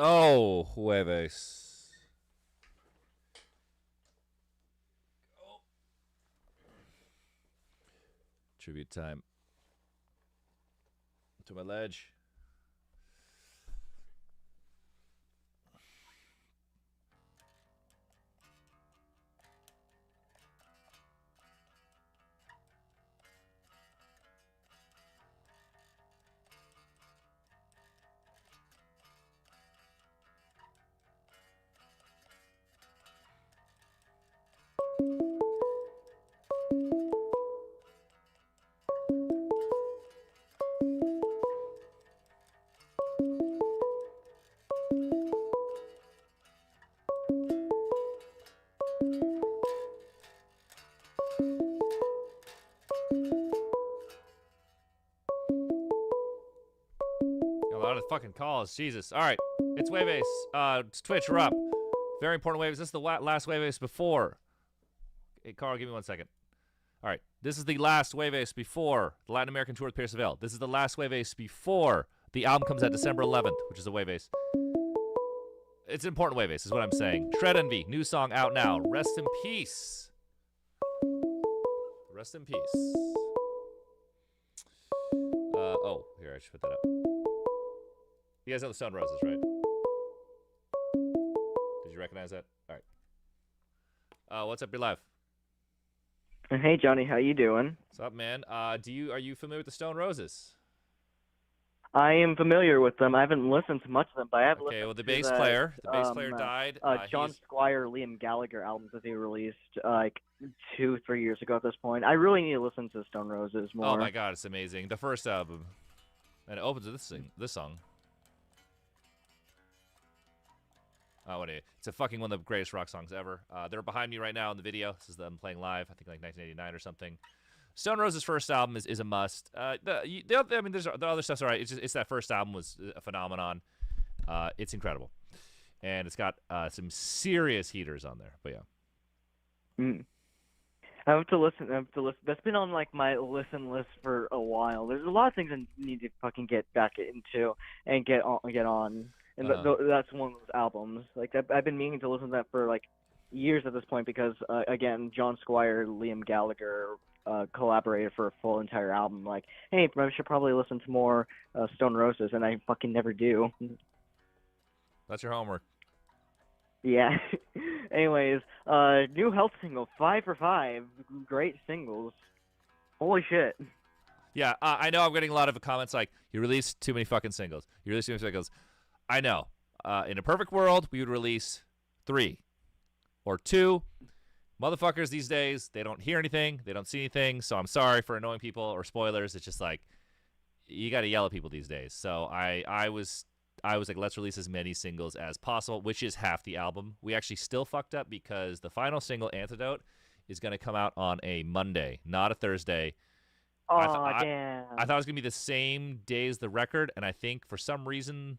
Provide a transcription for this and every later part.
Oh, Jueves. Tribute time to my ledge. A lot of fucking calls. Jesus. All right. It's Waybase. It's Twitch. We're up. Very important Waybase. This is the last Waybase before. Hey, Carl, give me 1 second. All right. This is the last Waybase before the Latin American tour with Pierce Avell. This is the last Waybase before the album comes out December 11th, which is a Waybase. It's an important Waybase, is what I'm saying. Shred Envy. New song out now. Rest in peace. Rest in peace. Oh, here, I should put that up. You guys know the Stone Roses, right? Did you recognize that? All right. What's up? You're live. Hey Johnny, how you doing? What's up, man? Are you familiar with the Stone Roses? I am familiar with them. I haven't listened to much of them, but I have listened Okay, well, the to bass player died. John Squire, Liam Gallagher albums that they released like 2-3 years ago at this point. I really need to listen to Stone Roses more. Oh my god, it's amazing. The first album. And it opens with this song. Oh, it's a fucking one of the greatest rock songs ever. They're behind me right now in the video. This is them playing live, I think like 1989 or something. Stone Roses' first album is a must. The other stuff's all right. It's that first album was a phenomenon. It's incredible, and it's got some serious heaters on there. But yeah, I have to listen. That's been on like my listen list for a while. There's a lot of things I need to fucking get back into and get on. And that's one of those albums. Like I've been meaning to listen to that for like years at this point because again, John Squire, Liam Gallagher collaborated for a full entire album. Like, hey, I should probably listen to more Stone Roses, and I fucking never do. That's your homework. Yeah. Anyways, new Health single, 5 for 5. Great singles. Holy shit. Yeah, I know I'm getting a lot of comments like, you released too many fucking singles. You released too many singles. I know. In a perfect world, we would release 3 or 2. Motherfuckers these days, they don't hear anything. They don't see anything. So I'm sorry for annoying people or spoilers. It's just like, you got to yell at people these days. So I was like, let's release as many singles as possible, which is half the album. We actually still fucked up because the final single, Antidote, is going to come out on a Monday, not a Thursday. Oh, damn. I thought it was going to be the same day as the record, and I think for some reason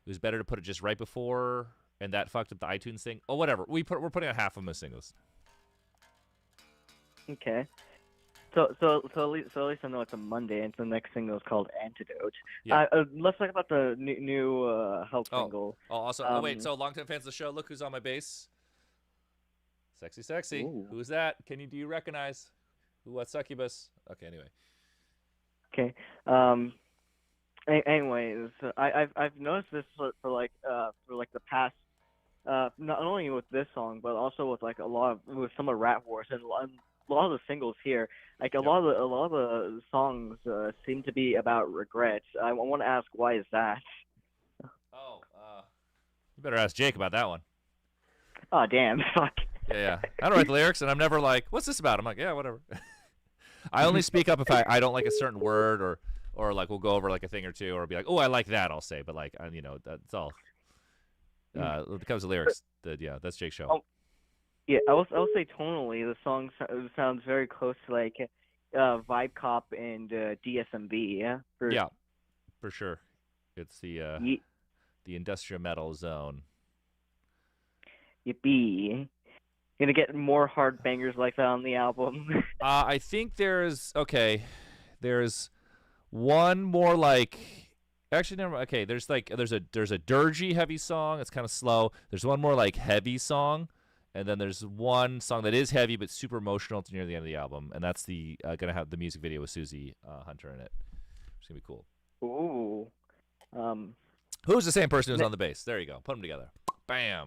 it was better to put it just right before, and that fucked up the iTunes thing. Oh, whatever. We're putting out half of them as singles. Okay. So at least I know it's a Monday, and the next single is called Antidote. Yeah. Let's talk about the new Health single. Oh, also, wait. So longtime fans of the show, look who's on my bass. Sexy. Ooh. Who's that? Do you recognize? What succubus? Okay, anyway. Okay. Anyways, I've noticed this for the past, not only with this song, but also with like with some of Rat Wars and a lot of the singles here, like a lot of the songs seem to be about regret. I want to ask, why is that? Oh, you better ask Jake about that one. Oh, damn. Fuck. Yeah. I don't write the lyrics, and I'm never like, what's this about? I'm like, yeah, whatever. I only speak up if I don't like a certain word or like we'll go over like a thing or two or be like, oh, I like that, I'll say. But like, that's all. When it comes to lyrics, that's Jake's show. Oh. Yeah, I will say tonally, the song sounds very close to like Vibe Cop and DSMB. Yeah. Yeah, for sure. It's the industrial metal zone. Yippee! Gonna get more hard bangers like that on the album. I think there's one more like Actually, never. Okay, there's a dirgy heavy song. It's kind of slow. There's one more like heavy song, and then there's one song that is heavy but super emotional. It's near the end of the album, and that's the gonna have the music video with Susie Hunter in it. It's gonna be cool. Ooh. Who's the same person who's on the bass? There you go. Put them together. Bam.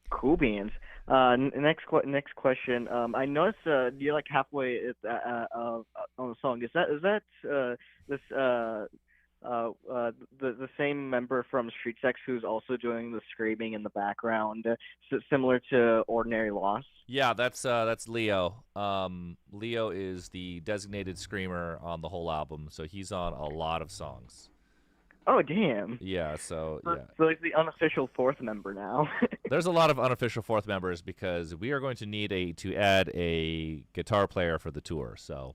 Cool beans. Next question. I noticed you're like halfway on the song. Is that this the same member from Street Sex who's also doing the screaming in the background, similar to Ordinary Loss? Yeah, that's Leo. Leo is the designated screamer on the whole album, so he's on a lot of songs. Oh damn! Yeah, so he's the unofficial fourth member now. There's a lot of unofficial fourth members because we are going to need to add a guitar player for the tour. So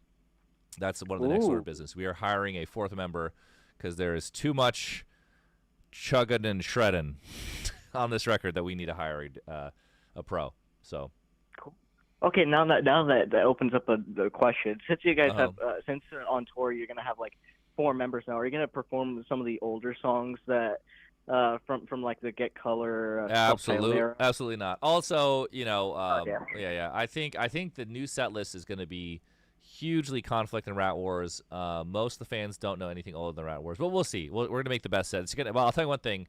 that's one of the next order of business. We are hiring a fourth member because there is too much chugging and shredding on this record that we need to hire a pro. So. Cool. Okay, now that opens up the question. Since you guys have since on tour, you're gonna have like 4 members now. Are you gonna perform some of the older songs that from like the Get Color? Absolutely not. Also, yeah. I think the new set list is gonna be hugely conflict in Rat Wars. Most of the fans don't know anything older than Rat Wars, but we'll see. We're gonna make the best set. I'll tell you one thing.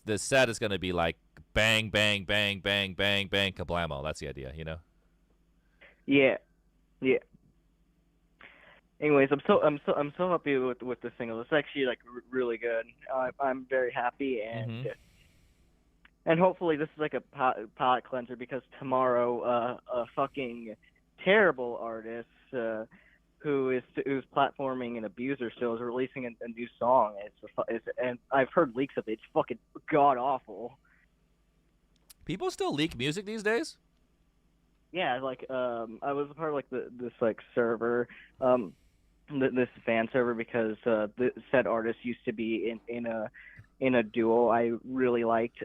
The set is gonna be like bang, bang, bang, bang, bang, bang, kablamo. That's the idea, Yeah. Anyways, I'm so happy with the single. It's actually like really good. I'm very happy, and and hopefully this is like a palate cleanser, because tomorrow a fucking terrible artist who's platforming an abuser still is releasing a new song. And I've heard leaks of it. It's fucking god awful. People still leak music these days? Yeah, like I was a part of like this like server, this fan server, because the said artist used to be in a duo I really liked,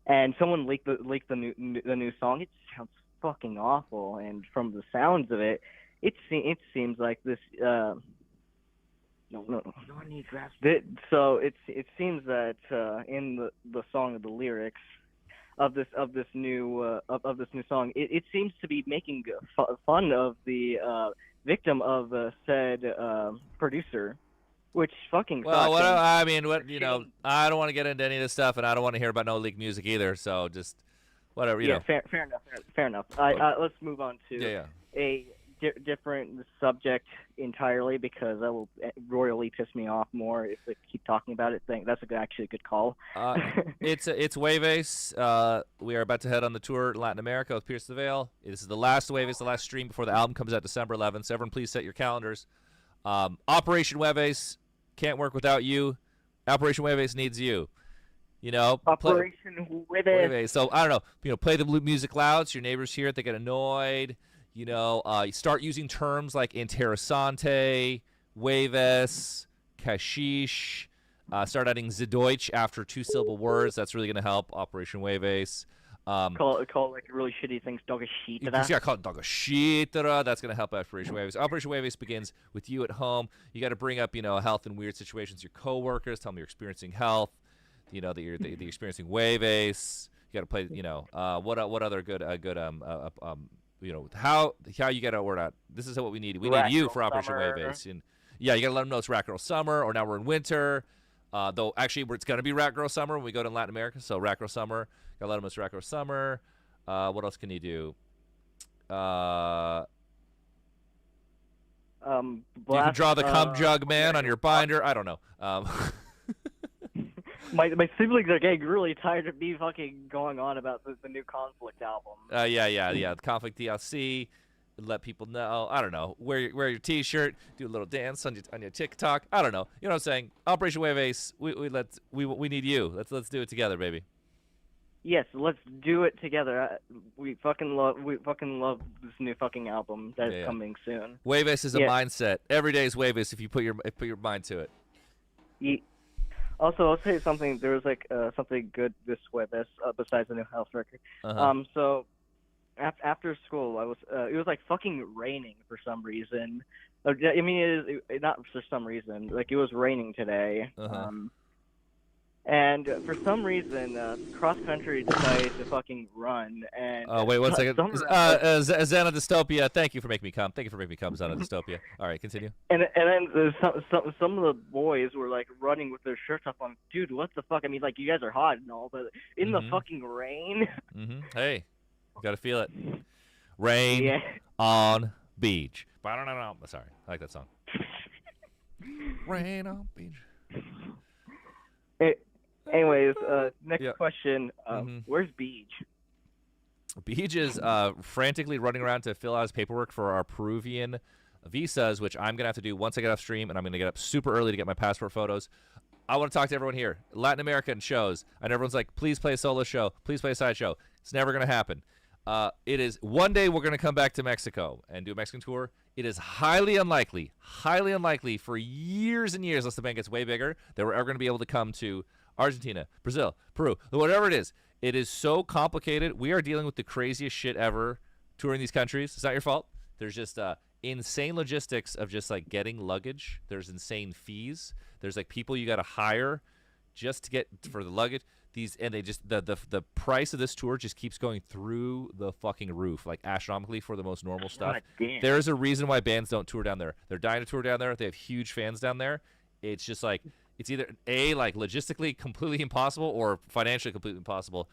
and someone leaked the new song. It sounds fucking awful, and from the sounds of it, it seems like this. No one needs rap. So it seems that in the song of the lyrics of this new song, it seems to be making fun of the victim of said producer, which fucking sucks. Well, I don't want to get into any of this stuff, and I don't want to hear about no leaked music either. So just whatever, you know. Fair enough. Let's move on to a different subject entirely, because that will royally piss me off more if they keep talking about it. That's actually a good call. It's Jueves. We are about to head on the tour in Latin America with Pierce the Veil. This is the last Jueves, the last stream before the album comes out December 11th. So everyone, please set your calendars. Operation Jueves can't work without you. Operation Jueves needs you. Operation Jueves. So I don't know. Play the music loud so your neighbors hear it. They get annoyed. You start using terms like interessante, Jueves, kashish. Start adding Zdeutsch after 2-syllable words. That's really going to help Operation Jueves. Call like really shitty things Dogashitara. Yeah, call it Dogashitara. That's going to help Operation Jueves. Operation Jueves begins with you at home. You got to bring up, health in weird situations. Your coworkers, tell them you're experiencing health. That you're experiencing Jueves. You got to play. What other good how you get a word out. This is what we need. We need you for Operation Jueves. And yeah, you got to let them know it's Rat Girl Summer, or now we're in winter. Though actually, it's going to be Rat Girl Summer when we go to Latin America. So Rat Girl Summer, got to let them know it's Rat Girl Summer. What else can you do? You can draw the cum jug man on your binder. I don't know. My siblings are getting really tired of me fucking going on about the new Conflict album. The Conflict DLC. Let people know. I don't know. Wear your T-shirt. Do a little dance on your TikTok. I don't know. You know what I'm saying? Operation Jueves. We need you. Let's do it together, baby. Yes, let's do it together. We fucking love this new fucking album that is coming soon. Jueves is a mindset. Every day is Jueves if you put your mind to it. Also, I'll say something. There was like something good this Jueves besides the new house record. Uh-huh. So after school, it was like fucking raining for some reason. I mean, not for some reason. Like, it was raining today. Uh-huh. And for some reason, cross country decided to fucking run, and Wait 1 second. some of them, Xana Dystopia, thank you for making me come. Thank you for making me come, Xana Dystopia. All right, continue. and then there's some of the boys were like running with their shirts off. On, dude, what the fuck? I mean, like, you guys are hot and all, but in the fucking rain. Hey, you gotta feel it. Rain Yeah. on beach. Sorry, I like that song. Rain on beach. Anyways, next Yeah. question. Where's Beach? Beach is frantically running around to fill out his paperwork for our Peruvian visas, which I'm going to have to do once I get off stream, and I'm going to get up super early to get my passport photos. I want to talk to everyone here. Latin American shows, and everyone's like, please play a solo show. Please play a side show. It's never going to happen. It is one day we're going to come back to Mexico and do a Mexican tour. It is highly unlikely for years and years, unless the band gets way bigger, that we're ever going to be able to come to Argentina, Brazil, Peru, whatever it is. It is so complicated. We are dealing with the craziest shit ever touring these countries. It's not your fault. There's just insane logistics of just like getting luggage. There's insane fees. There's like people you got to hire just to get for the luggage. The price of this tour just keeps going through the fucking roof, like astronomically for the most normal stuff. There's a reason why bands don't tour down there. They're dying to tour down there. They have huge fans down there. It's just like it's either like logistically completely impossible or financially completely impossible.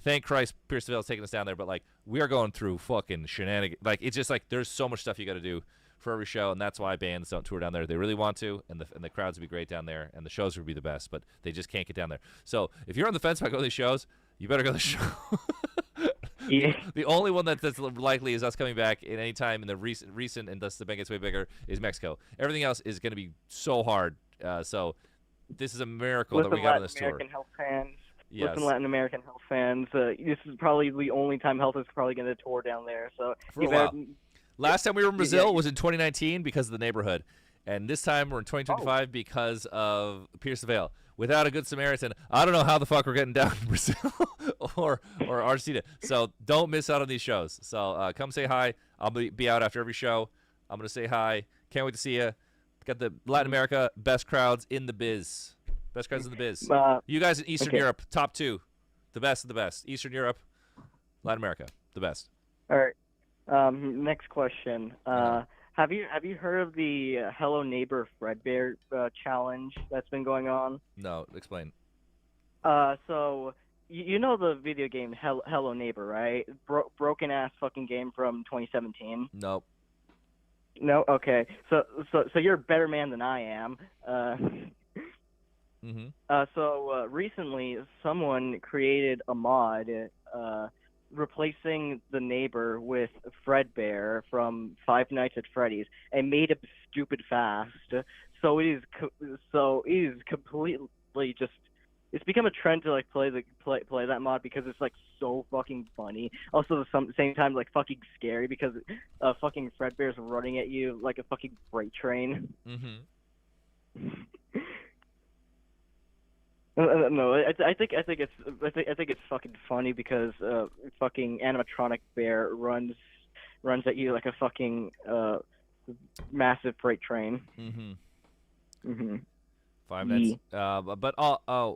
Thank Christ Pierce DeVille is taking us down there, but like we are going through fucking shenanigans. Like it's just like there's so much stuff you got to do for every show, and that's why bands don't tour down there. They really want to, and the crowds would be great down there, and the shows would be the best, but they just can't get down there. So if you're on the fence about going to these shows, you better go to the show. Yeah. The only one that's likely is us coming back in any time in the recent, and thus the band gets way bigger, is Mexico. Everything else is going to be so hard. So this is a miracle that we got on this tour. American health fans. Yes. Listen, Latin American health fans. This is probably the only time health is probably going to tour down there. So for a while. Last time we were in Brazil was in 2019 because of the neighborhood, and this time we're in 2025 because of Pierce the Veil. Without a good Samaritan, I don't know how the fuck we're getting down to Brazil or Argentina. So don't miss out on these shows. So come say hi. I'll be out after every show. I'm gonna say hi. Can't wait to see you. Got the Latin America best crowds in the biz. Best crowds in the biz. You guys in Eastern Europe, top two, the best of the best. Eastern Europe, Latin America, the best. All right. Next question. Have you heard of the Hello Neighbor Fredbear challenge that's been going on? No, explain. So you know the video game Hello Neighbor, right? Broken ass fucking game from 2017. Nope. No. Okay. So you're a better man than I am. So recently, someone created a mod replacing the neighbor with Fredbear from Five Nights at Freddy's and made it stupid fast. So it is completely just. It's become a trend to like play that mod because it's like so fucking funny. Also, at the same time, like fucking scary because fucking Fredbear's running at you like a fucking freight train. No, I think it's fucking funny because fucking animatronic bear runs at you like a fucking massive freight train. 5 minutes. But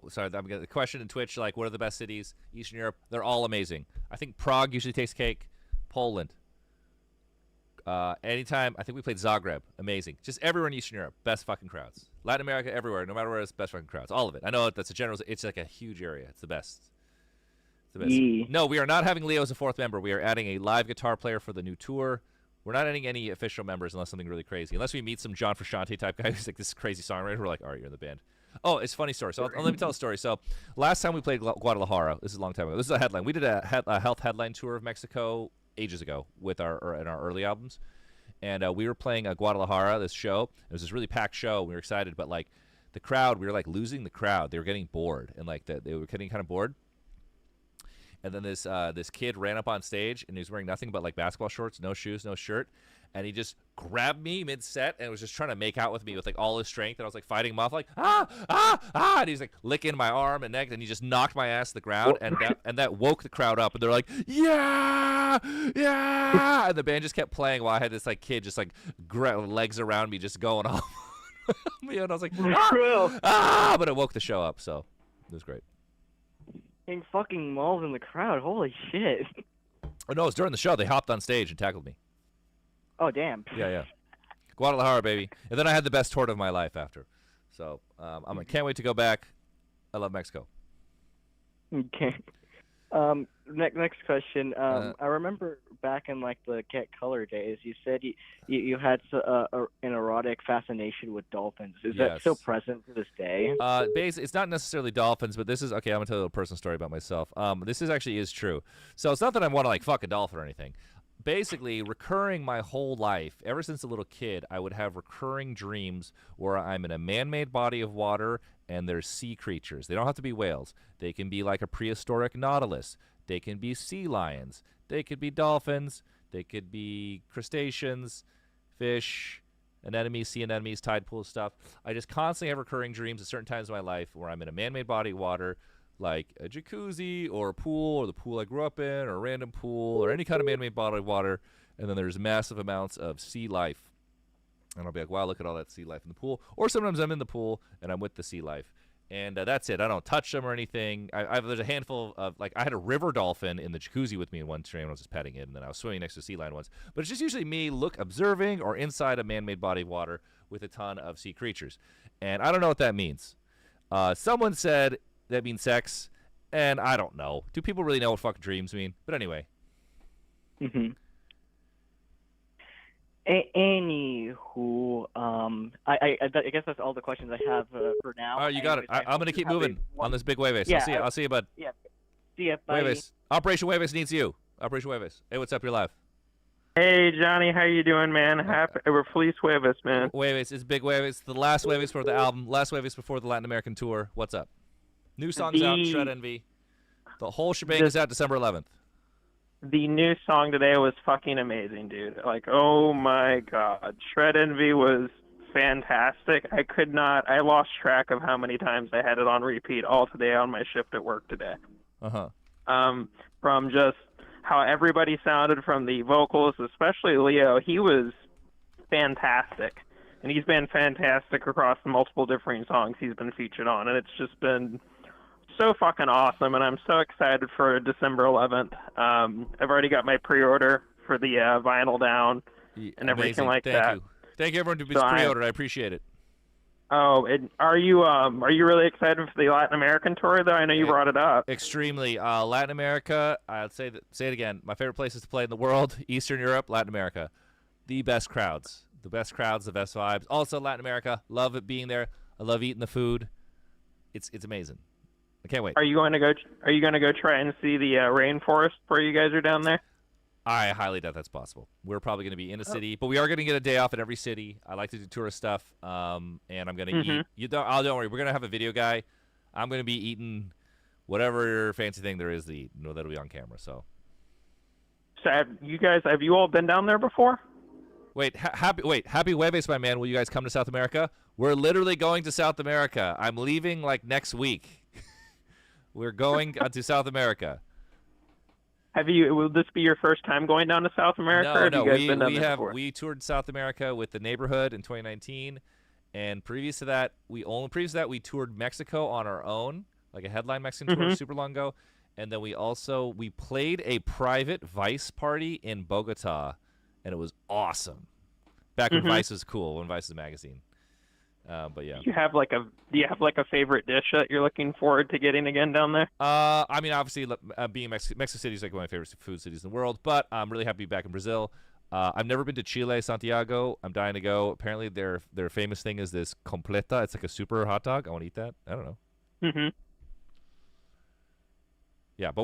sorry, I'm getting the question in Twitch. Like, what are the best cities? Eastern Europe. They're all amazing. I think Prague usually takes cake. Poland. Anytime, I think we played Zagreb. Amazing. Just everywhere in Eastern Europe. Best fucking crowds. Latin America, everywhere. No matter where it's best fucking crowds. All of it. I know that's a general. It's like a huge area. It's the best. It's the best. No, we are not having Leo as a fourth member. We are adding a live guitar player for the new tour. We're not adding any official members unless something really crazy. Unless we meet some John Frusciante type guy who's like this crazy songwriter. We're like, all right, you're in the band. Oh, it's a funny story. So let me tell a story. So last time we played Guadalajara, this is a long time ago. This is a headline. We did a health headline tour of Mexico ages ago with our early albums. And we were playing Guadalajara, this show. It was this really packed show. We were excited, but like the crowd, we were like losing the crowd. They were getting bored, and like they were getting kind of bored. and then this kid ran up on stage, and he was wearing nothing but like basketball shorts, no shoes, no shirt, and he just grabbed me mid-set and was just trying to make out with me with like all his strength, and I was like fighting him off like and he's like licking my arm and neck, and he just knocked my ass to the ground, and that woke the crowd up, and they're like, yeah, and the band just kept playing while I had this like kid just like legs around me just going off. And I was like, but it woke the show up, so it was great. Getting fucking mauled in the crowd, holy shit. Oh no, it was during the show. They hopped on stage and tackled me. Oh damn. Yeah. Guadalajara, baby. And then I had the best tour of my life after. So I can't wait to go back. I love Mexico. Okay. Next question. I remember back in like the Get Color days, you said you had an erotic fascination with dolphins. Is that still present to this day? It's not necessarily dolphins, but this is okay. I'm gonna tell you a personal story about myself. This is true. So it's not that I want to like fuck a dolphin or anything. Basically, recurring my whole life, ever since a little kid, I would have recurring dreams where I'm in a man-made body of water and there's sea creatures. They don't have to be whales. They can be like a prehistoric nautilus. They can be sea lions. They could be dolphins. They could be crustaceans, fish, anemones, sea anemones, tide pool stuff. I just constantly have recurring dreams at certain times of my life where I'm in a man-made body of water, like a jacuzzi or a pool or the pool I grew up in or a random pool or any kind of man-made body of water, and then there's massive amounts of sea life. And I'll be like, wow, look at all that sea life in the pool. Or sometimes I'm in the pool and I'm with the sea life. And that's it. I don't touch them or anything. There's a handful of, like, I had a river dolphin in the jacuzzi with me in one stream. I was just petting it, and then I was swimming next to a sea lion once. But it's just usually me observing or inside a man-made body of water with a ton of sea creatures. And I don't know what that means. Someone said that means sex, and I don't know. Do people really know what fucking dreams mean? But anyway. Mm-hmm. Anywho, I guess that's all the questions I have for now. Oh, you got it. I'm going to keep moving on this big Jueves. Yeah, I'll see you, bud. Yeah. See ya, bye. Jueves. Operation Jueves needs you. Operation Jueves. Hey, what's up? You're live. Hey, Johnny. How you doing, man? We're Feliz Jueves, man. Jueves. It's big Jueves. The last Jueves for the album. Last Jueves before the Latin American tour. What's up? New songs out. Shred Envy. The whole shebang is out December 11th. The new song today was fucking amazing, dude. Like, oh my god. Shred Envy was fantastic. I lost track of how many times I had it on repeat all today on my shift at work today. Uh-huh. From just how everybody sounded, from the vocals, especially Leo, he was fantastic. And he's been fantastic across the multiple different songs he's been featured on, and it's just been so fucking awesome, and I'm so excited for December 11th. I've already got my pre-order for the vinyl down and everything like that. Thank you, everyone, who's pre-ordered. I appreciate it. Oh, and are you really excited for the Latin American tour, though? I know you brought it up. Extremely. Latin America, I'll say it again, my favorite places to play in the world, Eastern Europe, Latin America. The best crowds. The best crowds, the best vibes. Also, Latin America, love it being there. I love eating the food. It's amazing. I can't wait. Are you going to go try and see the rainforest where you guys are down there? I highly doubt that's possible. We're probably going to be in a city, but we are going to get a day off in every city. I like to do tourist stuff, and I'm going to eat. Don't worry. We're going to have a video guy. I'm going to be eating whatever fancy thing there is to eat. No, that'll be on camera. So have you all been down there before? Happy Jueves, my man. Will you guys come to South America? We're literally going to South America. I'm leaving like next week. We're going to South America. Will this be your first time going down to South America? Or have you guys been down there before? We toured South America with the Neighborhood in 2019, and previous to that, we toured Mexico on our own, like a headline Mexican tour, super long ago, and then we played a private Vice party in Bogota, and it was awesome. Back when Vice was cool, when Vice was a magazine. But yeah. Do you have like a favorite dish that you're looking forward to getting again down there? I mean, obviously, being Mexico City is like one of my favorite food cities in the world. But I'm really happy to be back in Brazil. I've never been to Chile, Santiago. I'm dying to go. Apparently, their famous thing is this completa. It's like a super hot dog. I want to eat that. I don't know. Yeah, but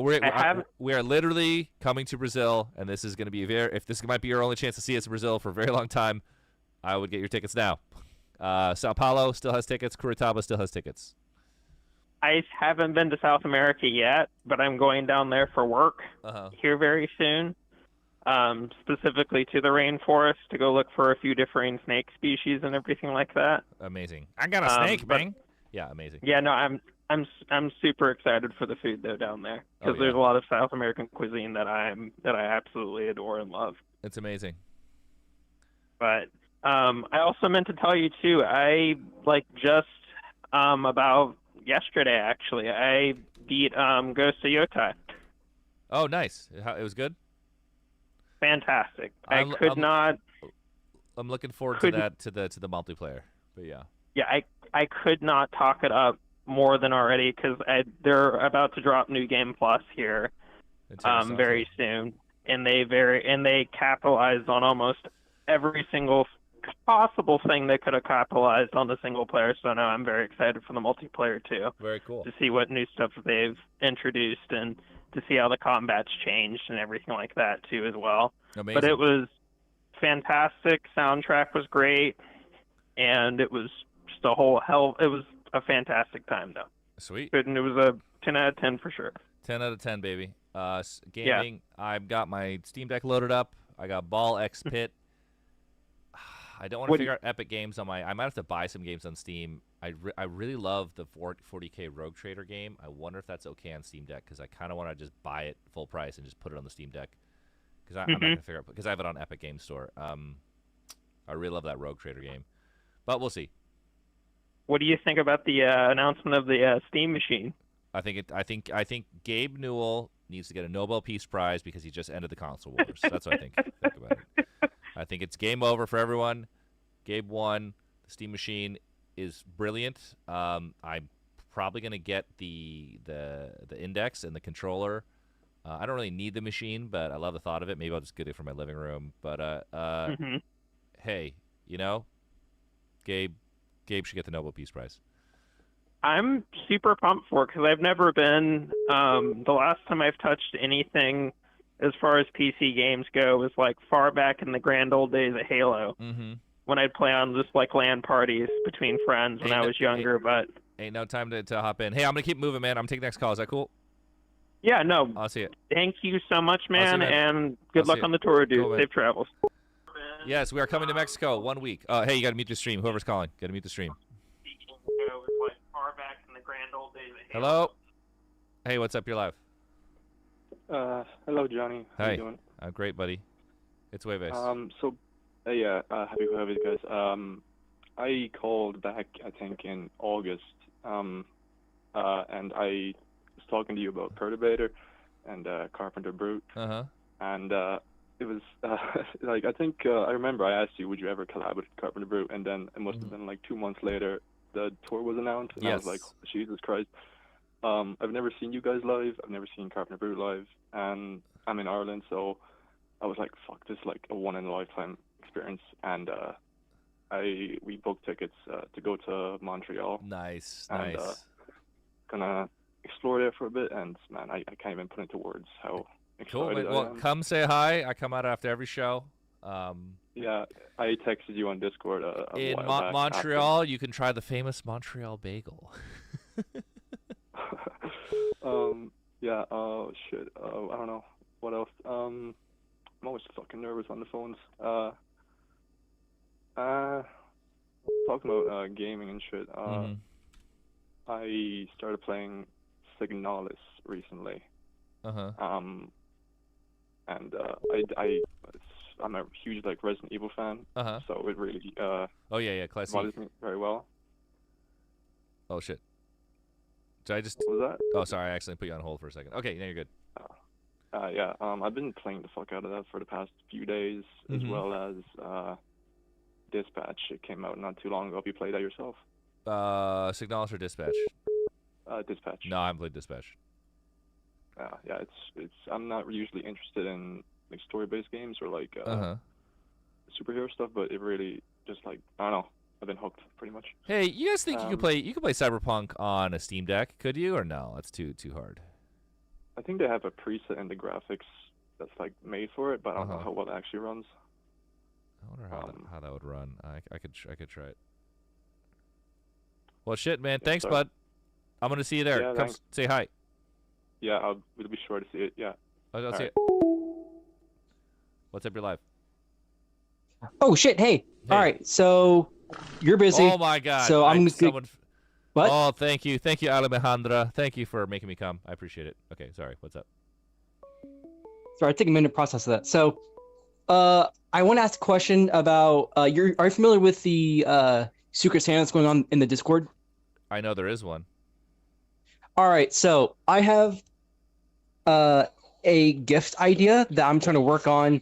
we are literally coming to Brazil, and this is going to be if this might be your only chance to see us in Brazil for a very long time, I would get your tickets now. Sao Paulo still has tickets. Curitiba still has tickets. I haven't been to South America yet, but I'm going down there for work here very soon. Specifically to the rainforest to go look for a few differing snake species and everything like that. Amazing. I got a snake, bang. Yeah, amazing. Yeah, no, I'm super excited for the food though down there because there's a lot of South American cuisine that I absolutely adore and love. It's amazing. But I also meant to tell you too. I just about yesterday actually. I beat Ghost of Yotai. Oh, nice. It was good. Fantastic. I'm looking forward to that to the multiplayer. But yeah. Yeah, I could not talk it up more than already because they're about to drop New Game Plus here very soon, and they capitalized on almost every single possible thing they could have capitalized on the single player. So now I'm very excited for the multiplayer too. Very cool. To see what new stuff they've introduced and to see how the combat's changed and everything like that too as well. Amazing. But it was fantastic. Soundtrack was great, and it was just it was a fantastic time though. Sweet. And it was a 10 out of 10 for sure. 10 out of 10, baby. Gaming. Yeah. I've got my Steam Deck loaded up. I got Ball X Pit. I don't want to figure out Epic Games on I might have to buy some games on Steam. I really love the 40K Rogue Trader game. I wonder if that's okay on Steam Deck because I kind of want to just buy it full price and just put it on the Steam Deck because I'm not going to figure out because I have it on Epic Games Store. I really love that Rogue Trader game, but we'll see. What do you think about the announcement of the Steam machine? I think Gabe Newell needs to get a Nobel Peace Prize because he just ended the console wars. That's what I think about it. I think it's game over for everyone. Gabe won. The Steam machine is brilliant. I'm probably going to get the index and the controller. I don't really need the machine, but I love the thought of it. Maybe I'll just get it for my living room. But hey, Gabe should get the Nobel Peace Prize. I'm super pumped for it because I've never been. The last time I've touched anything as far as PC games go was far back in the grand old days of Halo. When I'd play on just LAN parties between friends when I was younger. But ain't no time to hop in. Hey, I'm gonna keep moving, man. I'm taking the next call. Is that cool? Yeah, no. I'll see it. Thank you so much, man, and good luck on the tour, dude. Cool, safe travels. Yes, we are coming to Mexico 1 week. Hey, you got to mute the stream. Whoever's calling, got to mute the stream. Hello. Hey, what's up? You're live. Hello, Johnny. How you doing? I'm great, buddy. It's Jueves. Happy Jueves, guys. I called back, I think, in August, and I was talking to you about Perturbator and Carpenter Brute. And it was I think I remember I asked you, would you ever collab with Carpenter Brute? And then it must have been 2 months later, the tour was announced, and I was like, Jesus Christ. I've never seen you guys live. I've never seen Carpenter Brute live, and I'm in Ireland, so I was like, fuck, this is a one-in-a-lifetime experience. And we booked tickets to go to Montreal. Nice. Gonna explore there for a bit, and man, I can't even put into words how excited I am. Come say hi. I come out after every show. Yeah, I texted you on Discord in Montreal. After. You can try the famous Montreal bagel. Yeah. Oh shit. I don't know what else. I'm always fucking nervous on the phones. Talking about gaming and shit. I started playing Signalis recently. And I'm a huge Resident Evil fan. So it really classic. bothers me very well. Oh shit. Did I just? What was that? Oh, sorry, I accidentally put you on hold for a second. Okay, now you're good. I've been playing the fuck out of that for the past few days, as well as Dispatch. It came out not too long ago. Have you played that yourself? Signalis or Dispatch? Dispatch. No, I haven't played Dispatch. Yeah, it's. I'm not usually interested in story-based games or superhero stuff, but it really just I don't know. I've been hooked pretty much. Hey, you guys think you could play Cyberpunk on a Steam Deck? Could you, or no? That's too hard. I think they have a preset in the graphics that's made for it, but I don't know how well it actually runs. I wonder how that would run. I could try it. Well, shit, man. Thanks, bud. I'm gonna see you there. Yeah, Come thanks. say hi. Yeah, we'll be sure to see it. Yeah. I'll see right. you. What's up your life? Oh shit! Hey. Hey. All right. So you're busy. Oh my God. So I'm someone. What? Oh, thank you, Alejandra. Thank you for making me come. I appreciate it. Okay, sorry. What's up? Sorry, take a minute to process that. So, I want to ask a question about are you familiar with the Secret Santa that's going on in the Discord? I know there is one. All right, so I have a gift idea that I'm trying to work on.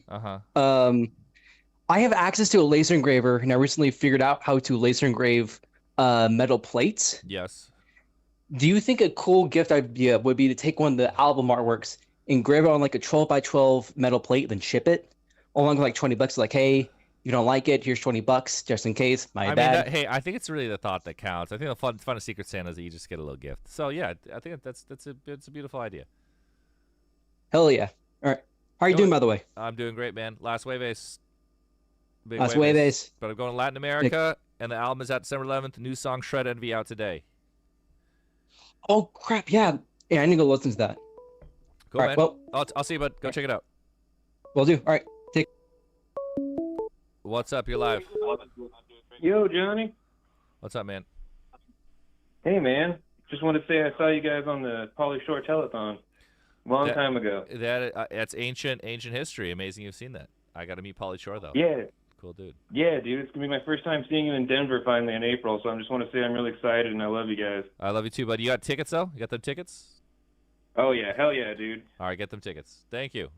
I have access to a laser engraver, and I recently figured out how to laser engrave metal plates. Yes. Do you think a cool gift idea would be to take one of the album artworks, engrave it on like a 12 by 12 metal plate, then ship it along with like $20? Like, hey, if you don't like it, here's $20 just in case. My bad. Hey, I think it's really the thought that counts. I think the fun of Secret Santa is that you just get a little gift. So yeah, I think it's a beautiful idea. Hell yeah! All right, how are you doing, by the way? I'm doing great, man. Last Jueves. Last Jueves. But I'm going to Latin America, and the album is out December 11th. New song Shred Envy out today. Oh crap! Yeah, I need to go listen to that. Cool, all man. Right, well, I'll see you, bud. Go check it out. Will do. All right, take. What's up? You're live. Yo, Johnny. What's up, man? Hey, man. Just wanted to say I saw you guys on the Pauly Shore telethon long time ago. That's ancient history. Amazing you've seen that. I got to meet Pauly Shore though. Yeah. Cool dude. Yeah, dude. It's gonna be my first time seeing you in Denver finally in April. So I just want to say I'm really excited and I love you guys. I love you too, bud. You got tickets though? You got them tickets? Oh yeah, hell yeah, dude. All right, get them tickets. Thank you.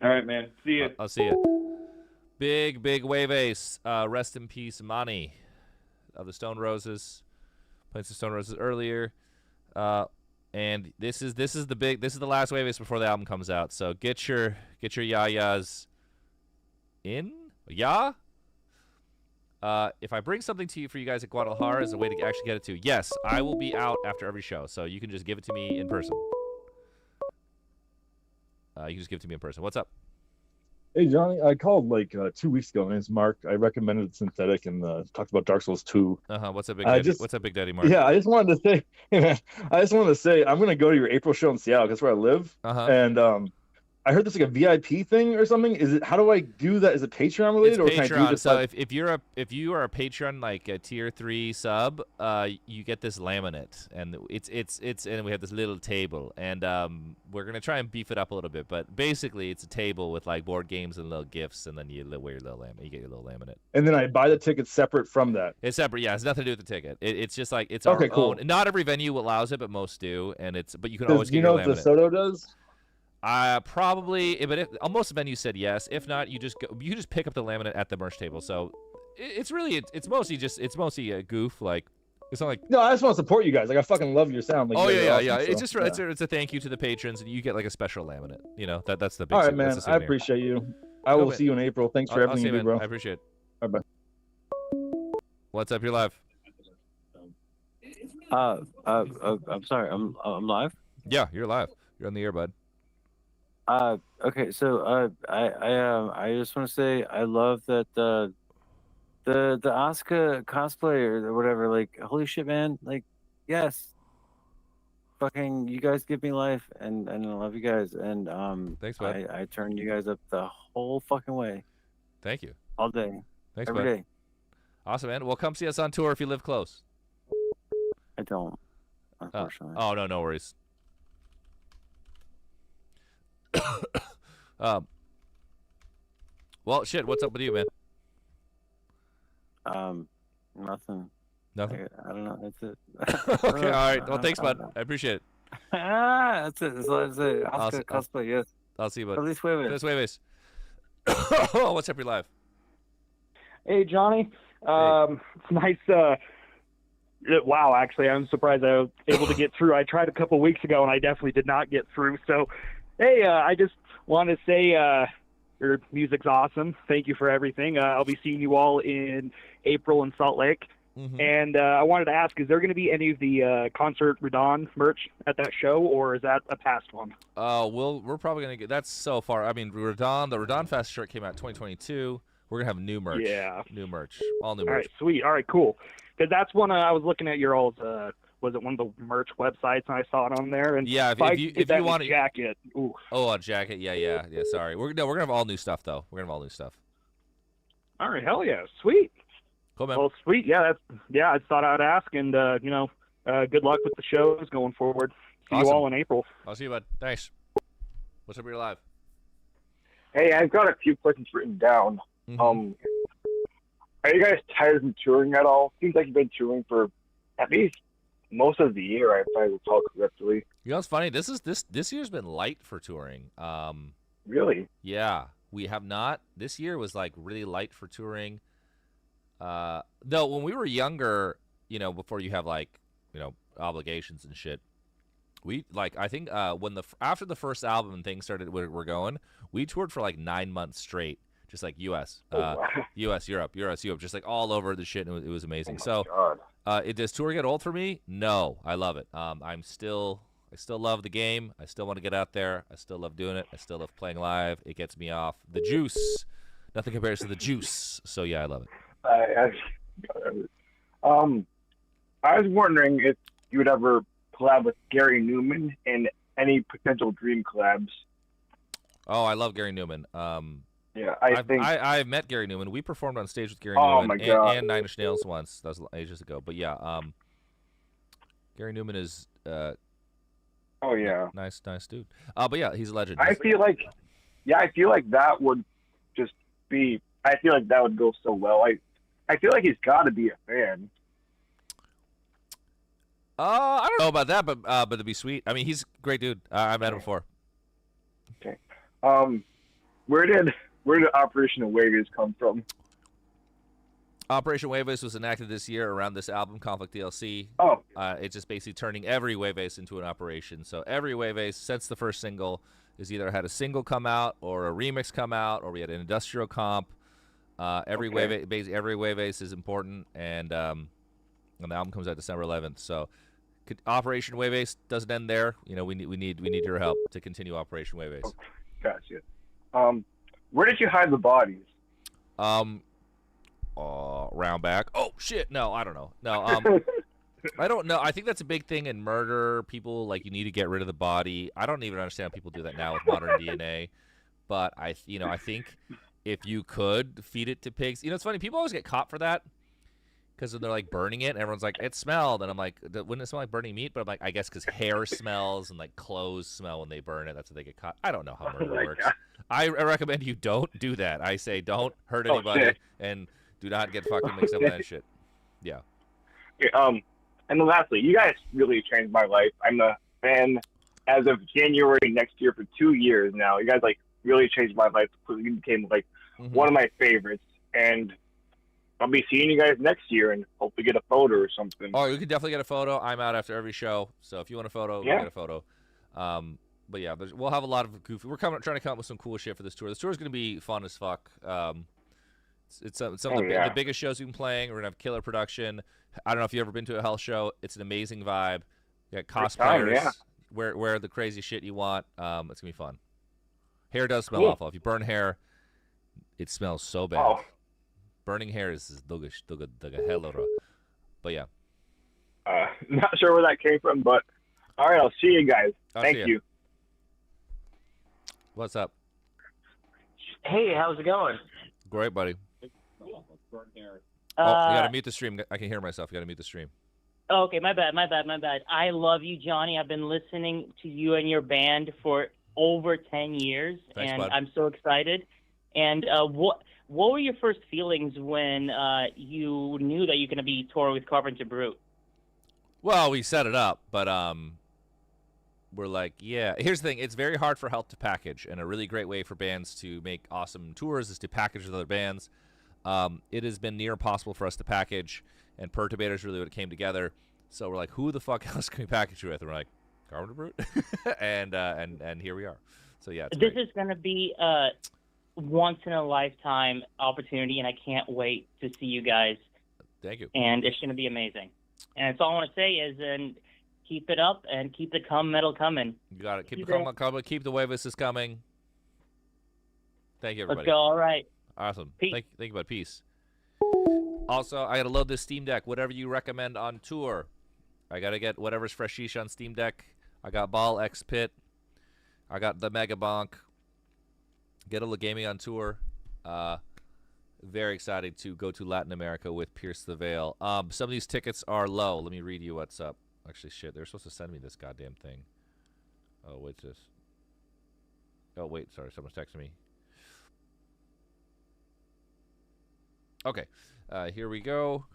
All right, man. See you. I'll see you. Big Jueves. Rest in peace, Monty of the Stone Roses. Played some Stone Roses earlier. And this is the last Jueves before the album comes out. So get your yayas in. Yeah. If I bring something to you for you guys at Guadalajara as a way to actually get it to you, yes, I will be out after every show. So you can just give it to me in person. You can just give it to me in person. What's up? Hey, Johnny, I called like 2 weeks ago. My name's Mark. I recommended Synthetic and talked about Dark Souls 2. What's up, Big Daddy? What's up, Big Daddy Mark? Yeah, I just wanted to say, hey, man, I'm going to go to your April show in Seattle. That's where I live. And I heard there's like a VIP thing or something. How do I do that? Is it Patreon related? It's or Patreon. Can I do this so if you are a Patreon, like a tier 3 sub, you get this laminate, and it's and we have this little table, and we're gonna try and beef it up a little bit, but basically it's a table with like board games and little gifts, and then you wear your little laminate. You get your little laminate. And then I buy the ticket separate from that. It's separate. Yeah, it's nothing to do with the ticket. It's just like it's our own. Not every venue allows it, but most do, and but you can always get your laminate. Do you know what the Soto does? Probably, but most venues said yes. If not, you just pick up the laminate at the merch table. So it's mostly a goof. Like it's not like no, I just want to support you guys. Like I fucking love your sound. Like, yeah. Awesome, It's just it's a thank you to the patrons, and you get like a special laminate. You know that's the big. All right, man. I appreciate you. I will see you in April. Thanks for everything you do, bro. I appreciate it. All right, bye. What's up? You're live. I'm sorry. I'm live. Yeah, you're live. You're on the air, bud. Okay, so I just want to say I love that the Asuka cosplay or whatever. Like, holy shit, man! Like, yes, fucking, you guys give me life, and I love you guys, and thanks, bud. I turn you guys up the whole fucking way. Thank you. All day. Thanks, every bud. day. Awesome, man. Well, come see us on tour if you live close. I don't, unfortunately. Oh no, no worries. Well, shit. What's up with you, man? Nothing. Nothing. I don't know. That's it. Okay. All right. Well, thanks, bud. I appreciate it. That's it. That's it. Oscar cosplay. Yes. I'll see you, bud. Feliz Jueves. Feliz Jueves. Oh, what's up? You're live. Hey, Johnny. It's nice. Wow, actually, I'm surprised I was able to get through. I tried a couple weeks ago, and I definitely did not get through. So, hey, I just want to say your music's awesome. Thank you for everything. I'll be seeing you all in April in Salt Lake. Mm-hmm. And I wanted to ask, is there going to be any of the Concert Redon merch at that show, or is that a past one? We're probably going to get – that's so far. I mean, the Redon Fest shirt came out in 2022. We're going to have new merch. Yeah. New merch. All new merch. All right, sweet. All right, cool. Because that's one I was looking at your all's was it one of the merch websites, and I saw it on there. And Yeah, if if you want a jacket, ooh. Oh, a jacket. Yeah. Sorry, we're gonna have all new stuff though. We're gonna have all new stuff. All right, hell yeah, sweet. Cool, man. Well, sweet. Yeah, I thought I'd ask, and good luck with the shows going forward. See you all in April. I'll see you, bud. Thanks. What's up, you're live? Hey, I've got a few questions written down. Mm-hmm. Are you guys tired of touring at all? Seems like you've been touring for at least most of the year, if I recall correctly. You know what's funny? This year's been light for touring. Really? Yeah, we have not. This year was like really light for touring. Though when we were younger, before you have like, obligations and shit, I think after the first album and things started were going, we toured for like 9 months straight, just like U.S., U.S., Europe, just like all over the shit, and it was amazing. Does tour get old for me? No, I love it. I still love the game. I still want to get out there. I still love doing it. I still love playing live. It gets me off the juice. Nothing compares to the juice. So yeah, I love it. I was wondering if you would ever collab with Gary Newman in any potential dream collabs. Oh, I love Gary Newman. Yeah, I've met Gary Newman. We performed on stage with Gary Newman my God. and Nine Inch Nails once. That was ages ago. But yeah, Gary Newman is nice dude. But yeah, he's a legend. I feel like that would just be. I feel like that would go so well. I feel like he's got to be a fan. I don't know about that, but it'd be sweet. I mean, he's a great dude. I met him before. Okay. Where did Operation Jueves come from? Operation Jueves was enacted this year around this album, Conflict DLC. Oh. It's just basically turning every Jueves into an operation. So every Jueves, since the first single, is either had a single come out or a remix come out, or we had an industrial comp. Every Jueves is important, and the album comes out December 11th. So Operation Jueves doesn't end there. We need your help to continue Operation Jueves. Okay. Gotcha. Where did you hide the bodies? Round back. Oh shit! No, I don't know. No, I don't know. I think that's a big thing in murder. People you need to get rid of the body. I don't even understand how people do that now with modern DNA. But I think if you could feed it to pigs, it's funny. People always get caught for that because they're burning it. And everyone's like, it smelled, and I'm like, wouldn't it smell like burning meat? But I'm like, I guess because hair smells and clothes smell when they burn it. That's what they get caught. I don't know how murder works. God. I recommend you don't do that. I say don't hurt anybody and do not get fucking mixed up with that shit. Yeah. Okay, and then lastly, you guys really changed my life. I'm a fan as of January next year for 2 years now. You guys really changed my life. You became one of my favorites, and I'll be seeing you guys next year and hopefully get a photo or something. Oh, you can definitely get a photo. I'm out after every show, so if you want a photo, we'll get a photo. But yeah, we'll have a lot of goofy. We're trying to come up with some cool shit for this tour. This tour is going to be fun as fuck. It's some of the biggest shows we've been playing. We're going to have killer production. I don't know if you've ever been to a Hell show. It's an amazing vibe. You got cosplayers. Wear the crazy shit you want. It's going to be fun. Hair does smell awful. If you burn hair, it smells so bad. Oh. Burning hair is duggish, hello. But yeah. Not sure where that came from, but all right, I'll see you guys. Thank you. What's up? Hey, how's it going? Great, buddy. You gotta mute the stream. I can hear myself. You gotta mute the stream. Oh, okay, my bad. I love you, Johnny. I've been listening to you and your band for over 10 years, Thanks, and bud. I'm so excited. And what were your first feelings when you knew that you're going to be touring with Carpenter Brute? Well, we set it up, but we're like, yeah. Here's the thing. It's very hard for Health to package, and a really great way for bands to make awesome tours is to package with other bands. It has been near impossible for us to package, and Perturbator's really what it came together. So we're like, who the fuck else can we package you with? And we're like, Carpenter Brute? and here we are. So yeah, this is going to be a once-in-a-lifetime opportunity, and I can't wait to see you guys. Thank you. And it's going to be amazing. And that's all I want to say is, keep it up and keep the metal coming. You got it. Keep the cum coming. Keep the Jueves coming. Thank you, everybody. Let's go. All right. Awesome. Peace. Thank you, bud. Peace. Also, I got to load this Steam Deck. Whatever you recommend on tour. I gotta get whatever's freshish on Steam Deck. I got Ball X Pit. I got the Mega Bonk. Get a little gaming on tour. Very excited to go to Latin America with Pierce the Veil. Some of these tickets are low. Let me read you what's up. Actually, shit, they're supposed to send me this goddamn thing. Oh, what's this? Oh, wait, sorry, someone's texting me. Okay, here we go.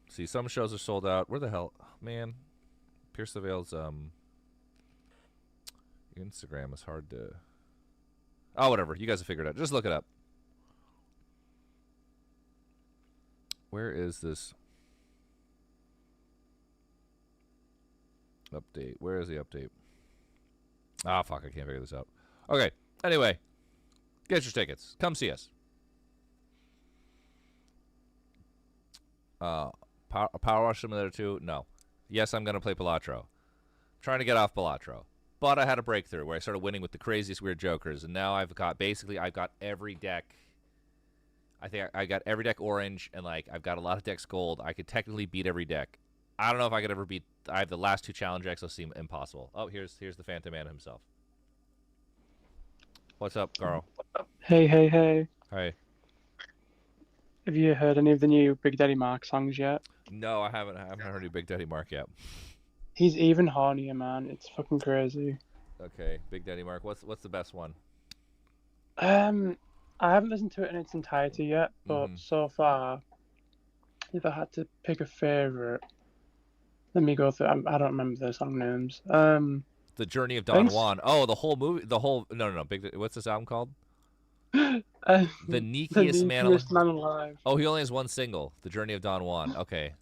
See, some shows are sold out. Where the hell? Oh, man, Pierce the Veil's Instagram is hard to... Oh, whatever. You guys have figured it out. Just look it up. Where is this update? Where is the update? Ah, fuck. I can't figure this out. Okay. Anyway, get your tickets. Come see us. Power Wash Simulator 2? No. Yes, I'm going to play Balatro. Trying to get off Balatro. But I had a breakthrough where I started winning with the craziest weird jokers, and now I've got every deck. I think I got every deck orange, and like I've got a lot of decks gold. I could technically beat every deck. I don't know if I could ever beat. I have the last 2 challenge decks. They'll seem impossible. Oh, here's the Phantom Man himself. What's up, Carl? Hey, hey, hey. Hey. Have you heard any of the new Big Daddy Mark songs yet? No, I haven't heard of Big Daddy Mark yet. He's even hornier, man. It's fucking crazy. Okay, Big Daddy Mark. What's the best one? I haven't listened to it in its entirety yet, but so far, if I had to pick a favorite, let me go through. I don't remember the song names. The Journey of Don Juan. Oh, the whole movie. No. What's this album called? The Neekiest Man Alive. Oh, he only has one single. The Journey of Don Juan. Okay.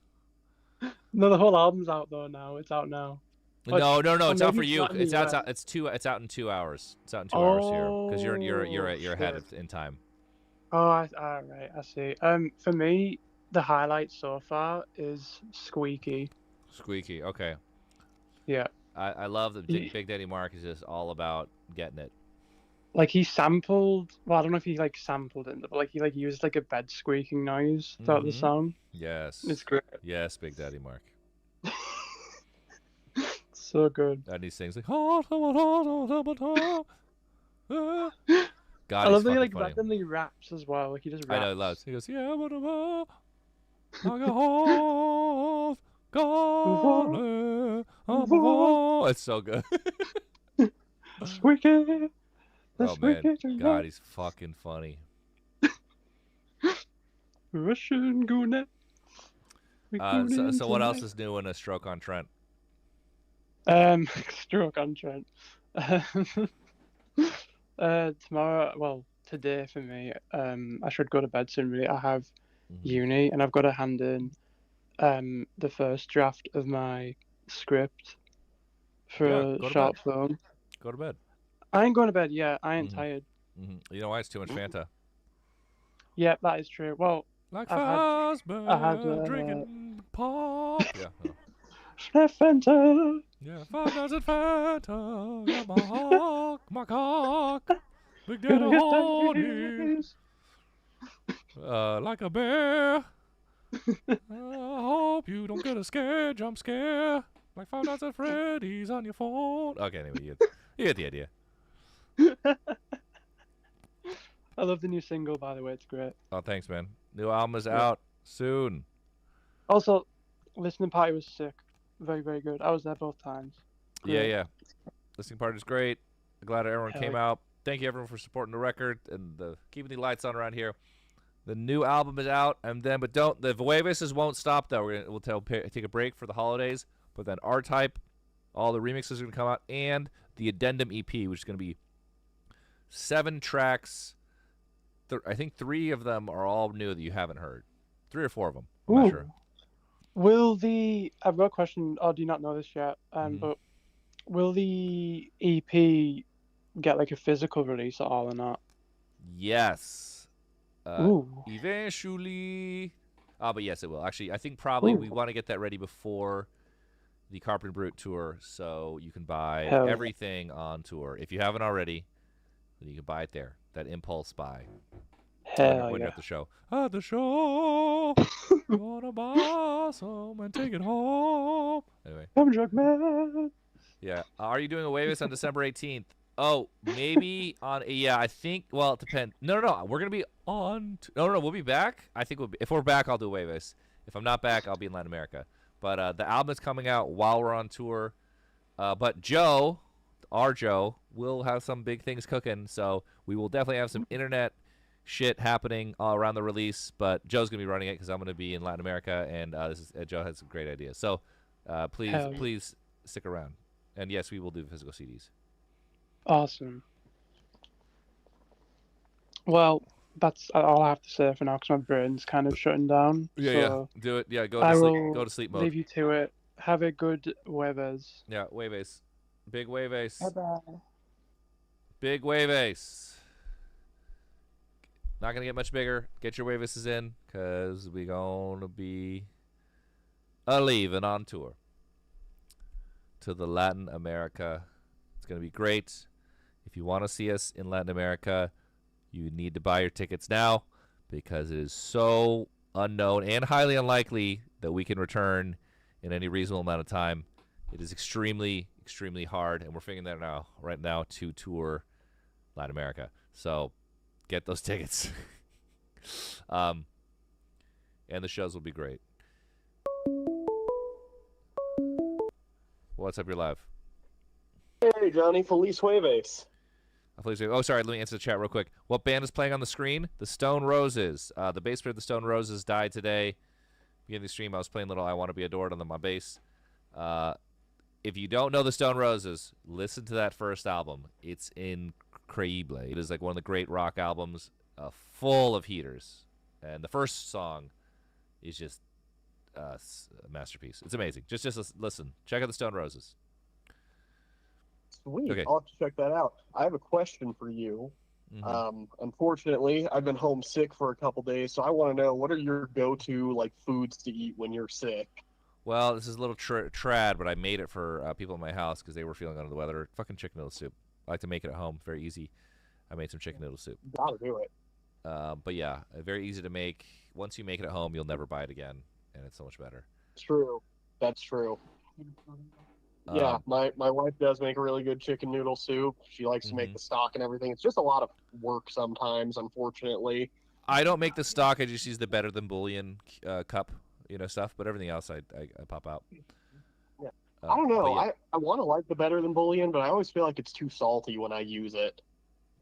No, the whole album's out though now. It's out now. No. It's out for you. It's out in 2 hours. It's out in 2 hours here because you're ahead in time. Oh, all right. I see. For me, the highlight so far is Squeaky. Squeaky. Okay. Yeah. I love that Big Daddy Mark is just all about getting it. Like he sampled. Well, I don't know if he like sampled it, but like he like used like a bed squeaking noise throughout the song. Yes. It's great. Yes, Big Daddy Mark. So good. And he sings like God, I love that he like randomly raps as well. Like he just raps. I know he loves. He goes, yeah, it's so good. Squeaky. Oh man, God, he's fucking funny. Russian Goonet. So what else is new in a Stroke on Trent? Stroke on Trent. Tomorrow, well, today for me, I should go to bed soon. Really, I have uni, and I've got to hand in the first draft of my script for a short film. Go to bed. I ain't going to bed yet. I ain't tired. You know why? It's too much Fanta. Yeah, that is true. Well, like I had drinking pop. Yeah. No. Fanta. Yeah, 5,000 Fanta. Yeah, my cock. Big Daddy horny. Like a bear. I hope you don't get a jump scare. Like 5,000 Freddy's on your phone. Okay, anyway, you get the idea. I love the new single, by the way. It's great. Oh, thanks, man. New album is out soon. Also, listening party was sick. Very, very good. I was there both times. Great. Yeah. Listening party is great. Glad everyone came out. Thank you, everyone, for supporting the record and keeping the lights on around here. The new album is out, the Jueves won't stop though. We'll take a break for the holidays, but then R-Type, all the remixes are gonna come out, and the Addendum EP, which is gonna be 7 tracks. I think 3 of them are all new that you haven't heard. 3 or 4 of them. I'm not sure. I've got a question. Oh, do you not know this yet? But will the EP get like a physical release at all or not? Yes. Eventually. But yes, it will. Actually, I think probably we want to get that ready before the Carpenter Brute tour, so you can buy everything on tour. If you haven't already, then you can buy it there. That Impulse buy. Hell when you're yeah. at the show. At the show, gonna buy some and take it home. Anyway. I'm drunk, man. Yeah. Are you doing a Jueves on December 18th? Oh, maybe on. Yeah, I think. Well, it depends. No. We're gonna be on. No. We'll be back. I think if we're back, I'll do Jueves. If I'm not back, I'll be in Latin America. But the album is coming out while we're on tour. But Joe, our Joe, will have some big things cooking. So we will definitely have some internet shit happening all around the release. But Joe's gonna be running it because I'm gonna be in Latin America, and Joe has some great ideas. So please stick around. And yes, we will do physical CDs. Awesome. Well, that's all I have to say for now because my brain's kind of shutting down. Yeah. Do it. Yeah, go to I sleep. will Go to sleep mode. leave you to it. Have a good Jueves. Yeah, Jueves. Big Jueves. Bye-bye. Big Jueves. Not going to get much bigger. Get your Jueveses in because we going to be leaving on tour to the Latin America. It's going to be great. If you want to see us in Latin America, you need to buy your tickets now because it is so unknown and highly unlikely that we can return in any reasonable amount of time. It is extremely, extremely hard, and we're figuring that out right now to tour Latin America. So get those tickets. And the shows will be great. What's up, you're live? Hey, Johnny, Feliz Jueves. Oh, sorry, let me answer the chat real quick. What band is playing on the screen? The Stone Roses. The bass player of the Stone Roses died today. Beginning of the stream, I was playing little I Want to Be Adored on my bass. If you don't know the Stone Roses, listen to that first album. It's incredible. It is like one of the great rock albums, full of heaters. And the first song is just a masterpiece. It's amazing. Just listen. Check out the Stone Roses. Sweet. Okay. I'll have to check that out. I have a question for you. Unfortunately, I've been homesick for a couple days, so I want to know, what are your go-to foods to eat when you're sick? Well, this is a little trad, but I made it for people in my house because they were feeling under the weather. Fucking chicken noodle soup. I like to make it at home. Very easy. I made some chicken noodle soup. Gotta do it. But yeah, very easy to make. Once you make it at home, you'll never buy it again, and it's so much better. True. That's true. Yeah, my wife does make a really good chicken noodle soup. She likes to make the stock and everything. It's just a lot of work sometimes, unfortunately. I don't make the stock. I just use the Better Than Bouillon cup, stuff. But everything else, I pop out. Yeah. I don't know. Yeah. I want to like the Better Than Bouillon, but I always feel like it's too salty when I use it.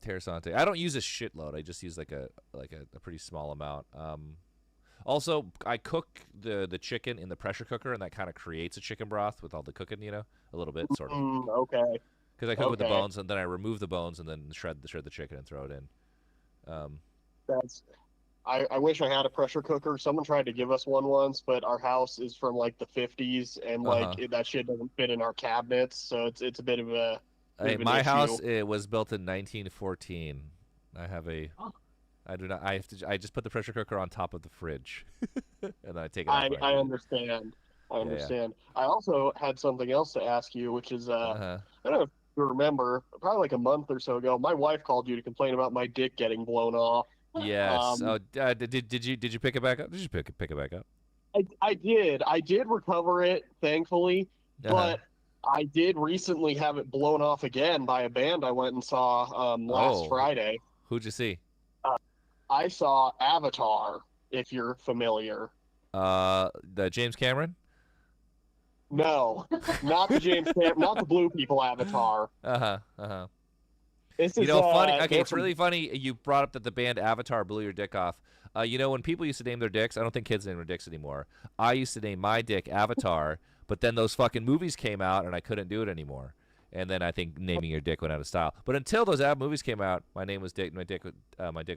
Terrasante. I don't use a shitload. I just use like a pretty small amount. Also, I cook the chicken in the pressure cooker, and that kind of creates a chicken broth with all the cooking, a little bit, sort of. Okay. Because I cook with the bones, and then I remove the bones, and then shred the chicken and throw it in. I wish I had a pressure cooker. Someone tried to give us one once, but our house is from the 50s, and that shit doesn't fit in our cabinets, so it's a bit of a. My house it was built in 1914. I have a. I do not. I just put the pressure cooker on top of the fridge, and then I take it off. I understand. Yeah. I also had something else to ask you, which is I don't know if you remember, probably a month or so ago, my wife called you to complain about my dick getting blown off. Yes. Did you pick it back up? Did you pick it back up? I did. I did recover it, thankfully, but I did recently have it blown off again by a band I went and saw last Friday. Who'd you see? I saw Avatar, if you're familiar. The James Cameron? No, not the James Cameron, not the Blue People Avatar. This is, funny. Okay, it's really funny you brought up that the band Avatar blew your dick off. When people used to name their dicks, I don't think kids name their dicks anymore. I used to name my dick Avatar, but then those fucking movies came out and I couldn't do it anymore. And then I think naming your dick went out of style. But until those movies came out, my name was Dick. My dick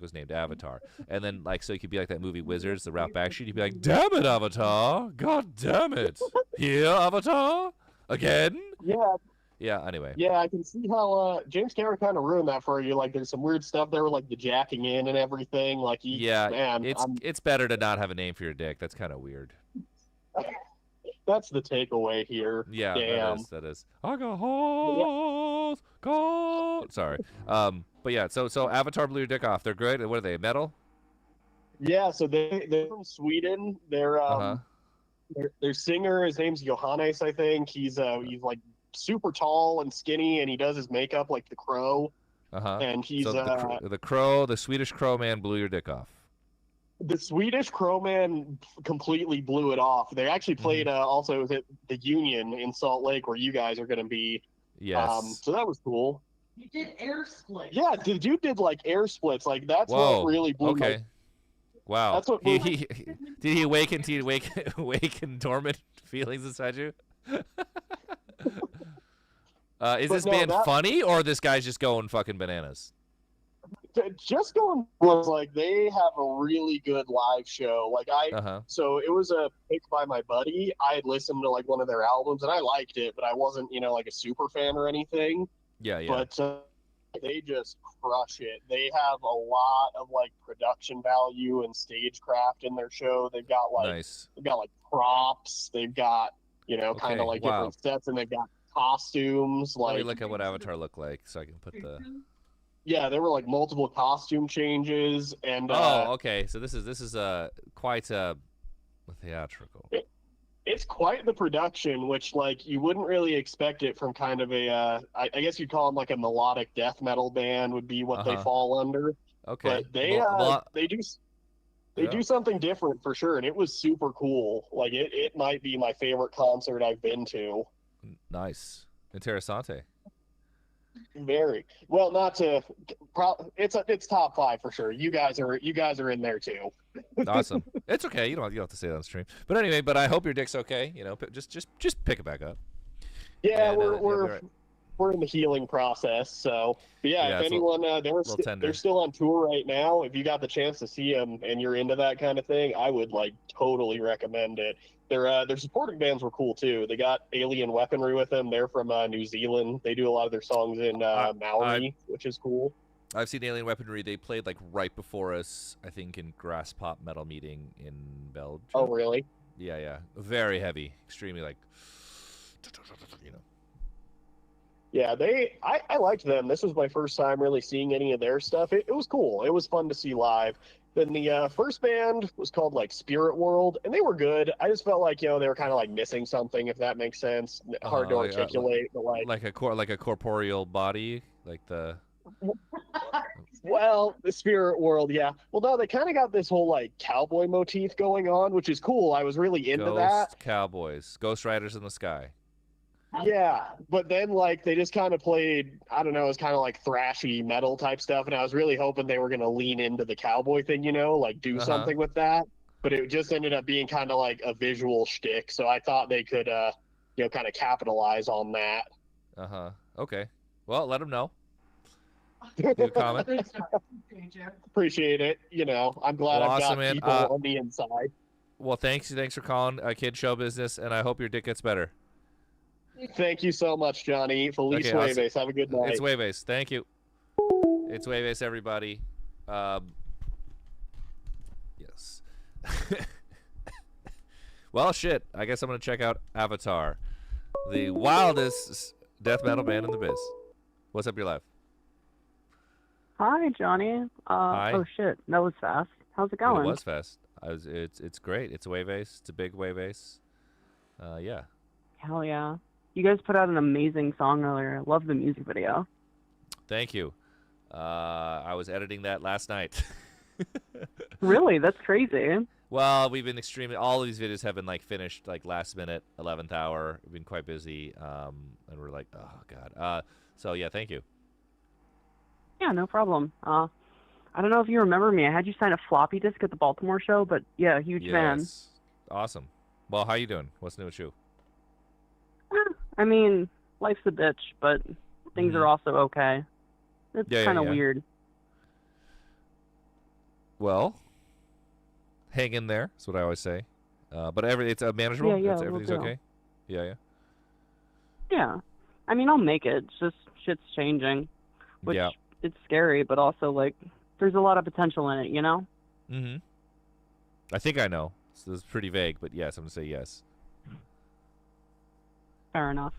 was named Avatar. And then so you could be like that movie Wizards, the Ralph Bakshi. You'd be like, damn it, Avatar! God damn it! Here, Avatar again? Yeah. Yeah. Anyway. Yeah, I can see how James Cameron kind of ruined that for you. There's some weird stuff there, with the jacking in and everything. It's better to not have a name for your dick. That's kind of weird. That's the takeaway here. Yeah, damn. that is. I got holes. God. Sorry. But yeah, so Avatar blew your dick off. They're good. What are they? Metal? Yeah, so they're from Sweden. Their singer, his name's Johannes, I think. He's like super tall and skinny, and he does his makeup like the Crow. And he's so the Swedish Crow man blew your dick off. The Swedish Crow man completely blew it off. They actually played also at the Union in Salt Lake, where you guys are going to be. Yes. So that was cool. You did air splits. Yeah, the dude did like air splits. Like that's what really blew. Okay. Wow. That's what did he awaken dormant feelings inside you? Is this band funny, or this guy's just going fucking bananas? Just going was like they have a really good live show. Like so it was a pick by my buddy. I had listened to like one of their albums and I liked it, but I wasn't like a super fan or anything. Yeah. But they just crush it. They have a lot of like production value and stagecraft in their show. They've got like props. They've got kind of like different sets, and they've got costumes. Let me look at what Avatar looked like so I can put the. Yeah, there were like multiple costume changes, and okay. So this is quite theatrical. It's quite the production, which like you wouldn't really expect it from kind of a I guess you'd call them like a melodic death metal band would be what they fall under. Okay, but they do something different for sure, and it was super cool. Like it might be my favorite concert I've been to. Nice, interessante. Very well. Not to. It's top 5 for sure. You guys are in there too. Awesome. It's okay. You don't have to say that on stream. But anyway, I hope your dick's okay. Just pick it back up. Yeah, we're in the healing process. So, but yeah, if anyone they're still on tour right now. If you got the chance to see them and you're into that kind of thing, I would like totally recommend it. Their supporting bands were cool too. They got Alien Weaponry with them. They're from New Zealand. They do a lot of their songs in Maori, which is cool. I've seen Alien Weaponry. They played like right before us, I think, in Grass Pop Metal Meeting in Belgium. Oh, really? Yeah. Very heavy, extremely like, Yeah, I liked them. This was my first time really seeing any of their stuff. It was cool. It was fun to see live. Then the first band was called like Spirit World, and they were good. I just felt like they were kind of like missing something, if that makes sense. Hard to articulate, but like a corporeal body, like the. Well, the Spirit World, yeah. Well, no, they kind of got this whole like cowboy motif going on, which is cool. I was really into that. Cowboys, Ghost Riders in the Sky. Yeah, but then like they just kind of played, I don't know, it was kind of like thrashy metal type stuff, and I was really hoping they were going to lean into the cowboy thing, like do something with that. But it just ended up being kind of like a visual shtick, so I thought they could, kind of capitalize on that. Okay. Well, let them know. Leave a comment. Appreciate it. I'm glad I've got people on the inside. Well, thanks for calling Kid Show Business, and I hope your dick gets better. Thank you so much, Johnny. Feliz Jueves. Have a good night. It's Jueves. Thank you. It's Jueves, everybody. Yes. Well, shit. I guess I'm going to check out Avatar, the wildest death metal band in the biz. What's up your life? Hi, Johnny. Hi. Oh, shit. That was fast. How's it going? It was fast. It's great. It's Jueves. It's a big Jueves. Yeah. Hell yeah. You guys put out an amazing song earlier. I love the music video. Thank you. I was editing that last night. Really? That's crazy. Well, we've been all of these videos have been like finished like last minute, 11th hour. We've been quite busy. And we're like, oh God. So yeah, thank you. Yeah, no problem. I don't know if you remember me. I had you sign a floppy disk at the Baltimore show, but yeah, huge fan. Awesome. Well, how you doing? What's new with you? I mean, life's a bitch, but things are also okay. It's kind of weird. Well, hang in there. That's what I always say. But it's manageable. Yeah, everything's okay. Yeah. Yeah. I mean, I'll make it. It's just shit's changing, which it's scary, but also like there's a lot of potential in it, Mm-hmm. I think I know. So it's pretty vague, but yes, I'm gonna say yes. Fair enough.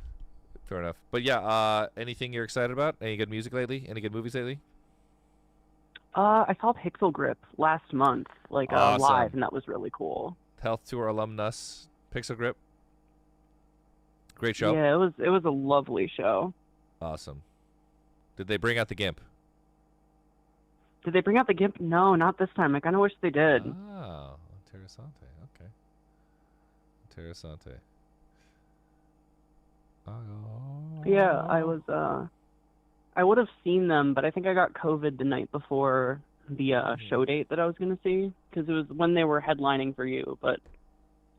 But yeah, anything you're excited about? Any good music lately? Any good movies lately? I saw Pixel Grip last month, like Awesome. live, and that was really cool. Health Tour alumnus, Pixel Grip. Great show. Yeah, it was a lovely show. Awesome. Did they bring out the GIMP? Did they bring out the GIMP? No, not this time. I kind of wish they did. Oh, interessante. Okay. Interessante. Yeah, I would have seen them, but I think I got COVID the night before the show date that I was going to see, because it was when they were headlining for you, but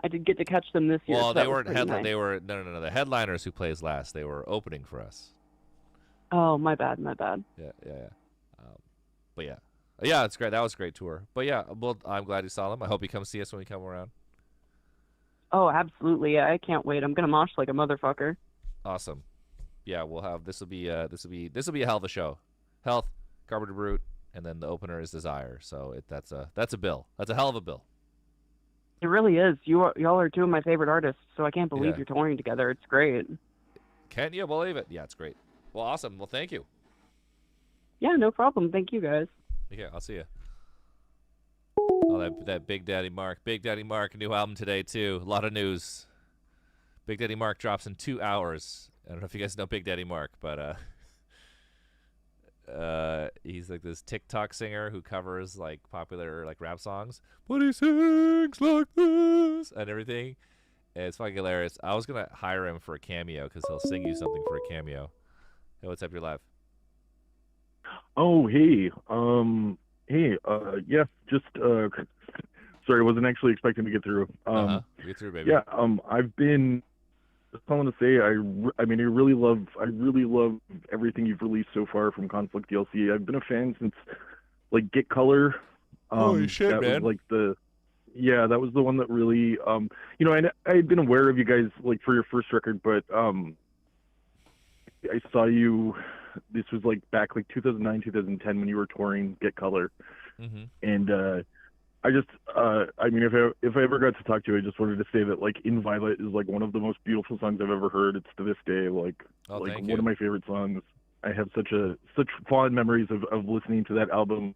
I did get to catch them this year. Well, so they that was weren't pretty nice. they were no. The headliners who plays last, they were opening for us. Oh, my bad. Yeah. But yeah, it's great. That was a great tour. But yeah, well, I'm glad you saw them. I hope you come see us when we come around. Oh, absolutely. Yeah, I can't wait. I'm going to mosh like a motherfucker. Awesome. Yeah, we'll have this will be a hell of a show. Health, Carpenter Brute, and then the opener is Desire. So that's a bill. That's a hell of a bill. It really is. Y'all are two of my favorite artists, so I can't believe Yeah. you're touring together. It's great. Can't you believe it? Yeah, it's great. Well, awesome. Well, thank you. Yeah, no problem. Thank you, guys. Okay, I'll see you. Oh, that Big Daddy Mark. Big Daddy Mark, new album today, too. A lot of news. Big Daddy Mark drops in 2 hours. I don't know if you guys know Big Daddy Mark, but he's like this TikTok singer who covers like popular like rap songs. But he sings like this and everything. And it's fucking hilarious. I was gonna hire him for a cameo because he'll sing you something for a cameo. Hey, what's up? You're live. Oh, hey. Yeah, just sorry, I wasn't actually expecting to get through. Get through, baby. Yeah, I've been just calling to say I really love everything you've released so far from Conflict DLC. I've been a fan since like Get Color. Holy shit, that man. was like that was the one that really I had been aware of you guys like for your first record, but I saw you. This was like back like 2009, 2010 when you were touring Get Color, and I just if I ever got to talk to you, I just wanted to say that like In Violet is like one of the most beautiful songs I've ever heard. It's to this day like thank one you. of my favorite songs. I have such fond memories of listening to that album.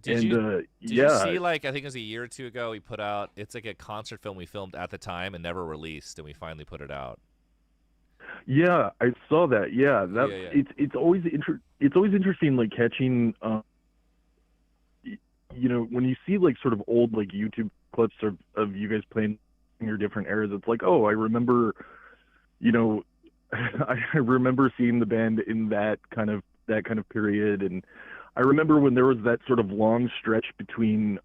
Did you see, like, I think it was a year or two ago, we put out, it's like a concert film we filmed at the time and never released, and we finally put it out. Yeah, I saw that. Yeah, it's always interesting, like catching, when you see like sort of old like YouTube clips of you guys playing in your different eras. It's like, oh, I remember, I remember seeing the band in that kind of period, and I remember when there was that sort of long stretch between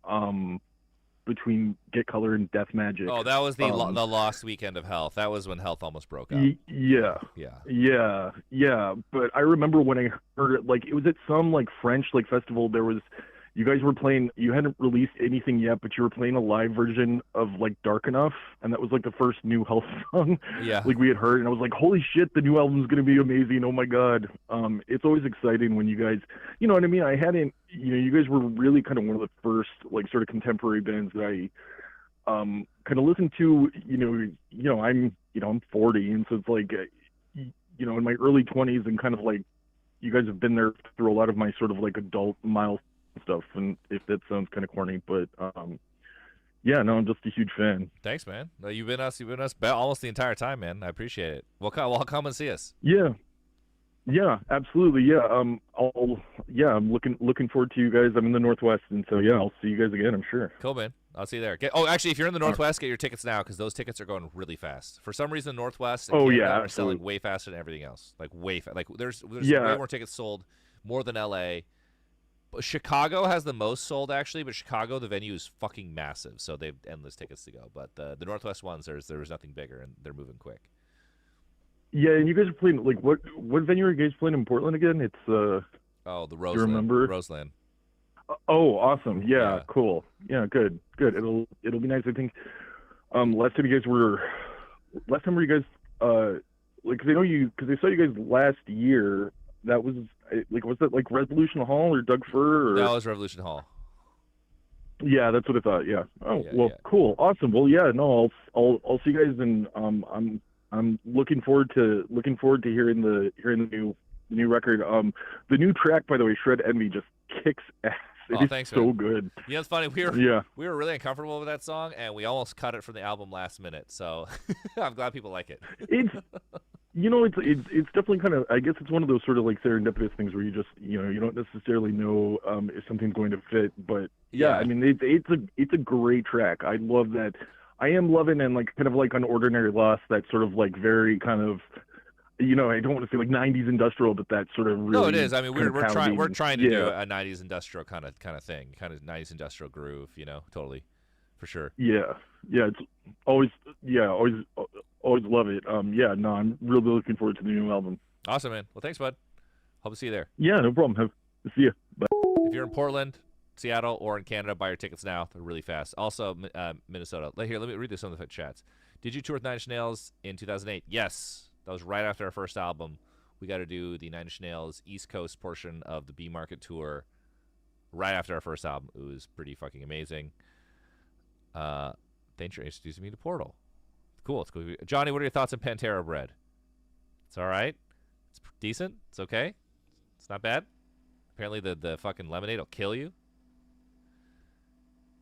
Get Color and Death Magic. Oh, that was the lost weekend of Health. That was when Health almost broke up. Yeah. But I remember when I heard it, like it was at some like French like festival. You guys were playing. You hadn't released anything yet, but you were playing a live version of like Dark Enough, and that was like the first new Health song. Yeah. Like we had heard, and I was like, holy shit, the new album's gonna be amazing. Oh my god. It's always exciting when you guys, you know what I mean. I hadn't, you guys were really kind of one of the first like sort of contemporary bands that I kind of listened to. I'm 40, and so it's like, in my early 20s, and kind of like you guys have been there through a lot of my sort of like adult milestones stuff, and if that sounds kind of corny, but I'm just a huge fan. Thanks, man. No, you've been us almost the entire time, man. I appreciate it. Well, come and see us. Yeah, absolutely. Yeah, I'm looking forward to you guys. I'm in the Northwest, and so yeah, I'll see you guys again, I'm sure. Cool, man. I'll see you there. Actually, if you're in the Northwest, get your tickets now, because those tickets are going really fast. For some reason, the Northwest and Canada are selling way faster than everything else. Like way fast. Like there's way more tickets sold, more than LA. Chicago has the most sold, actually, but Chicago, the venue is fucking massive, so they have endless tickets to go. But the Northwest ones, there's nothing bigger, and they're moving quick. Yeah, and you guys are playing, like, what venue are you guys playing in Portland again? It's the Roseland. Do you remember? Roseland. Oh, awesome. Yeah, cool. Yeah, good. It'll be nice. I think last time you guys were you guys like, because I saw you guys last year. That was like, was that like Revolution Hall or Doug Fir? Or... That was Revolution Hall. Yeah, that's what I thought. Yeah. Oh, cool, awesome. Well, yeah, no, I'll see you guys, and I'm looking forward to hearing the new the new record. The new track, by the way, Shred Envy, just kicks ass. It is thanks, so man. good. Yeah, it's funny. We were really uncomfortable with that song, and we almost cut it from the album last minute. So I'm glad people like it. It's it's definitely kind of, I guess it's one of those sort of like serendipitous things where you just you don't necessarily know if something's going to fit, but yeah. I mean it's a great track. I love that. I am loving, and like kind of like on Ordinary Lost, that sort of like very kind of, I don't want to say like 90s industrial, but that sort of really. No, it is. I mean, we're trying to do a 90s industrial kind of thing, kind of 90s industrial groove, totally, for sure. Yeah, it's always love it. I'm really looking forward to the new album. Awesome, man. Well, thanks, bud. Hope to see you there. Yeah, no problem. See you. Bye. If you're in Portland, Seattle, or in Canada, buy your tickets now. They're really fast. Also, Minnesota. Here, let me read this some of the chats. Did you tour with Nine Inch Nails in 2008? Yes. That was right after our first album. We got to do the Nine Inch Nails East Coast portion of the B Market tour right after our first album. It was pretty fucking amazing. Thanks for introducing me to Portal. Cool. It's cool. Johnny, what are your thoughts on Pantera bread? It's all right. It's decent. It's okay. It's not bad. Apparently the fucking lemonade will kill you.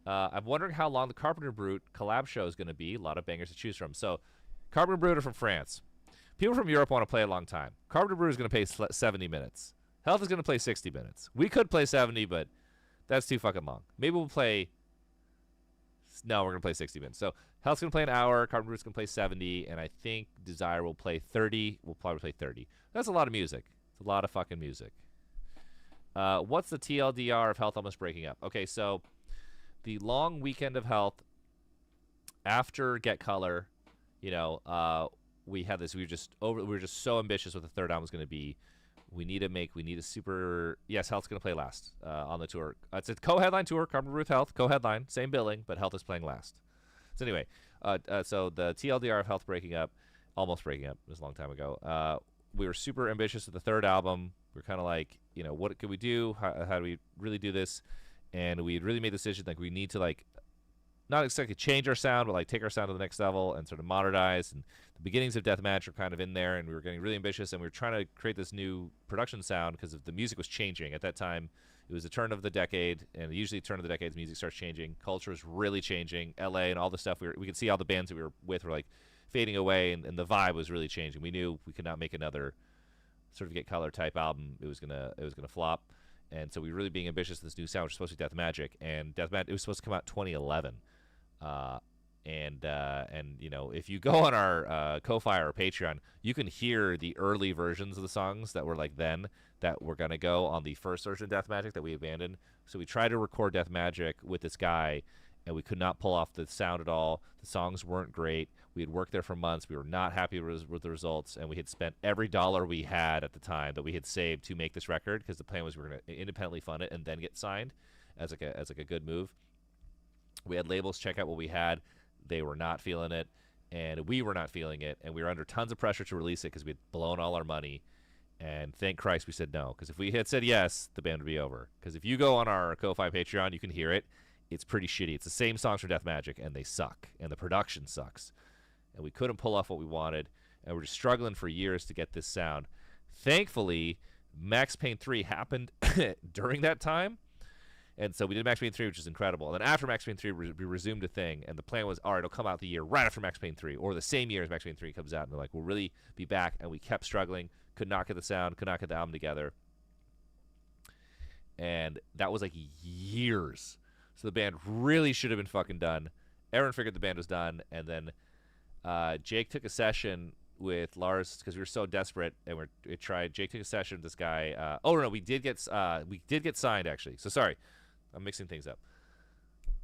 I'm wondering how long the Carpenter Brute collab show is going to be. A lot of bangers to choose from. So, Carpenter Brute are from France. People from Europe want to play a long time. Carpenter Brute is going to play 70 minutes. Health is going to play 60 minutes. We could play 70, but that's too fucking long. Maybe we'll play... No, we're going to play 60 minutes. So, Health's going to play an hour. Carpenter Brute's going to play 70. And I think Desire will play 30. We'll probably play 30. That's a lot of music. It's a lot of fucking music. What's the TLDR of Health almost breaking up? Okay, so... The long weekend of Health after Get Color, we had this. We were just so ambitious what the third album was going to be. We need a super. Yes, Health's going to play last on the tour. It's a co-headline tour. Carpenter Brute Health co-headline, same billing, but Health is playing last. So anyway, so the TLDR of Health breaking up, almost breaking up. It was a long time ago. We were super ambitious with the third album. We were kind of like, what could we do? How do we really do this? And we had really made the decision like we need to like not exactly change our sound, but like take our sound to the next level and sort of modernize. And the beginnings of Deathmatch were kind of in there, and we were getting really ambitious, and we were trying to create this new production sound because the music was changing at that time. It was the turn of the decade, and usually the turn of the decade, music starts changing. Culture is really changing. LA and all the stuff we could see all the bands that we were with were like fading away, and the vibe was really changing. We knew we could not make another sort of Get Color type album. It was gonna flop. And so we were really being ambitious. This new sound was supposed to be Death Magic, and it was supposed to come out 2011. And if you go on our Ko-Fi or Patreon, you can hear the early versions of the songs that were like then that were gonna go on the first version of Death Magic that we abandoned. So we tried to record Death Magic with this guy, and we could not pull off the sound at all. The songs weren't great. We had worked there for months. We were not happy with the results, and we had spent every dollar we had at the time that we had saved to make this record because the plan was we were going to independently fund it and then get signed as like a good move. We had labels check out what we had. They were not feeling it, and we were not feeling it, and we were under tons of pressure to release it because we had blown all our money. And thank Christ we said no, because if we had said yes, the band would be over. Because if you go on our Ko-Fi Patreon, you can hear it. It's pretty shitty. It's the same songs from Death Magic, and they suck, and the production sucks. And we couldn't pull off what we wanted, and we're just struggling for years to get this sound. Thankfully, Max Payne 3 happened during that time, and so we did Max Payne 3, which is incredible. And then after Max Payne 3, we resumed a thing, and the plan was, all right, it'll come out the year right after Max Payne 3, or the same year as Max Payne 3 comes out, and they're like, we'll really be back, and we kept struggling, could not get the sound, could not get the album together, and that was like years. So the band really should have been fucking done. Everyone figured the band was done, and then Jake took a session with Lars because we were so desperate, and we tried. Jake took a session with this guy. We did get signed actually. So sorry, I'm mixing things up.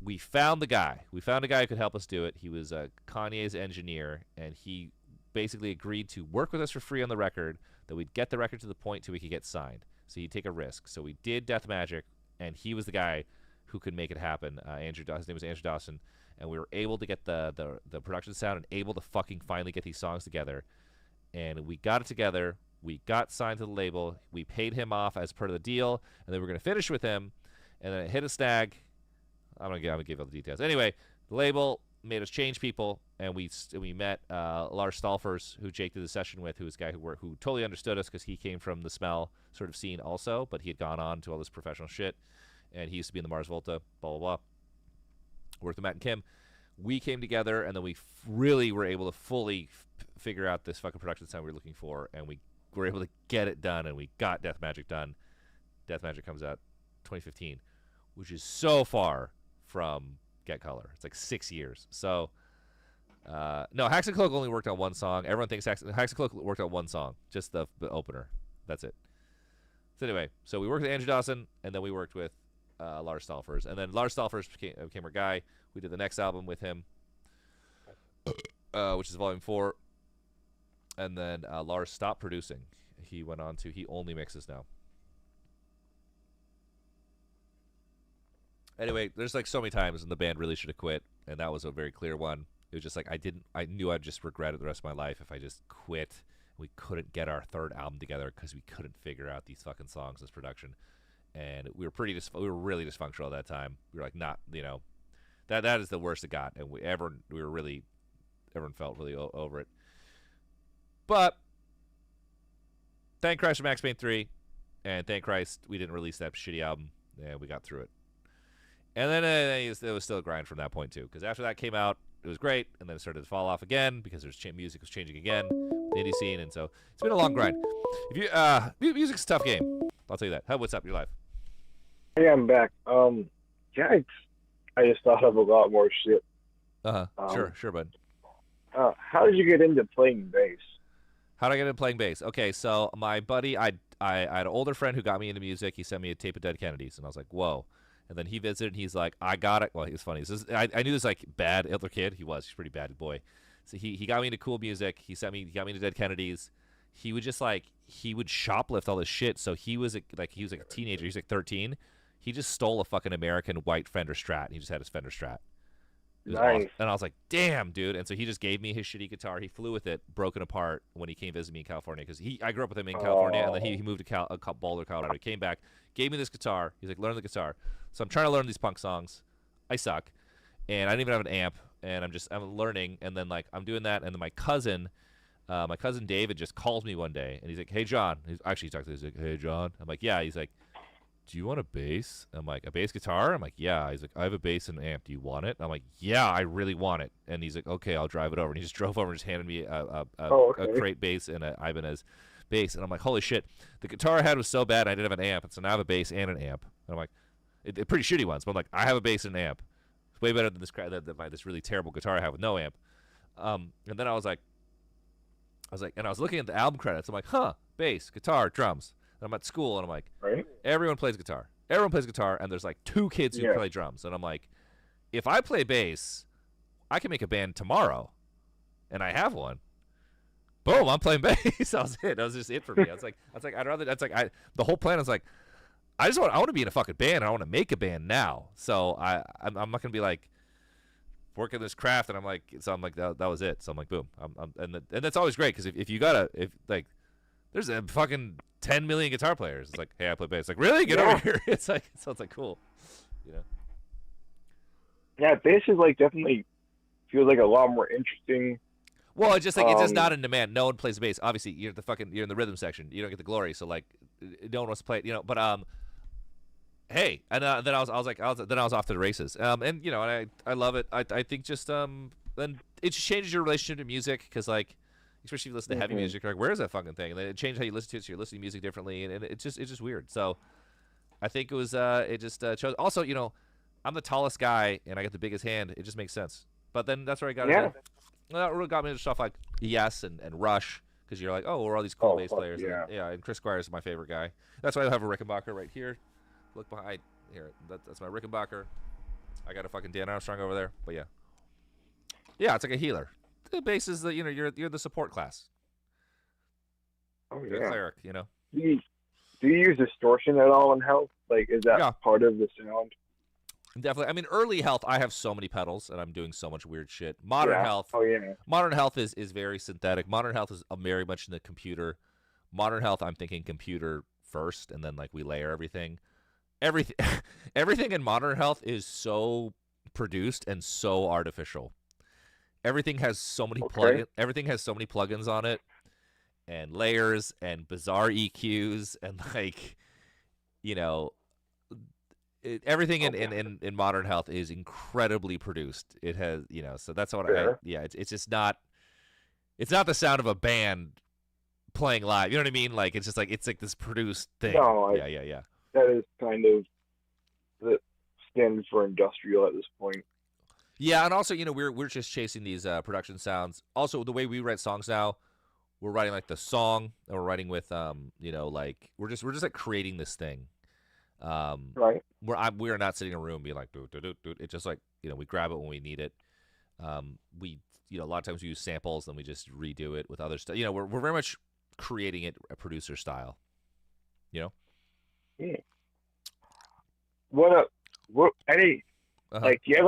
We found the guy. We found a guy who could help us do it. He was Kanye's engineer, and he basically agreed to work with us for free on the record. That we'd get the record to the point till we could get signed. So he'd take a risk. So we did Death Magic, and he was the guy who could make it happen. His name was Andrew Dawson. And we were able to get the production sound and able to fucking finally get these songs together. And we got it together. We got signed to the label. We paid him off as part of the deal. And then we were going to finish with him. And then it hit a snag. I'm gonna give all the details. Anyway, the label made us change people, and we met Lars Stolfers, who Jake did the session with, who was a guy who totally understood us because he came from the smell sort of scene also, but he had gone on to all this professional shit, and he used to be in the Mars Volta, blah, blah, blah. Worked with Matt and Kim. We came together, and then we really were able to fully figure out this fucking production sound we were looking for, and we were able to get it done, and we got Death Magic done. Death Magic comes out 2015, which is so far from Get Color. It's like 6 years. So, no, Hacks and Cloak only worked on one song. Everyone thinks Hacks and Cloak worked on one song, just the opener. That's it. So anyway, so we worked with Andrew Dawson, and then we worked with Lars Stolfers. And then Lars Stolfers became our guy. We did the next album with him, which is Volume 4. And then Lars stopped producing. He went on to, he only mixes now. Anyway, there's like so many times when the band really should have quit, and that was a very clear one. It was just like I knew I'd just regret it the rest of my life if I just quit. We couldn't get our third album together because we couldn't figure out these fucking songs, this production, and we were really dysfunctional at that time. We were like, not, you know, that is the worst it got, and everyone felt really over it. But thank Christ for Max Payne 3, and thank Christ we didn't release that shitty album, and we got through it. And then it was still a grind from that point too, because after that came out, it was great, and then it started to fall off again because music was changing again, the indie scene, and so it's been a long grind. If you music's a tough game, I'll tell you that. What's up? You're live. Hey, I'm back. Yeah, I just thought of a lot more shit. Sure, bud. How did you get into playing bass? How did I get into playing bass? Okay, so my buddy, I had an older friend who got me into music. He sent me a tape of Dead Kennedys, and I was like, whoa. And then he visited, and he's like, I got it. Well, he was funny. I knew this like bad older kid. He's a pretty bad boy. So he got me into cool music. He got me into Dead Kennedys. He would just he would shoplift all this shit. So he was a teenager. He was like 13. He just stole a fucking American white Fender Strat. And he just had his Fender Strat. It was nice. Awesome. And I was like, damn, dude. And so he just gave me his shitty guitar. He flew with it, broken apart when he came visit me in California. Because I grew up with him in California, and then he moved to Boulder, Colorado. He came back, gave me this guitar. He's like, learn the guitar. So I'm trying to learn these punk songs. I suck. And I don't even have an amp. And I'm learning. And then I'm doing that. And then my cousin David just calls me one day. And he's like, hey, John. He's talking to me. He's like, hey, John. I'm like, yeah. He's like, do you want a bass? I'm like, a bass guitar? I'm like, yeah. He's like, I have a bass and an amp. Do you want it? I'm like, yeah, I really want it. And he's like, okay, I'll drive it over. And he just drove over and just handed me a crate bass and an Ibanez bass. And I'm like, holy shit. The guitar I had was so bad I didn't have an amp. And so now I have a bass and an amp. And I'm like, they're pretty shitty ones. But I'm like, I have a bass and an amp. It's way better than this really terrible guitar I have with no amp. And then I was looking at the album credits. I'm like, bass, guitar, drums. And I'm at school, and I'm like, everyone plays guitar. Everyone plays guitar, and there's 2 kids who play drums. And I'm like, if I play bass, I can make a band tomorrow. And I have one. Boom, I'm playing bass. That was it. That was just it for me. The whole plan was like, I want to be in a fucking band, and I want to make a band now. So I'm not going to be working this craft, and I'm like, that was it. So I'm like, boom. And that's always great, because if there's a fucking 10 million guitar players. It's like, hey, I play bass. Like, really? Get over here. It's like, so it's cool. You know? Yeah, bass is definitely feels like a lot more interesting. Well, it's just it's just not in demand. No one plays bass. Obviously, you're in the rhythm section. You don't get the glory. So no one wants to play it. But hey, and then I was off to the races. And I love it. I think just then it just changes your relationship to music, because especially if you listen to heavy music, you're like, where is that fucking thing? And then it changed how you listen to it, so you're listening to music differently, and it's just weird. So I think it was it just chose. Also, I'm the tallest guy, and I got the biggest hand. It just makes sense. But then that's where I got into, that really got me into stuff like Yes and Rush, because you're like, oh, we're all these cool bass players. Yeah. And Chris Squire is my favorite guy. That's why I have a Rickenbacker right here. Look behind here. That's my Rickenbacker. I got a fucking Dan Armstrong over there. But yeah, it's like a healer. The bass is you're the support class. Oh yeah, you're a cleric. Do you use distortion at all in Health? Is that part of the sound? Definitely. I mean, early Health, I have so many pedals, and I'm doing so much weird shit. Modern Health. Oh yeah. Modern Health is very synthetic. Modern Health is very much in the computer. Modern Health, I'm thinking computer first, and then we layer everything. Everything in Modern Health is so produced and so artificial. everything has so many everything has so many plugins on it, and layers and bizarre EQs and like, everything in Modern Health is incredibly produced. It has, so that's what it's just not. It's not the sound of a band playing live. You know what I mean? Like it's just like it's like this produced thing. No, yeah. That is kind of the standard for industrial at this point. Yeah, and also we're just chasing these production sounds. Also, the way we write songs now, we're writing like the song, and we're writing with like we're just like creating this thing. Right. We're not sitting in a room being like do. It's just like we grab it when we need it. We a lot of times we use samples, then we just redo it with other stuff. We're very much creating it a producer style. Yeah. What any like do you have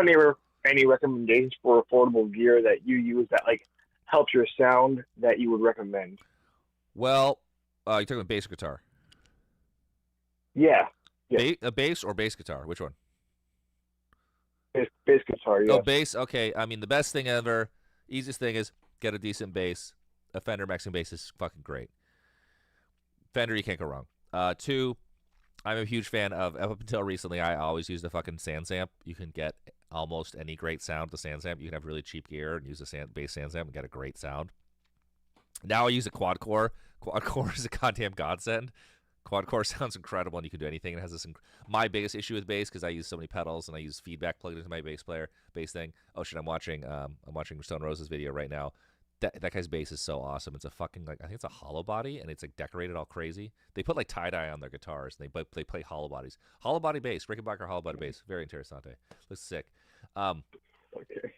any recommendations for affordable gear that you use that like helps your sound that you would recommend? Well, you're talking about bass guitar. Yeah. A bass or bass guitar? Which one? Bass guitar, yeah. Oh, bass. Okay. I mean, the best thing ever, easiest thing is get a decent bass. A Fender Mexican bass is fucking great. Fender, you can't go wrong. 2, I'm a huge fan of, up until recently, I always used a fucking SansAmp. You can get almost any great sound with the SansAmp. You can have really cheap gear and use a bass SansAmp and get a great sound. Now I use a quad core. Quad core is a goddamn godsend. Quad core sounds incredible, and you can do anything. It has this. My biggest issue with bass, because I use so many pedals and I use feedback plugged into my bass thing. Oh shit! I'm watching Stone Rose's video right now. That guy's bass is so awesome. It's a fucking I think it's a hollow body, and it's like decorated all crazy. They put like tie dye on their guitars, and they play hollow bodies. Hollow body bass, Rickenbacker hollow body bass, very interessante. Looks sick. Okay.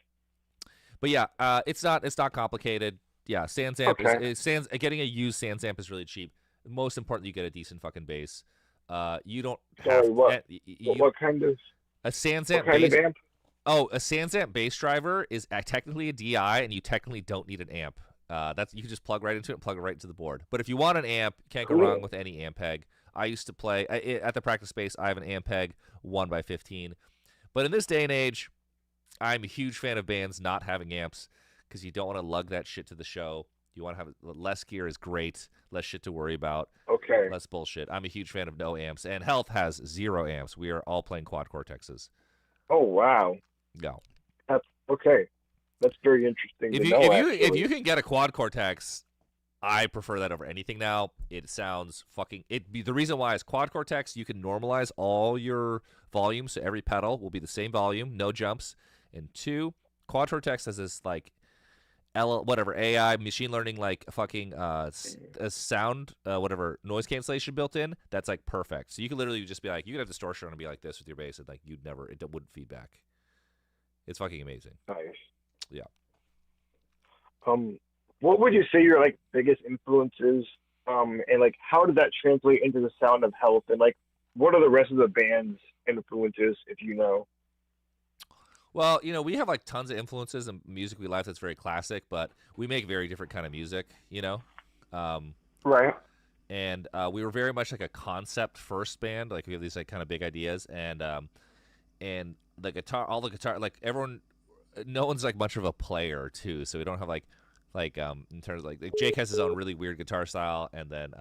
But yeah, it's not complicated. Yeah, SansAmp getting a used SansAmp is really cheap. Most important, you get a decent fucking bass. You don't have what kind of a SansAmp bass amp? Oh, a SansAmp bass driver is technically a DI, and you technically don't need an amp. You can just plug right into it and plug it right into the board. But if you want an amp, can't go wrong with any Ampeg. I used to play at the practice space. I have an Ampeg 1x15. But in this day and age, I'm a huge fan of bands not having amps because you don't want to lug that shit to the show. You want to have less gear is great, less shit to worry about. Okay. Less bullshit. I'm a huge fan of no amps, and Health has 0 amps. We are all playing quad Cortexes. Oh wow. Yeah. That's okay. That's very interesting. If you can get a quad Cortex, I prefer that over anything now. It sounds fucking. The reason why is quad Cortex. You can normalize all your volume, so every pedal will be the same volume, no jumps. And 2, quad Cortex has this like AI machine learning like fucking a sound whatever noise cancellation built in. That's like perfect. So you can literally just be like, you could have distortion and be like this with your bass, and like it wouldn't feedback. It's fucking amazing. Nice. Yeah. What would you say your like biggest influences? And like how does that translate into the sound of Health? And like what are the rest of the band's influences, if you know? Well, we have like tons of influences in music we like that's very classic, but we make very different kind of music, Right. And we were very much like a concept first band. Like we have these like kind of big ideas, and the guitar, like everyone, no one's like much of a player too, so we don't have like in terms of like Jake has his own really weird guitar style, and then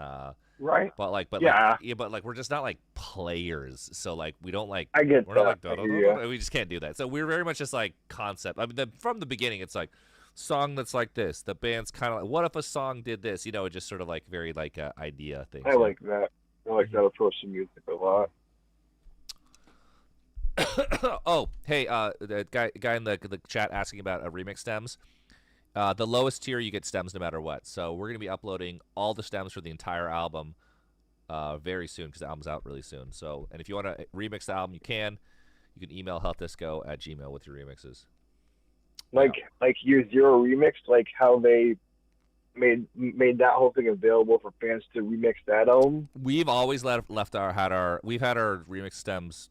right. But we're just not like players, so like we don't like. I get we're that. Not like we just can't do that. So we're very much just like concept. I mean, from the beginning, it's like song that's like this. The band's kind of like, what if a song did this? It just sort of like very like idea things. I like that. I like that approach to music a lot. Oh, hey, the guy in the chat asking about remix stems. The lowest tier, you get stems no matter what. So we're going to be uploading all the stems for the entire album very soon because the album's out really soon. So, and if you want to remix the album, you can. You can email healthdisco@gmail with your remixes. Like your Zero remix, like how they made that whole thing available for fans to remix that album. We've always had our remix stems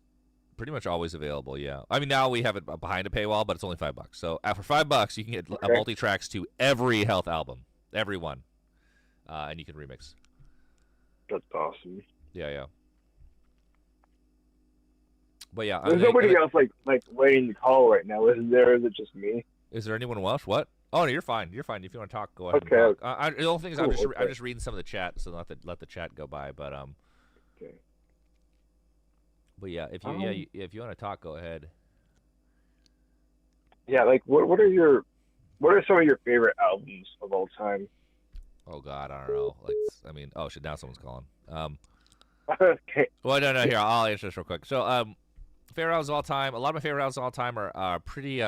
pretty much always available, yeah. I mean, now we have it behind a paywall, but it's only $5. So for $5, you can get a multi-tracks to every Health album, every one, and you can remix. That's awesome. Yeah. But yeah, there's nobody else like waiting to call right now, isn't there? Is it just me? Is there anyone else? What? Oh, no, you're fine. You're fine. If you want to talk, go ahead. Okay. And talk. The only thing is, Cool, I'm just reading some of the chat, so let the chat go by. But Okay. But yeah, if you want to talk, go ahead. Yeah, like what are some of your favorite albums of all time? Oh God, I don't know. Oh shit, now someone's calling. Okay. Well, no, here I'll answer this real quick. So, favorite albums of all time. A lot of my favorite albums of all time are pretty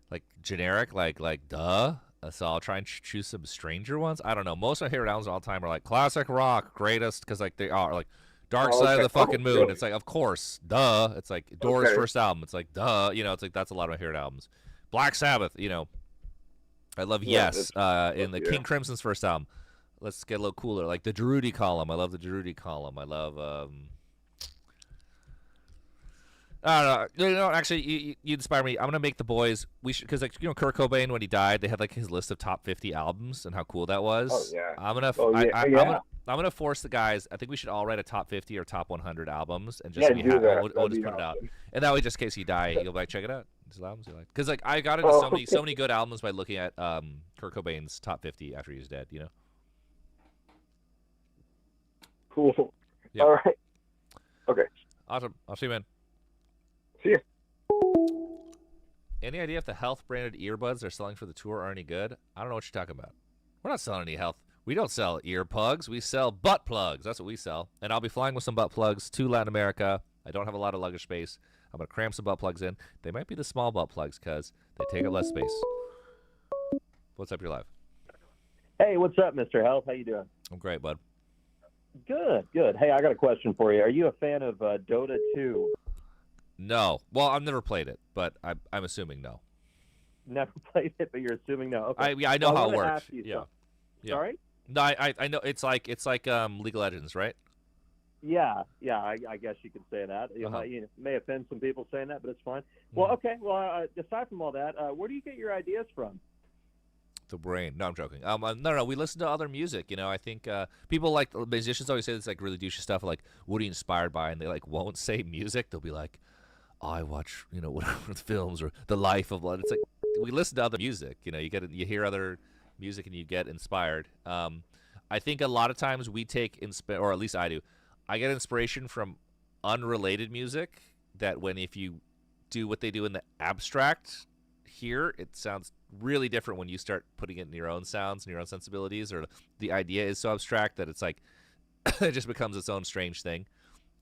like generic, like duh. So I'll try and choose some stranger ones. I don't know. Most of my favorite albums of all time are like classic rock, greatest, because like they are like Dark Side of the Fucking Moon. Really? It's like, of course, duh. It's like Doors' Okay. first album. It's like duh. It's like that's a lot of my favorite albums. Black Sabbath. I love Yes. In the King Crimson's first album. Let's get a little cooler. Like the Gerudy Column. I love the Gerudy Column. I love. I don't know. Actually, you inspire me. I'm gonna make the boys. We should, because Kurt Cobain, when he died, they had like his list of top 50 albums and how cool that was. Oh yeah. I'm gonna force the guys. I think we should all write a top 50 or top 100 albums and just we'll just put it out. And that way, just in case you die, you'll be like, check it out. These albums you like. Because like I got into so many good albums by looking at Kurt Cobain's top 50 after he was dead. Cool. Yeah. All right. Okay. Awesome. I'll see you, man. See ya. Any idea if the health branded earbuds they're selling for the tour are any good? I don't know what you're talking about. We're not selling any health. We don't sell ear plugs. We sell butt plugs. That's what we sell. And I'll be flying with some butt plugs to Latin America. I don't have a lot of luggage space. I'm going to cram some butt plugs in. They might be the small butt plugs because they take up less space. What's up, you're live? Hey, what's up, Mr. Health? How you doing? I'm great, bud. Good. Hey, I got a question for you. Are you a fan of Dota 2? No. Well, I've never played it, but I'm assuming no. Never played it, but you're assuming no. Okay. I know how it works. Yeah. Sorry? No, I know it's like League of Legends, right? Yeah. I guess you could say that. You may offend some people saying that, but it's fine. Well, okay. Well, aside from all that, where do you get your ideas from? The brain. No, I'm joking. No. We listen to other music. I think people like musicians always say this like really douchey stuff. Like, what are you inspired by? And they like won't say music. They'll be like, I watch whatever films or the life of blood. It's like we listen to other music. You hear other music and you get inspired. I think a lot of times we take or at least I do. I get inspiration from unrelated music. That if you do what they do in the abstract here, it sounds really different when you start putting it in your own sounds and your own sensibilities, or the idea is so abstract that it's like it just becomes its own strange thing.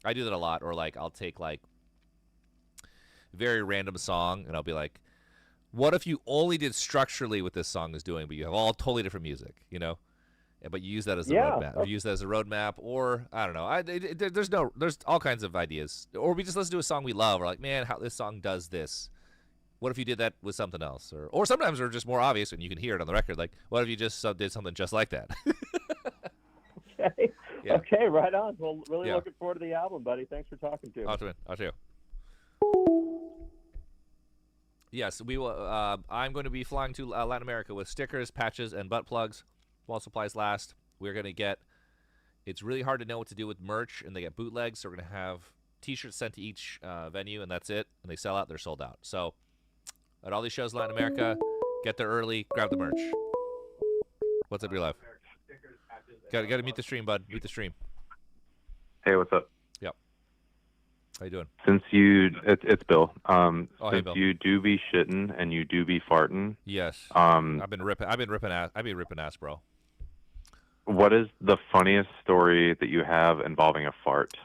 I do that a lot. Or like I'll take like very random song and I'll be like, what if you only did structurally what this song is doing, but you have all totally different music, but you use that as a roadmap. Or use that as a roadmap, or I don't know. There's all kinds of ideas. Or we just listen to a song we love. We're like, man, how this song does this. What if you did that with something else? Or sometimes they're just more obvious and you can hear it on the record. Like, what if you just did something just like that? Okay. Yeah. Okay, right on. Well, really looking forward to the album, buddy. Thanks for talking to me. Awesome. I'll see you. Yes, we will. I'm going to be flying to Latin America with stickers, patches, and butt plugs while supplies last. We're going to get. It's really hard to know what to do with merch, and they get bootlegs. So we're going to have T-shirts sent to each venue, and that's it. And they sell out. They're sold out. So at all these shows in Latin America, get there early, grab the merch. What's up, your life? Got to mute the stream, bud. Mute the stream. Hey, what's up? Yep. How you doing? Since it's Bill. Hey, Bill. You do be shitting and you do be farting. Yes. I've been ripping ass, bro. What is the funniest story that you have involving a fart?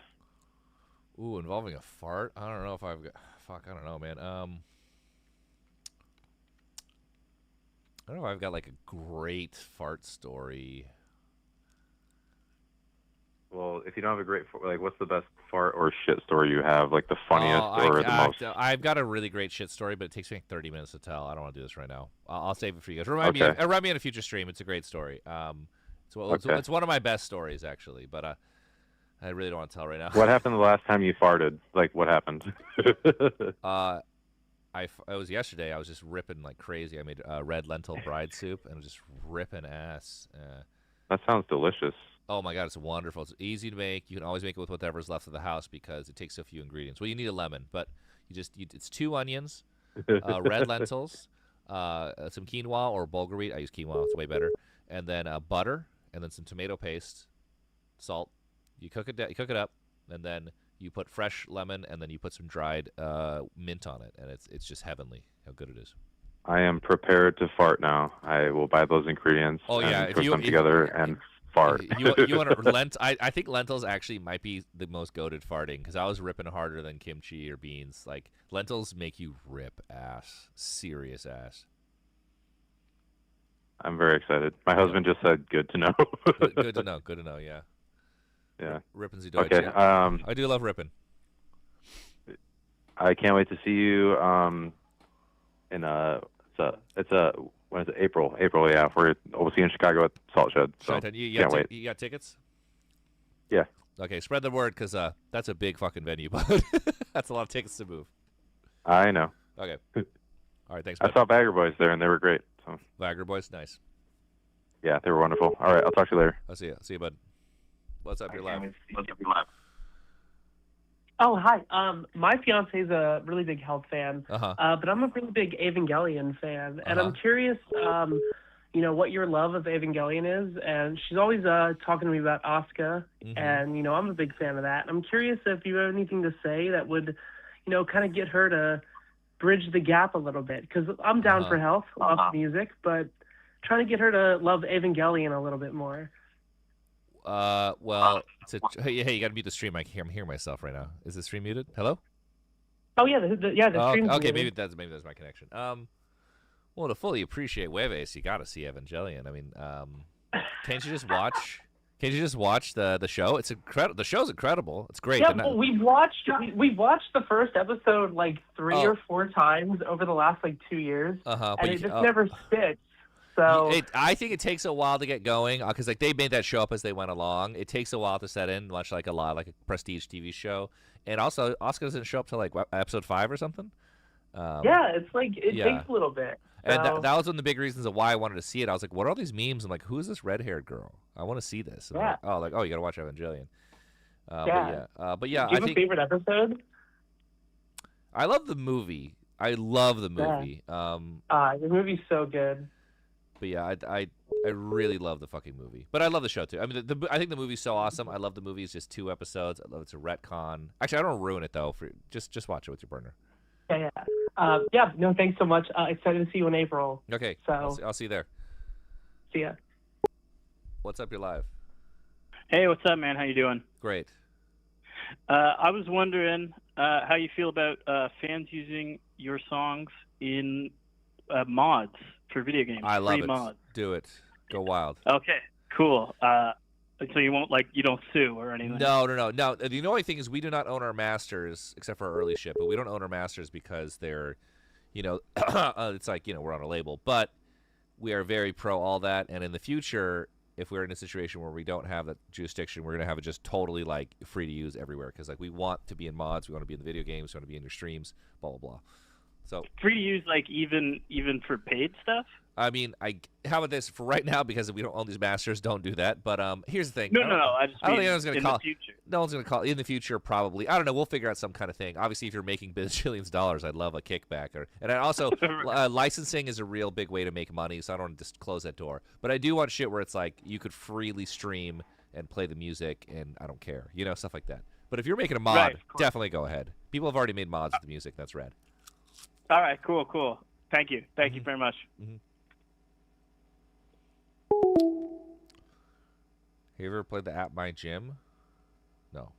Ooh, involving a fart? I don't know if I've got. Fuck, I don't know, man. I don't know if I've got like a great fart story. Well, if you don't have a great, what's the best fart or shit story you have? Like the funniest or the most? I've got a really great shit story, but it takes me like 30 minutes to tell. I don't want to do this right now. I'll save it for you guys. Remind me in a future stream. It's a great story. It's one of my best stories, actually, but I really don't want to tell right now. What happened the last time you farted? Like, what happened? It was yesterday. I was just ripping like crazy. I made red lentil bride soup and was just ripping ass. That sounds delicious. Oh my god, it's wonderful. It's easy to make. You can always make it with whatever's left of the house because it takes so few ingredients. Well, you need a lemon, but it's 2 onions, red lentils, some quinoa or bulgur wheat. I use quinoa; it's way better. And then butter, and then some tomato paste, salt. You cook it up, and then you put fresh lemon, and then you put some dried mint on it, and it's just heavenly how good it is. I am prepared to fart now. I will buy those ingredients and cook them together and fart. You want I think lentils actually might be the most goated farting because I was ripping harder than kimchi or beans. Like lentils make you rip ass, serious ass. I'm very excited. My husband just said, "Good to know." Good to know. Good to know. Yeah. Yeah. Ripping Sie Deutsch. Okay. Yeah. I do love ripping. I can't wait to see you. When is it? April, yeah. We'll see you in Chicago at Salt Shed. So can't wait. You got tickets? Yeah. Okay, spread the word because that's a big fucking venue, but that's a lot of tickets to move. I know. Okay. All right, thanks. I saw Bagger Boys there, and they were great. So. Bagger Boys, nice. Yeah, they were wonderful. All right, I'll talk to you later. I'll see you. See you, bud. What's up? You're live. Oh, hi. My fiance is a really big Health fan, Uh-huh. But I'm a really big Evangelion fan, and I'm curious, what your love of Evangelion is. And she's always talking to me about Asuka, and I'm a big fan of that. I'm curious if you have anything to say that would, kind of get her to bridge the gap a little bit, because I'm down for Health, love music, but trying to get her to love Evangelion a little bit more. Well, hey, you got to mute the stream. I'm hearing myself right now. Is the stream muted? Hello? Oh yeah, the stream's okay. muted. Maybe that's my connection. Well, to fully appreciate Jueves, you got to see Evangelion. I mean, can't you just watch? Can't you just watch the show? It's incredible. The show's incredible. It's great. Yeah, but we've watched the first episode like 3 or 4 times over the last 2 years, and it just never sticks. So I think it takes a while to get going because they made that show up as they went along. It takes a while to set in, much like a prestige TV show. And also, Oscar doesn't show up till episode 5 or something. Yeah, it's it takes a little bit. And that was one of the big reasons of why I wanted to see it. I was like, what are all these memes? I'm like, who is this red-haired girl? I want to see this. And yeah. You got to watch Evangelion. But yeah, Do you have a favorite episode? I love the movie. I love the movie. The movie's so good. But yeah, I really love the fucking movie. But I love the show too. I mean, I think the movie's so awesome. I love the movie. It's just 2 episodes. I love it's a retcon. Actually, I don't ruin it though. Just watch it with your partner. Yeah. No, thanks so much. Excited to see you in April. Okay. So I'll see you there. See ya. What's up? You're live. Hey, what's up, man? How you doing? Great. I was wondering how you feel about fans using your songs in mods for video games. I love free it. Mods. Do it. Go wild. Okay, cool. So you won't you don't sue or anything? No. The only thing is we do not own our masters except for our early ship, but we don't own our masters because they're, it's we're on a label, but we are very pro all that. And in the future, if we're in a situation where we don't have that jurisdiction, we're gonna have it just totally free to use everywhere because we want to be in mods, we want to be in the video games, we want to be in your streams, blah blah blah. So free to use, even for paid stuff. I mean, how about this for right now? Because we don't own these masters, don't do that. But here's the thing. No. I don't think anyone's going to call. The future. No one's going to call in the future. Probably. I don't know. We'll figure out some kind of thing. Obviously, if you're making bajillions of dollars, I'd love a kickback. And I also licensing is a real big way to make money. So I don't want to just close that door. But I do want shit where it's you could freely stream and play the music, and I don't care. Stuff like that. But if you're making a mod, definitely go ahead. People have already made mods with the music. That's rad. All right, cool. Thank you very much. Mm-hmm. Have you ever played the app My Gym? No.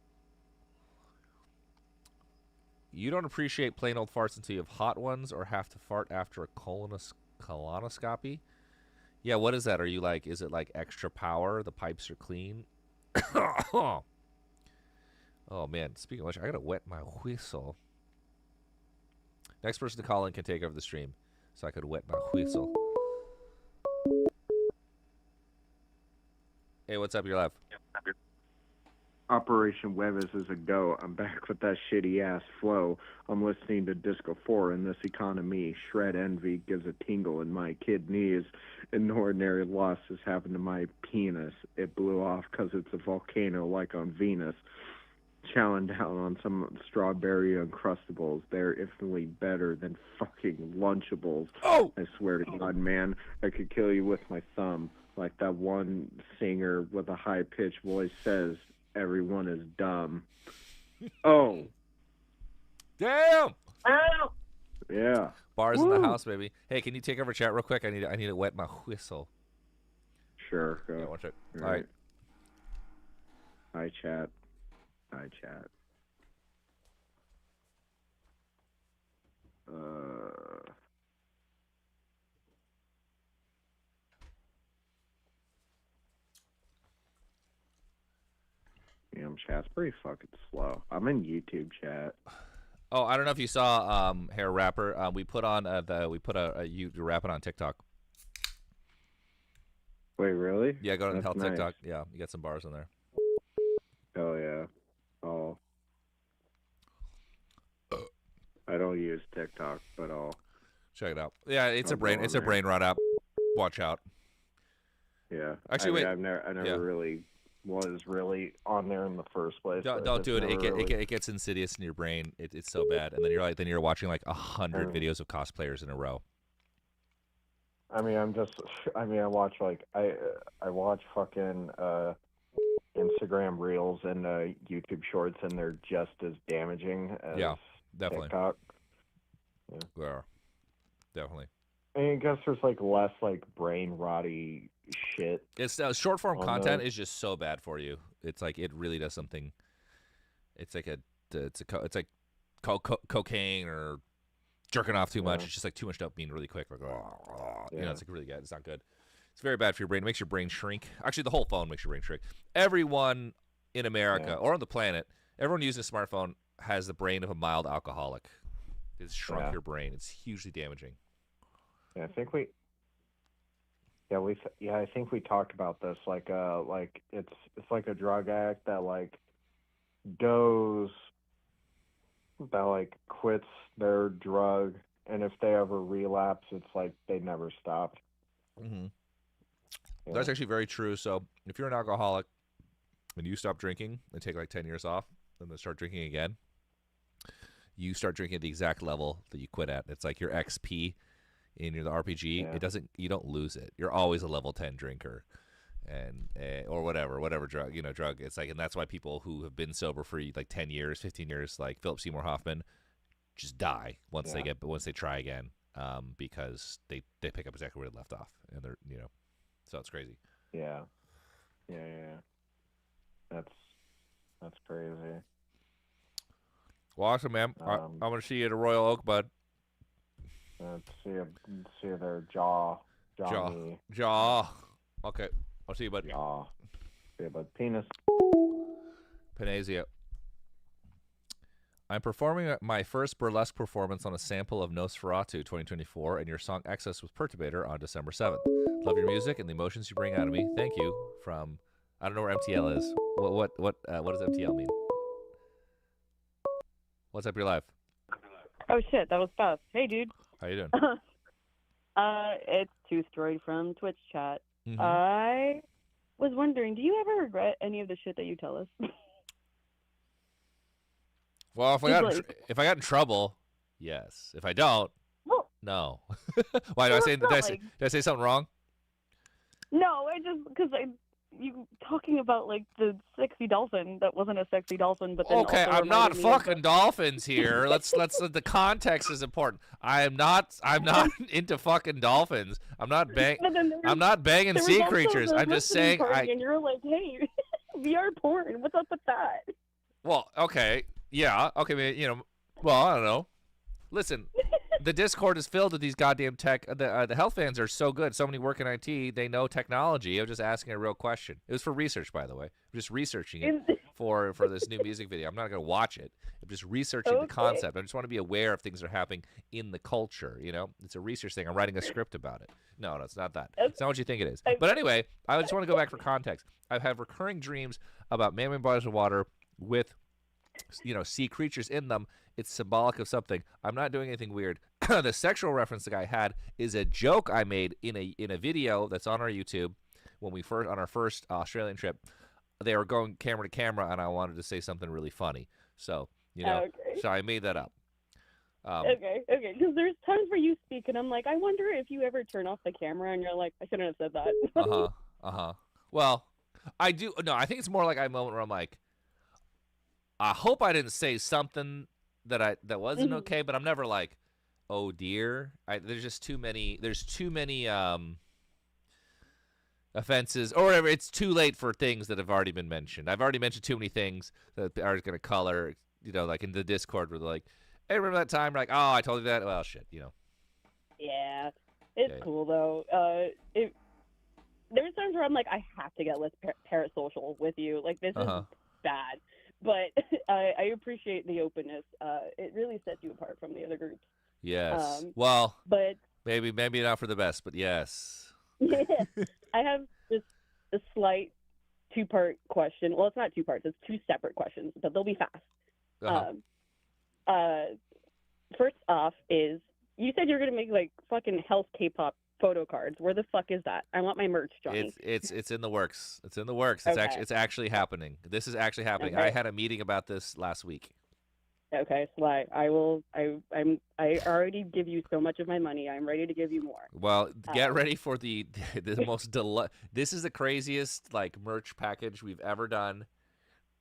You don't appreciate plain old farts until you have hot ones or have to fart after a colonoscopy? Yeah, what is that? Are you is it extra power? The pipes are clean? Oh, man. Speaking of which, I got to wet my whistle. Next person to call in can take over the stream, so I could wet my whistle. Hey, what's up? You're live. Operation Jueves is a go. I'm back with that shitty ass flow. I'm listening to Disco 4 in this economy. Shred envy gives a tingle in my kidneys. An ordinary loss has happened to my penis. It blew off because it's a volcano like on Venus. chowing down on some strawberry Uncrustables. They're infinitely better than fucking Lunchables. Oh! I swear to God, man, I could kill you with my thumb. Like that one singer with a high-pitched voice says, everyone is dumb. Oh. Damn! Ow! Yeah. Bars in the house, baby. Hey, can you take over chat real quick? I need to wet my whistle. Sure. Go. Yeah, watch it. All right. Hi, chat. Hi, chat. Chat's pretty fucking slow. I'm in YouTube chat. Oh, I don't know if you saw Hair Rapper. We put on you rapping on TikTok. Wait, really? Yeah, go to the That's Health nice. TikTok. Yeah, you got some bars in there. Oh yeah. Oh. I don't use TikTok, but I'll check it out. Yeah, it's I'll a brain. go on It's a there. brain rot app. Watch out. Yeah. Actually, I mean, wait. I never Yeah. really was really on there in the first place. Don't but do it. it's never really- It gets insidious in your brain. It's so bad, and then you're watching like 100 videos of cosplayers in a row. I mean, I watch I watch fucking Instagram Reels and YouTube Shorts, and they're just as damaging as Yeah, definitely. TikTok. They are. Definitely. I guess there's like less like brain rotty shit. It's short form on content those. is just so bad for you. It's like it really does something. It's like cocaine or jerking off too much. It's just like too much dopamine really quick. Like, you know, it's like really good. It's not good. It's very bad for your brain. It makes your brain shrink. Actually, the whole phone makes your brain shrink. Everyone in America or on the planet, everyone using a smartphone has the brain of a mild alcoholic. It's shrunk your brain. It's hugely damaging. Yeah, I think I think we talked about this. Like it's like a drug addict that quits their drug, and if they ever relapse, it's like they never stopped. Mm-hmm. That's actually very true. So if you're an alcoholic and you stop drinking and take like 10 years off and then start drinking again, you start drinking at the exact level that you quit at. It's like your XP in the RPG. You don't lose it. You're always a level 10 drinker, and or whatever drug drug. It's like, and that's why people who have been sober for like 10 years, 15 years, like Philip Seymour Hoffman, just die once they try again, because they pick up exactly where they left off, and they're so it's crazy. Yeah. That's crazy. Well, awesome, man. I'm gonna see you at a Royal Oak, bud. See their jaw. Okay, I'll see you, bud. Jaw. See you, bud. Penis. Panazia. I'm performing my first burlesque performance on a sample of Nosferatu 2024 and your song Excess with Perturbator on December 7th. Love your music and the emotions you bring out of me. Thank you. From, I don't know where MTL is. What does MTL mean? What's up your life? Oh shit, that was fast. Hey dude. How you doing? It's Two Story from Twitch chat. Mhm. I was wondering, do you ever regret any of the shit that you tell us? Well, if I got in trouble, yes. If I don't, no. Why did I say something wrong? No, I just because you talking about like the sexy dolphin that wasn't a sexy dolphin, but then Okay, also I'm not reminded me of fucking dolphins here. Let's the context is important. I'm not into fucking dolphins. I'm not banging there sea was also creatures. the I'm just listening saying party, and you're like, hey, VR porn. What's up with that? Well, okay. Yeah. Okay, well, I don't know. Listen, the Discord is filled with these goddamn tech. The health fans are so good. So many work in IT. They know technology. I'm just asking a real question. It was for research, by the way. I'm just researching it for this new music video. I'm not going to watch it. I'm just researching the concept. I just want to be aware of things that are happening in the culture. It's a research thing. I'm writing a script about it. No, it's not that. It's not what you think it is. But anyway, I just want to go back for context. I have recurring dreams about man-made bodies of water with sea creatures in them. It's symbolic of something. I'm not doing anything weird. The sexual reference the guy had is a joke I made in a video that's on our YouTube on our first Australian trip. they were going camera to camera, and I wanted to say something really funny. So, Okay. so I made that up. Okay. Because there's times where you speak, and I'm like, I wonder if you ever turn off the camera, and you're like, I shouldn't have said that. Well, I do. No, I think it's more like a moment where I'm like, I hope I didn't say something that wasn't okay, but I'm never like, oh dear. There's just too many. There's too many offenses or whatever. It's too late for things that have already been mentioned. I've already mentioned too many things that are going to color. Like in the Discord, where they're like, hey, remember that time? We're like, oh, I told you that. Well, shit. Yeah, it's cool though. There's times where I'm like, I have to get less parasocial with you. Like, this is bad. But I appreciate the openness. It really sets you apart from the other groups. Yes. But maybe not for the best, but yes. Yeah. I have just a slight two-part question. Well, it's not two parts. It's two separate questions, but they'll be fast. First off is, you said you're going to make, like, fucking health K-pop photo cards. Where the fuck is that? I want my merch, Johnny. It's in the works. It's in the works. Okay. It's actually happening. This is actually happening. Okay. I had a meeting about this last week. Okay, Sly. I already give you so much of my money. I'm ready to give you more. Well, get ready for the most this is the craziest like merch package we've ever done,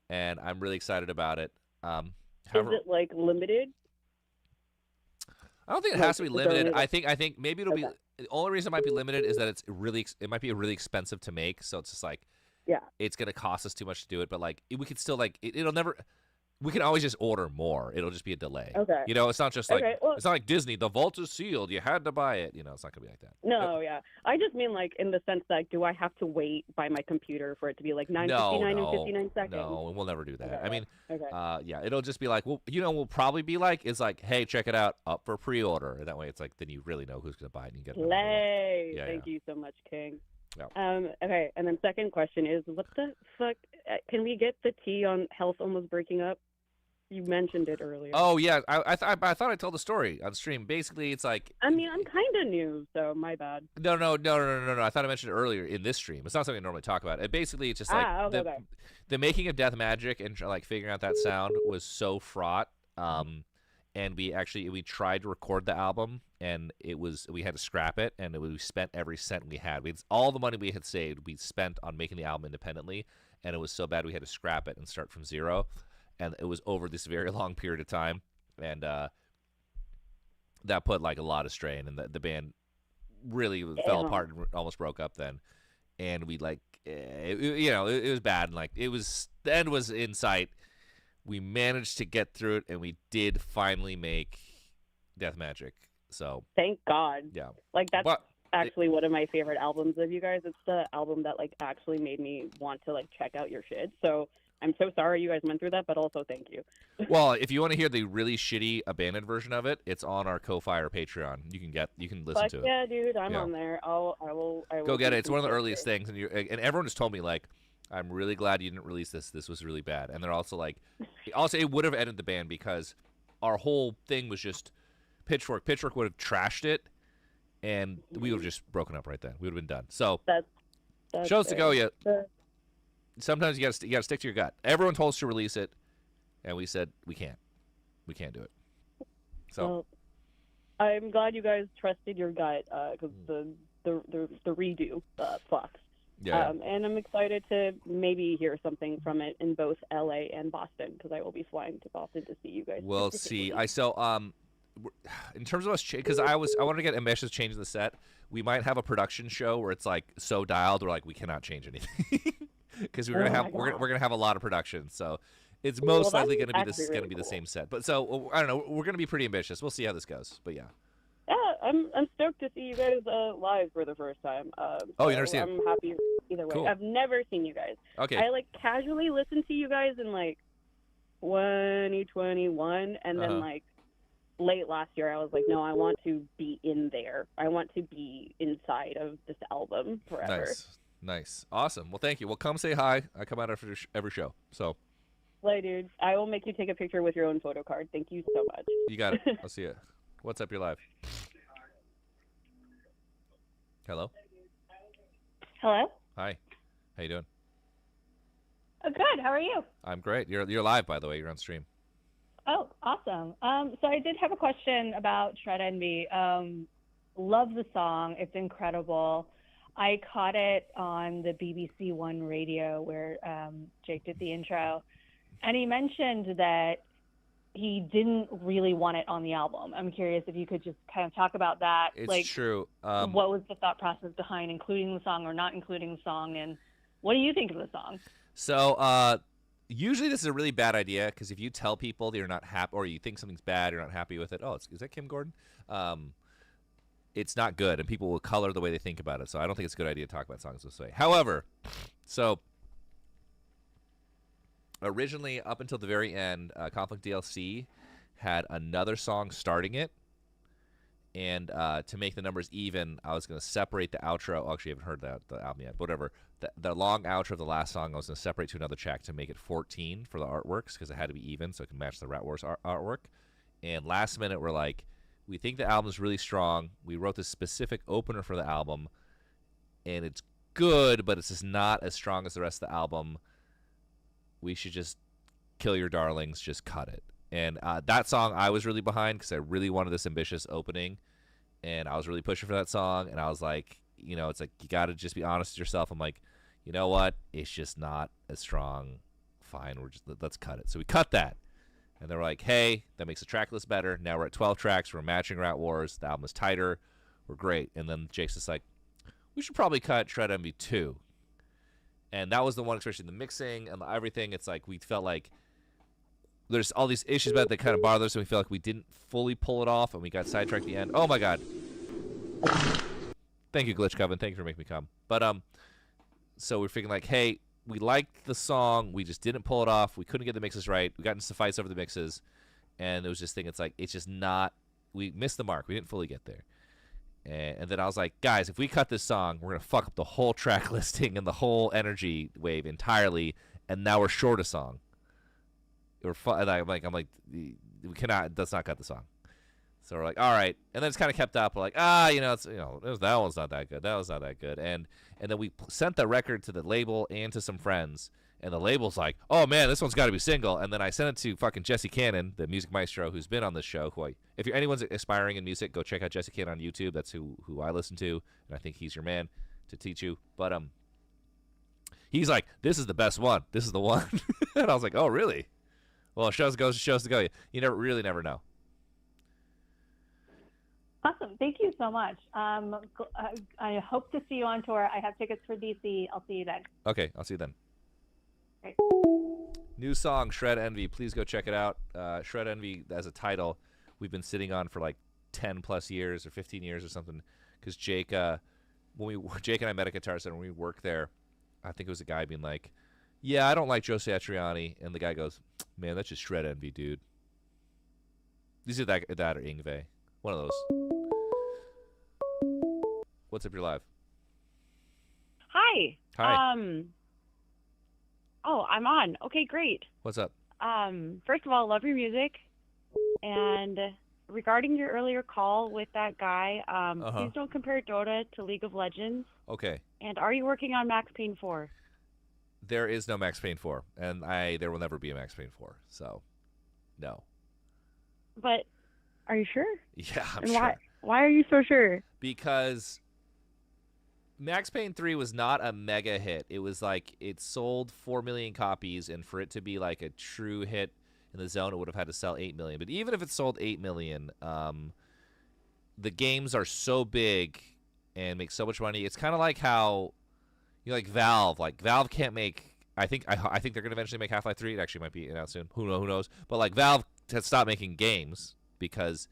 and I'm really excited about it. Is it like limited? I don't think it has to be limited. I think maybe it'll be. The only reason it might be limited is that it might be really expensive to make. So it's just like, it's gonna cost us too much to do it. But like, we could still like it'll never. We can always just order more. It'll just be a delay. Okay. It's not just like well, it's not like Disney. The vault is sealed. You had to buy it. It's not gonna be like that. No, yeah. I just mean like in the sense that, do I have to wait by my computer for it to be like 9:59 and 59 seconds? No, we'll never do that. Okay. I mean, Okay. it'll just be like, well, we'll probably be like, is like, hey, check it out, up for pre-order. And that way, it's like, then you really know who's gonna buy it and you get it. Play. Thank you so much, King. Yeah. Okay, and then second question is, what the fuck? Can we get the tea on health almost breaking up? You mentioned it earlier. Oh yeah, I thought I told the story on stream. Basically, it's like, I mean, I'm kind of new, so my bad. No. I thought I mentioned it earlier in this stream. It's not something I normally talk about. Basically, it's just like the making of Death Magic and like figuring out that sound was so fraught. And we tried to record the album, and we had to scrap it, and we spent every cent we had. All the money we had saved, we spent on making the album independently, and it was so bad we had to scrap it and start from zero. And it was over this very long period of time, and that put like a lot of strain, and the band really fell apart and almost broke up then. And we like, it was bad, and like the end was in sight. We managed to get through it, and we did finally make Death Magic. So thank God. Yeah, like that's actually one of my favorite albums of you guys. It's the album that like actually made me want to like check out your shit. So I'm so sorry you guys went through that, but also thank you. Well, if you want to hear the really shitty abandoned version of it, it's on our Ko-Fi or Patreon. You can listen to it. Yeah, dude, I'm on there. I will go get it. It's one of the earliest things, and everyone just told me like, I'm really glad you didn't release this. This was really bad. And they're also like, it would have ended the band because our whole thing was just Pitchfork. Pitchfork would have trashed it, and we would have just broken up right then. We would have been done. So that's shows to go yet. Sometimes you gotta stick to your gut. Everyone told us to release it, and we said we can't do it. So well, I'm glad you guys trusted your gut because the redo fucks. Yeah. And I'm excited to maybe hear something from it in both LA and Boston because I will be flying to Boston to see you guys. We'll see. In terms of us, because I wanted to get ambitious changing the set. We might have a production show where it's like so dialed we're like we cannot change anything. Because we're gonna have a lot of production, so it's most likely gonna be the same set. But so I don't know, we're gonna be pretty ambitious. We'll see how this goes. But yeah. Yeah, I'm stoked to see you guys live for the first time. Oh, you never seen? I'm happy either way. Cool. I've never seen you guys. Okay. I like casually listened to you guys in like 2021, and then like late last year, I was like, no, I want to be in there. I want to be inside of this album forever. Nice. Awesome. Well, thank you. Well, come say hi. I come out after every show. So. Play, dude. I will make you take a picture with your own photo card. Thank you so much. You got it. I'll see you. What's up? You're live. Hello? Hello? Hi. How you doing? Good. How are you? I'm great. You're live, by the way. You're on stream. Oh, awesome. So I did have a question about Shred Envy. Love the song. It's incredible. I caught it on the BBC One radio where Jake did the intro, and he mentioned that he didn't really want it on the album. I'm curious if you could just kind of talk about that. It's true. What was the thought process behind including the song or not including the song, and what do you think of the song? So usually this is a really bad idea because if you tell people that you're not happy or you think something's bad, you're not happy with it. Oh, is that Kim Gordon? It's not good, and people will color the way they think about it. So I don't think it's a good idea to talk about songs this way. However, so originally, up until the very end, Conflict DLC had another song starting it, and to make the numbers even, I was going to separate the outro. Actually, I haven't heard the album yet, but whatever. The long outro of the last song, I was going to separate to another track to make it 14 for the artworks because it had to be even so it can match the Rat Wars artwork. And last minute, we're like, we think the album's really strong. We wrote this specific opener for the album, and it's good, but it's just not as strong as the rest of the album. We should just kill your darlings, just cut it. And that song I was really behind because I really wanted this ambitious opening, and I was really pushing for that song. And I was like, it's like you got to just be honest with yourself. I'm like, you know what? It's just not as strong. Fine, let's cut it. So we cut that. And they were like, hey, that makes the track list better. Now we're at 12 tracks. We're matching Rat Wars. The album is tighter. We're great. And then Jake's just like, we should probably cut Shred Envy 2. And that was the one, especially the mixing and everything. It's like we felt like there's all these issues about it that kind of bother us, and we felt like we didn't fully pull it off, and we got sidetracked at the end. Oh, my God. Thank you, Glitch Coven. Thank you for making me come. But so we're thinking like, hey, we liked the song. We just didn't pull it off. We couldn't get the mixes right. We got into fights over the mixes, and it was just it's like it's just not. We missed the mark. We didn't fully get there. And then I was like, guys, if we cut this song, we're gonna fuck up the whole track listing and the whole energy wave entirely. And now we're short a song. I'm like, we cannot. Let's not cut the song. So we're like, all right. And then it's kind of kept up. We're like, that one's not that good. That one's not that good. And then we sent the record to the label and to some friends. And the label's like, oh, man, this one's got to be single. And then I sent it to fucking Jesse Cannon, the music maestro who's been on this show. If anyone's aspiring in music, go check out Jesse Cannon on YouTube. That's who I listen to. And I think he's your man to teach you. But he's like, this is the best one. This is the one. And I was like, oh, really? Well, shows to go. You never know. Awesome. Thank you so much. I hope to see you on tour. I have tickets for DC. I'll see you then. Okay, I'll see you then. Great. New song, Shred Envy. Please go check it out. Shred Envy as a title we've been sitting on for like 10 plus years or 15 years or something because Jake and I met at Guitar Center when we worked there. I think it was a guy being like, yeah, I don't like Joe Satriani. And the guy goes, man, that's just Shred Envy, dude. These are that or Yngwie. One of those. What's up? You're live. Hi. Hi. Oh, I'm on. Okay, great. What's up? First of all, love your music. And regarding your earlier call with that guy, please don't compare Dota to League of Legends. Okay. And are you working on Max Payne 4? There is no Max Payne 4, and there will never be a Max Payne 4. So, no. But are you sure? Yeah, I'm and sure. Why are you so sure? Because Max Payne 3 was not a mega hit. It was like it sold 4 million copies, and for it to be like a true hit in the zone, it would have had to sell 8 million. But even if it sold 8 million, the games are so big and make so much money. It's kind of like how like Valve. Like Valve can't make. I think they're going to eventually make Half-Life 3. It actually might be announced soon. Who knows? But like Valve has stopped making games because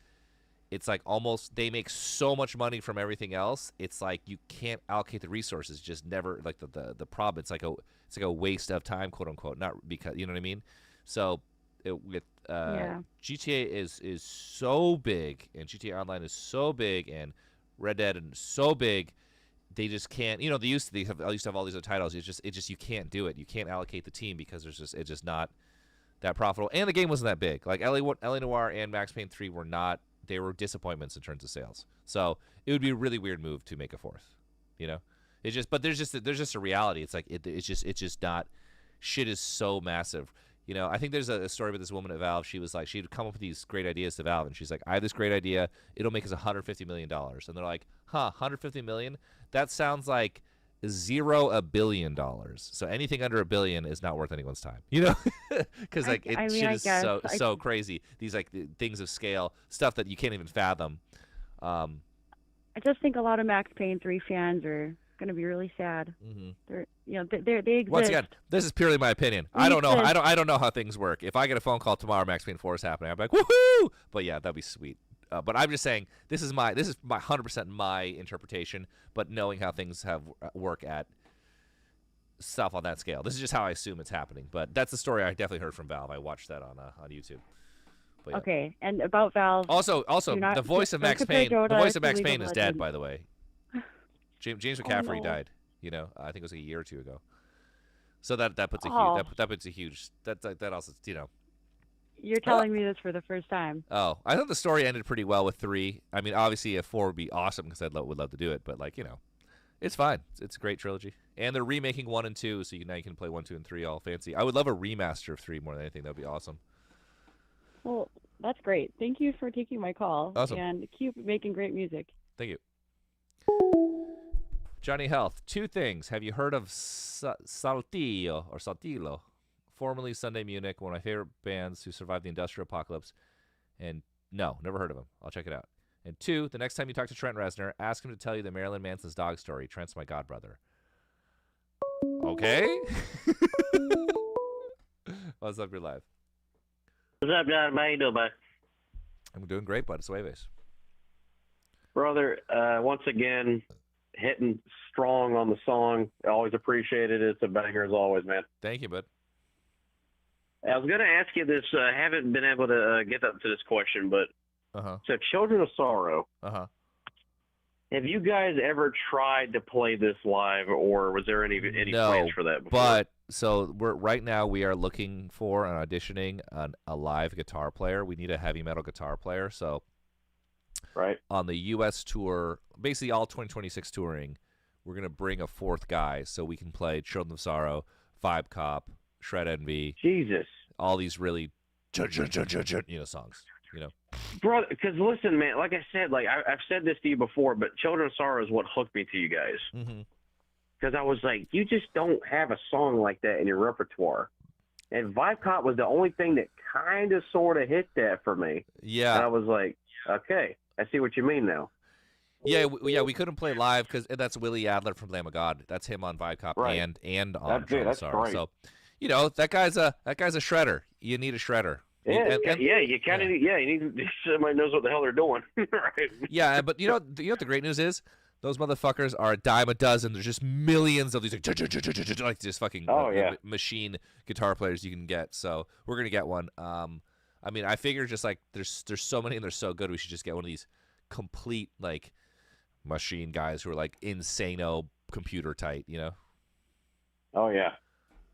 it's like almost they make so much money from everything else. It's like you can't allocate the resources. Just never like the problem. It's like a waste of time, quote unquote. Not because you know what I mean. So GTA is so big, and GTA Online is so big, and Red Dead is so big. They just can't. You know, they used to have all these other titles. It's just you can't do it. You can't allocate the team because it's just not that profitable. And the game wasn't that big. Like LA Noire and Max Payne 3 were not. They were disappointments in terms of sales. So it would be a really weird move to make a fourth. You know, but there's just a reality. It's like it's just not. shit is so massive. You know, I think there's a story about this woman at Valve. She was like, she'd come up with these great ideas to Valve, and she's like, I have this great idea. It'll make us $150 million. And they're like, huh, $150 million? That sounds like $1 billion. So anything under $1 billion is not worth anyone's time. You know, because like shit is so crazy. These like things of scale, stuff that you can't even fathom. I just think a lot of Max Payne 3 fans are going to be really sad. They're, you know, they exist. Once again, this is purely my opinion. I don't know. I don't know how things work. If I get a phone call tomorrow, Max Payne 4 is happening, I'm like, woohoo! But yeah, that'd be sweet. But I'm just saying, this is my 100% my interpretation. But knowing how things work at stuff on that scale, this is just how I assume it's happening. But that's the story I definitely heard from Valve. I watched that on YouTube. But yeah. Okay, and about Valve. Also, the voice of Max Payne. The voice of Max Payne is dead, by the way. James McCaffrey died. You know, I think it was a year or two ago. So that puts a huge that also, you know. You're telling me this for the first time. Oh, I thought the story ended pretty well with 3. I mean, obviously a 4 would be awesome because would love to do it, but like, you know, it's fine. It's a great trilogy, and they're remaking 1 and 2, so now you can play 1, 2, and 3 all fancy. I would love a remaster of 3 more than anything. That would be awesome. Well, that's great. Thank you for taking my call. Awesome. And keep making great music. Thank you. Johnny Health, 2 things. Have you heard of Saltillo or Saltillo? Formerly Sunday Munich, one of my favorite bands who survived the industrial apocalypse. And no, never heard of him. I'll check it out. And 2, the next time you talk to Trent Reznor, ask him to tell you the Marilyn Manson's dog story. Trent's my godbrother. Okay? What's up, you're live? What's up, John? How you doing, bud? I'm doing great, bud. It's Jueves. Brother, once again, hitting strong on the song. I always appreciate it. It's a banger as always, man. Thank you, bud. I was going to ask you this. I haven't been able to get up to this question, but so Children of Sorrow. Have you guys ever tried to play this live, or was there any plans for that before? But so right now we are looking for and auditioning a live guitar player. We need a heavy metal guitar player. So on the U.S. tour, basically all 2026 touring, we're going to bring a 4th guy so we can play Children of Sorrow, Vibe Cop, Shred Envy. Jesus. All these really, songs, you know. Brother, because listen, man, like I said, like I've said this to you before, but Children of Sorrow is what hooked me to you guys. Because I was like, you just don't have a song like that in your repertoire. And Vibe Cop was the only thing that kind of sort of hit that for me. Yeah. And I was like, okay, I see what you mean now. Yeah, we couldn't play live because that's Willie Adler from Lamb of God. That's him on Vibe Cop and on Children of Sorrow. So, you know, that guy's a shredder. You need a shredder. Yeah, you kind of you need somebody knows what the hell they're doing. Right. Yeah, but you know what the great news is? Those motherfuckers are a dime a dozen. There's just millions of these like just fucking machine guitar players you can get. So we're gonna get one. I mean, I figure just like there's so many and they're so good, we should just get one of these complete like machine guys who are like insano computer tight, you know? Oh yeah,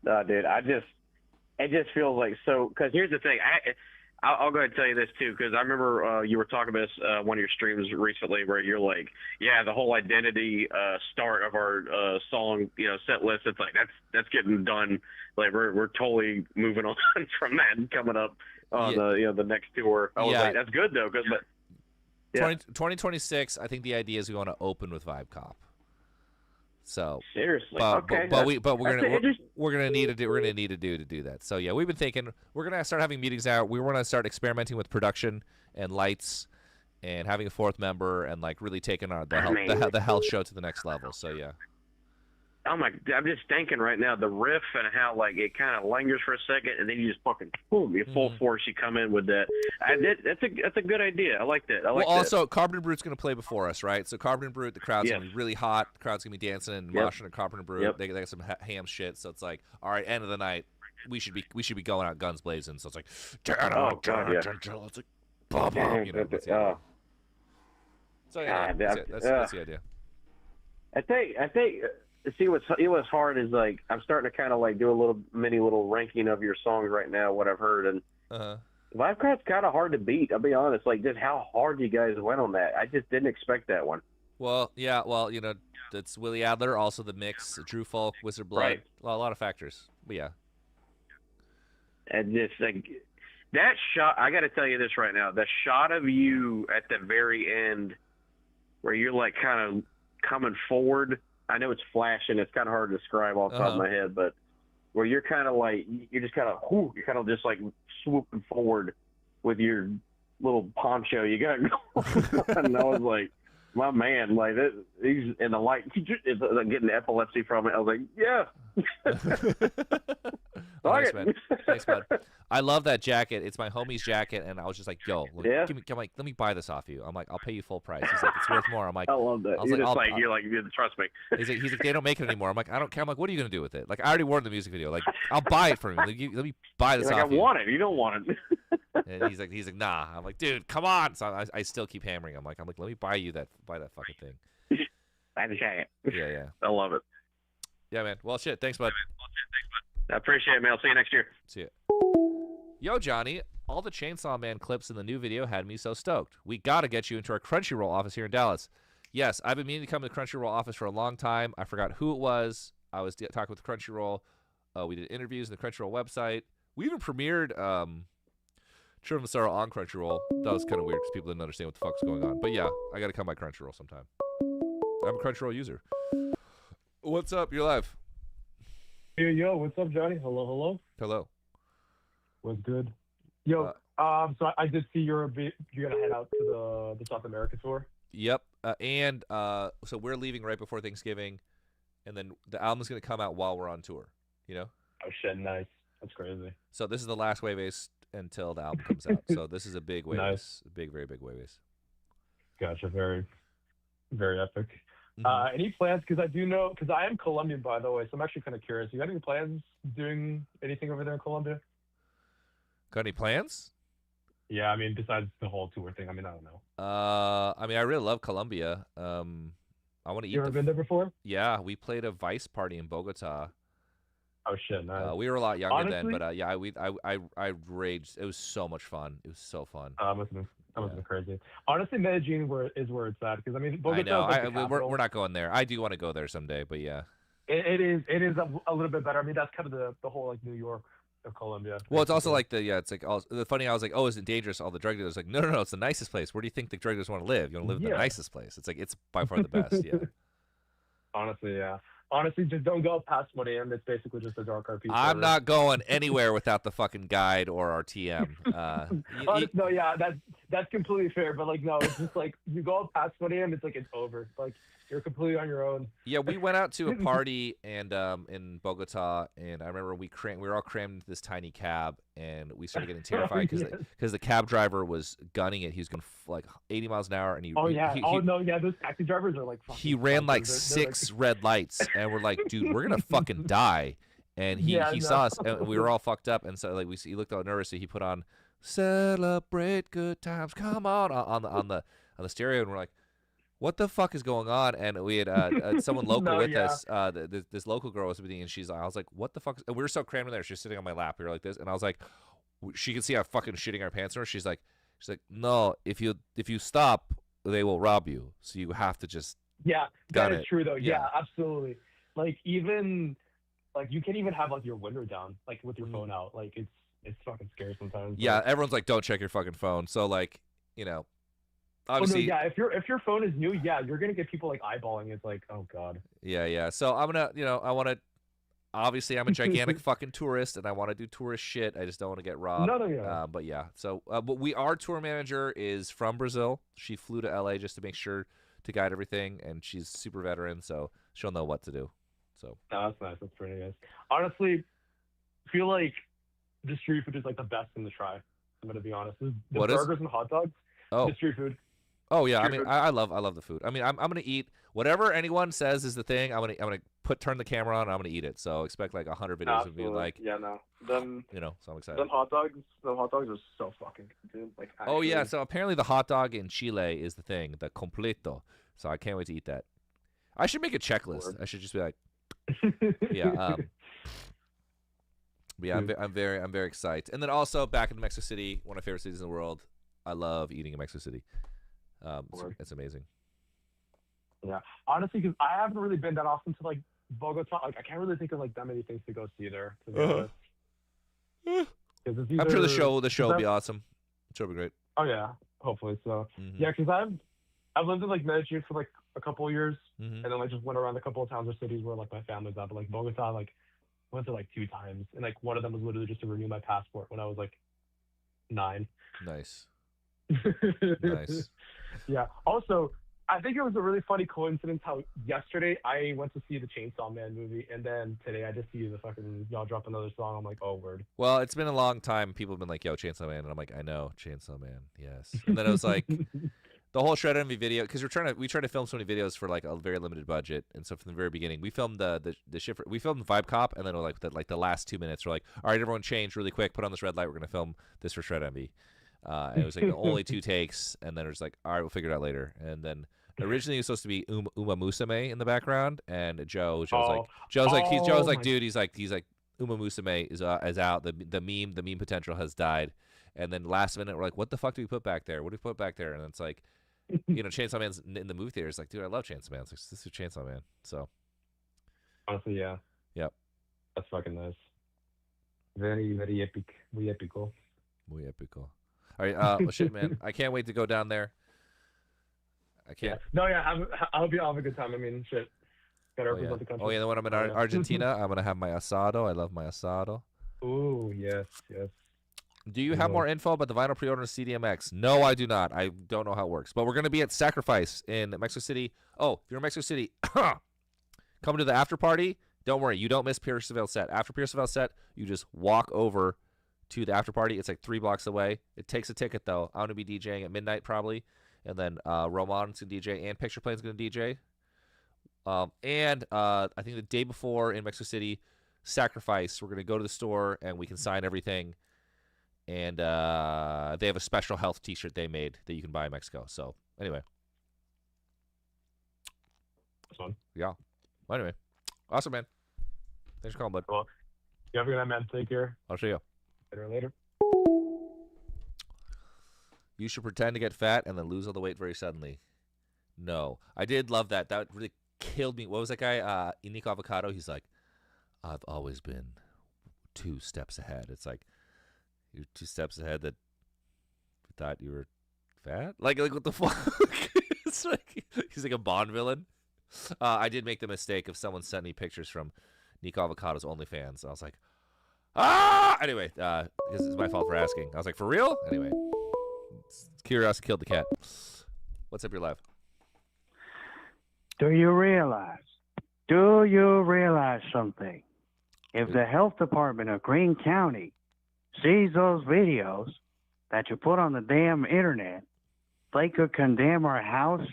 dude. It just feels like so. Because here's the thing, I'll go ahead and tell you this too, because I remember you were talking about this one of your streams recently, where you're like, yeah, the whole identity start of our song, set list. It's like that's getting done. Like we're totally moving on from that and coming up on the next tour. I was like, that's good though, because 2026. I think the idea is we want to open with Vibe Cop. So seriously, but we're gonna need to do that. So yeah, we've been thinking we're gonna start having meetings out. We want to start experimenting with production and lights, and having a 4th member, and like really taking the health show to the next level. So yeah. Oh my! I'm just thinking right now the riff and how like it kind of lingers for a second, and then you just fucking boom, you full force. You come in with that. That's a good idea. I like that. Also, Carbon and Brute's going to play before us, right? So Carbon and Brute, the crowd's going to be really hot. The crowd's going to be dancing and moshing at Carbon and Brute. They got some ham shit. So it's like, all right, end of the night, we should be going out guns blazing. So it's like, it's like, So yeah, that's the idea. I think. See what's hard is like I'm starting to kind of like do a little ranking of your songs right now, what I've heard, and Vibe Cop's kind of hard to beat. I'll be honest, like just how hard you guys went on that. I just didn't expect that one. Well, yeah, it's Willie Adler, also the mix, Drew Folk, Wizard Blood, a lot of factors. But yeah, and just like that shot. I got to tell you this right now: the shot of you at the very end, where you're like kind of coming forward. I know it's flashing. It's kind of hard to describe off the top of my head, but where you're kind of like you're just kind of just like swooping forward with your little poncho you got going. And I was like, my man, like he's in the light. Is like getting epilepsy from it. I was like, yeah. Nice, man. Thanks, bud. I love that jacket. It's my homie's jacket, and I was just like, "Yo, look, let me buy this off you." I'm like, "I'll pay you full price." He's like, "It's worth more." I'm like, I love that. You're like, trust me. He's like, "They don't make it anymore." I'm like, "I don't care." I'm like, "What are you gonna do with it?" Like, I already wore it in the music video. Like, I'll buy it from you. Let me buy this like, off I want it. You don't want it. And he's like, "Nah." I'm like, "Dude, come on." So I still keep hammering. I'm like, "Let me buy that fucking thing." Buy the jacket. Yeah. I love it. Yeah, man. Well, shit. Thanks, bud. I appreciate it, man. I'll see you next year. See ya. Yo, Johnny, all the Chainsaw Man clips in the new video had me so stoked. We got to get you into our Crunchyroll office here in Dallas. Yes, I've been meaning to come to the Crunchyroll office for a long time. I forgot who it was. I was talking with Crunchyroll. We did interviews on the Crunchyroll website. We even premiered Children of Sorrow on Crunchyroll. That was kind of weird because people didn't understand what the fuck's going on. But yeah, I got to come by Crunchyroll sometime. I'm a Crunchyroll user. What's up? You're live. Yo, what's up, Johnny? Hello. What's good? Yo, so I did see you're gonna head out to the South America tour. Yep, and so we're leaving right before Thanksgiving, and then the album's gonna come out while we're on tour. You know? Oh shit, nice. That's crazy. So this is the last Jueves until the album comes out. So this is a big Jueves, nice. Very big Jueves. Gotcha. Very, very epic. Any plans? Because I do know, because I am Colombian, by the way, so I'm actually kind of curious. You got any plans doing anything over there in Colombia? Got any plans? Yeah, I mean, besides the whole tour thing. I mean, I don't know. I mean, I really love Colombia. I want to eat. You ever been there before? Yeah, we played a Vice party in Bogota. Oh shit, nice. We were a lot younger then, but yeah, I raged. It was so much fun. It was so fun. Must have been crazy. Honestly, Medellin is where it's at, because I mean, Bogota. I know. We're not going there. I do want to go there someday, but yeah. It is a little bit better. I mean, that's kind of the whole like New York of Colombia. Well, it's also like it's like the funny. I was like, oh, is it dangerous? All the drug dealers like, no, it's the nicest place. Where do you think the drug dealers want to live? You want to live in the nicest place. It's like it's by far the best. Yeah. Honestly, yeah. Honestly, just don't go past 1 a.m. It's basically just a dark RP. I'm not going anywhere without the fucking guide or our TM. No, yeah, that's completely fair. But like, no, it's just like you go past 1 a.m. It's like it's over. Like you're completely on your own. Yeah, we went out to a party and in Bogota, and I remember we were all crammed into this tiny cab, and we started getting terrified because the cab driver was gunning it. He was going like 80 miles an hour, and he. Those taxi drivers are like. He ran like six red lights, and we're like, dude, we're gonna fucking die. And he saw us, and we were all fucked up, and so like he looked all nervous, so he put on "Celebrate Good Times, Come on" on the stereo, and we're like, what the fuck is going on? And we had someone local with us. This local girl was with me, and I was like, what the fuck? And we were so crammed in there. She was sitting on my lap. We were like this, and I was like, she could see how fucking shitting our pants were. She's like, no, if you stop, they will rob you. So you have to just. Yeah, that is true though. Yeah, absolutely. Like even, like you can't even have like your window down, like with your phone out. Like it's fucking scary sometimes. Yeah, everyone's like, don't check your fucking phone. So like, you know. Obviously, yeah. If your phone is new, yeah, you're gonna get people like eyeballing. It's like, oh god. Yeah. So I'm gonna, I want to. Obviously, I'm a gigantic fucking tourist, and I want to do tourist shit. I just don't want to get robbed. No. But yeah. So, but our tour manager is from Brazil. She flew to LA just to make sure to guide everything, and she's super veteran, so she'll know what to do. So. No, that's nice. That's pretty nice. Honestly, I feel like the street food is like the best thing to try. I'm gonna be honest. The burgers and hot dogs. Oh. The street food. Oh yeah, I mean, I love the food. I mean, I'm gonna eat whatever anyone says is the thing. I'm gonna turn the camera on. And I'm gonna eat it. So expect like 100 videos of me like. Yeah, no. Them. So I'm excited. Them hot dogs are so fucking good, dude. Like. Actually. Oh yeah, so apparently the hot dog in Chile is the thing, the completo. So I can't wait to eat that. I should make a checklist. I should just be like. Yeah. Yeah, I'm very excited. And then also back in Mexico City, one of my favorite cities in the world. I love eating in Mexico City. It's amazing. Yeah, honestly, because I haven't really been that often to like Bogota. Like, I can't really think of like that many things to go see there. Because I'm sure the show will be awesome. The show will be great. Oh yeah, hopefully so. Yeah, because I've lived in like Medellin for like a couple of years, and then like just went around a couple of towns or cities where like my family's at. But like Bogota, like went to like 2 times, and like one of them was literally just to renew my passport when I was like 9. Nice. Nice. Yeah. Also, I think it was a really funny coincidence how yesterday I went to see the Chainsaw Man movie, and then today I just see the fucking y'all drop another song. I'm like, oh word. Well, it's been a long time. People have been like, yo, Chainsaw Man, and I'm like, I know, Chainsaw Man, yes. And then it was like the whole Shred Envy video, because we try to film so many videos for like a very limited budget, and so from the very beginning, we filmed the shit. We filmed Vibe Cop, and then the last 2 minutes, we're like, all right, everyone, change really quick, put on this red light. We're gonna film this for Shred Envy. And it was like the only 2 takes, and then it was like, all right, we'll figure it out later. And then originally it was supposed to be Uma Musume in the background, and Joe's like, dude, he's like Uma Musume is out. The meme potential has died. And then last minute we're like, what the fuck do we put back there? What do we put back there? And it's like, Chainsaw Man's in the movie theater. It's like, dude, I love Chainsaw Man. It's like, this is Chainsaw Man. So honestly, yeah. Yep. That's fucking nice. Very, very epic. Muy épico. Muy épico. All right, well, shit, man. I can't wait to go down there. I can't. No, yeah, I hope you have a good time. I mean, shit. Gotta represent the country. Oh, yeah, then when I'm in Argentina, I'm going to have my asado. I love my asado. Ooh, yes. Do you have more info about the vinyl pre-order CDMX? No, I do not. I don't know how it works. But we're going to be at Sacrifice in Mexico City. Oh, if you're in Mexico City, come to the after party. Don't worry. You don't miss Pierce Seville's set. After Pierce Seville's set, you just walk over to the after party. It's like 3 blocks away. It takes a ticket, though. I'm going to be DJing at midnight probably. And then Roman's going to DJ and Picture Plane's going to DJ. And I think the day before in Mexico City, Sacrifice, we're going to go to the store and we can sign everything. And they have a special health T-shirt they made that you can buy in Mexico. So anyway. That's fun. Yeah. Well, anyway. Awesome, man. Thanks for calling, bud. Well, you have a good night, man. Take care. I'll see you. Later. You should pretend to get fat and then lose all the weight very suddenly. No. I did love that. That really killed me. What was that guy? Nico Avocado. He's like, I've always been 2 steps ahead. It's like, you're 2 steps ahead that you thought you were fat? Like what the fuck? It's like, he's like a Bond villain. I did make the mistake of someone sent me pictures from Nico Avocado's OnlyFans. And I was like, Anyway, this is my fault for asking. I was like, for real? Anyway, curiosity killed the cat. What's up your life? Do you realize something? If the health department of Greene County sees those videos that you put on the damn internet, they could condemn our house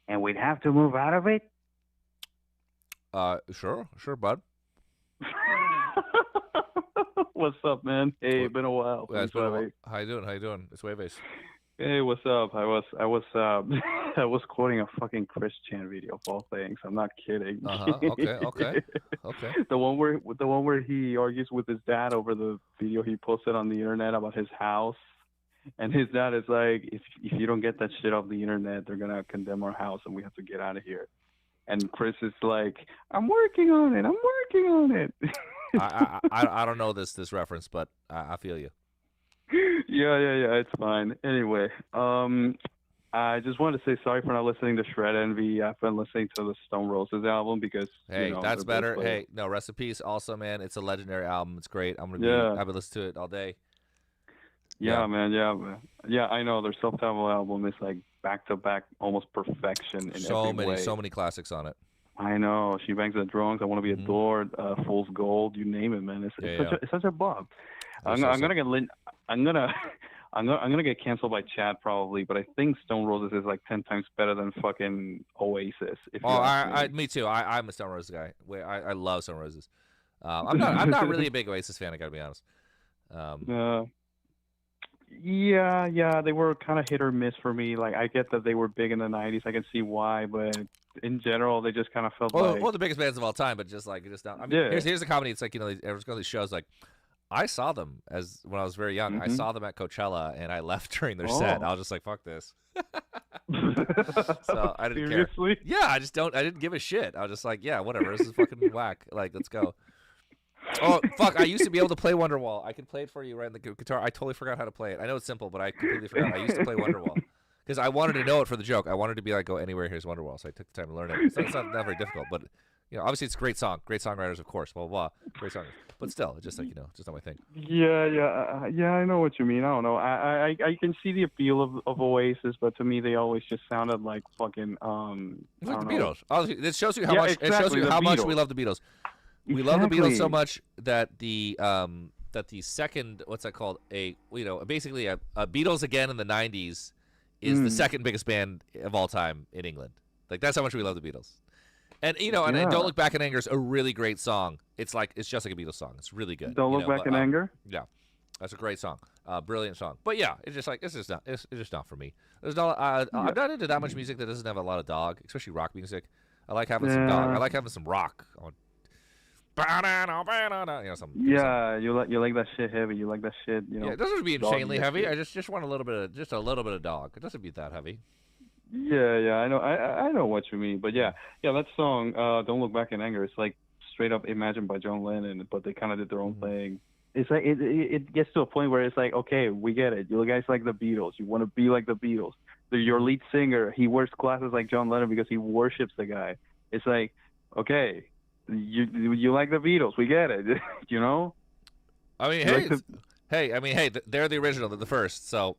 and we'd have to move out of it? Sure, bud. What's up, man? Hey, been a while. How you doing? It's Jueves. Hey, what's up? I was I was quoting a fucking Chris Chan video of all things. I'm not kidding. Okay. The one where he argues with his dad over the video he posted on the internet about his house, and his dad is like, if you don't get that shit off the internet, they're gonna condemn our house and we have to get out of here. And Chris is like, I'm working on it. I don't know this reference, but I feel you. Yeah, it's fine. Anyway, I just wanted to say sorry for not listening to Shred Envy. I've been listening to the Stone Roses album because that's better. Hey, no, rest in peace. Also, man, it's a legendary album. It's great. I've been listening to it all day. Yeah, man. Yeah, I know their self-titled album is like back-to-back, almost perfection in every way. So many classics on it. I know. She Bangs the Drums. I Want to Be Adored. Fool's Gold. You name it, man. It's such a bop. I'm gonna get canceled by Chad probably, but I think Stone Roses is like 10 times better than fucking Oasis. Me too. I'm a Stone Roses guy. I love Stone Roses. I'm not really a big Oasis fan. I gotta be honest. Yeah, they were kind of hit or miss for me. Like, I get that they were big in the 90s. I can see why, but in general, they just kind of felt one of the biggest bands of all time, but just not. I mean, here's the comedy. It's like, everyone's got these shows. Like, I saw them when I was very young. I saw them at Coachella, and I left during their set. I was just like, fuck this. So I didn't Seriously? care. Yeah, I didn't give a shit. I was just like, yeah, whatever. This is fucking whack. Like, let's go. Oh fuck! I used to be able to play Wonderwall. I can play it for you right in the guitar. I totally forgot how to play it. I know it's simple, but I completely forgot. I used to play Wonderwall because I wanted to know it for the joke. I wanted to be like, go anywhere, here's Wonderwall. So I took the time to learn it. It's not very difficult, but obviously it's a great song, great songwriters, of course, blah blah, blah. Great songwriters. But still, it's just like just not my thing. Yeah. I know what you mean. I don't know. I can see the appeal of Oasis, but to me they always just sounded like fucking It's like the Beatles. It shows you how Yeah, much. exactly, It shows you the how much we Beatles. love the Beatles. We love the Beatles so much that the second, what's that called? Basically a Beatles again in the '90s is the second biggest band of all time in England. Like that's how much we love the Beatles. And and Don't Look Back in Anger is a really great song. It's just like a Beatles song. It's really good. Don't Look Back in Anger. Yeah, that's a great song. Brilliant song. But yeah, it's just not for me. There's not. I'm not into that much music that doesn't have a lot of dog, especially rock music. I like having some dog. I like having some rock. Something. Yeah, you like that shit heavy. You like that shit. Yeah, it doesn't have to be insanely heavy. I just want a little bit of dog. It doesn't be that heavy. Yeah, I know. I know what you mean. But yeah, that song, "Don't Look Back in Anger," it's like straight up imagined by John Lennon, but they kind of did their own thing. It's like it gets to a point where it's like, okay, we get it. You guys like the Beatles. You want to be like the Beatles. Your lead singer, he wears glasses like John Lennon because he worships the guy. It's like, okay, you like the Beatles. We get it. I mean, they're the original. They're the first. So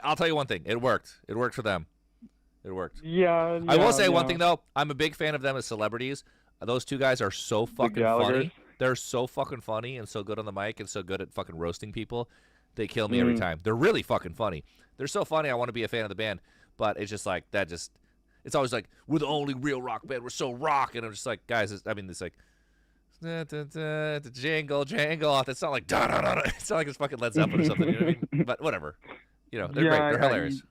I'll tell you one thing. It worked. It worked for them. It worked. Yeah. I will say one thing though. I'm a big fan of them as celebrities. Those two guys are so fucking funny. They're so fucking funny and so good on the mic and so good at fucking roasting people. They kill me every time. They're really fucking funny. They're so funny. I want to be a fan of the band, but it's just like that. It's always like we're the only real rock band. We're so rock, and I'm just like, guys. It's like jangle. It's not like da da da. It's not like it's fucking Led Zeppelin or something. You know what I mean? But whatever. They're great. They're hilarious.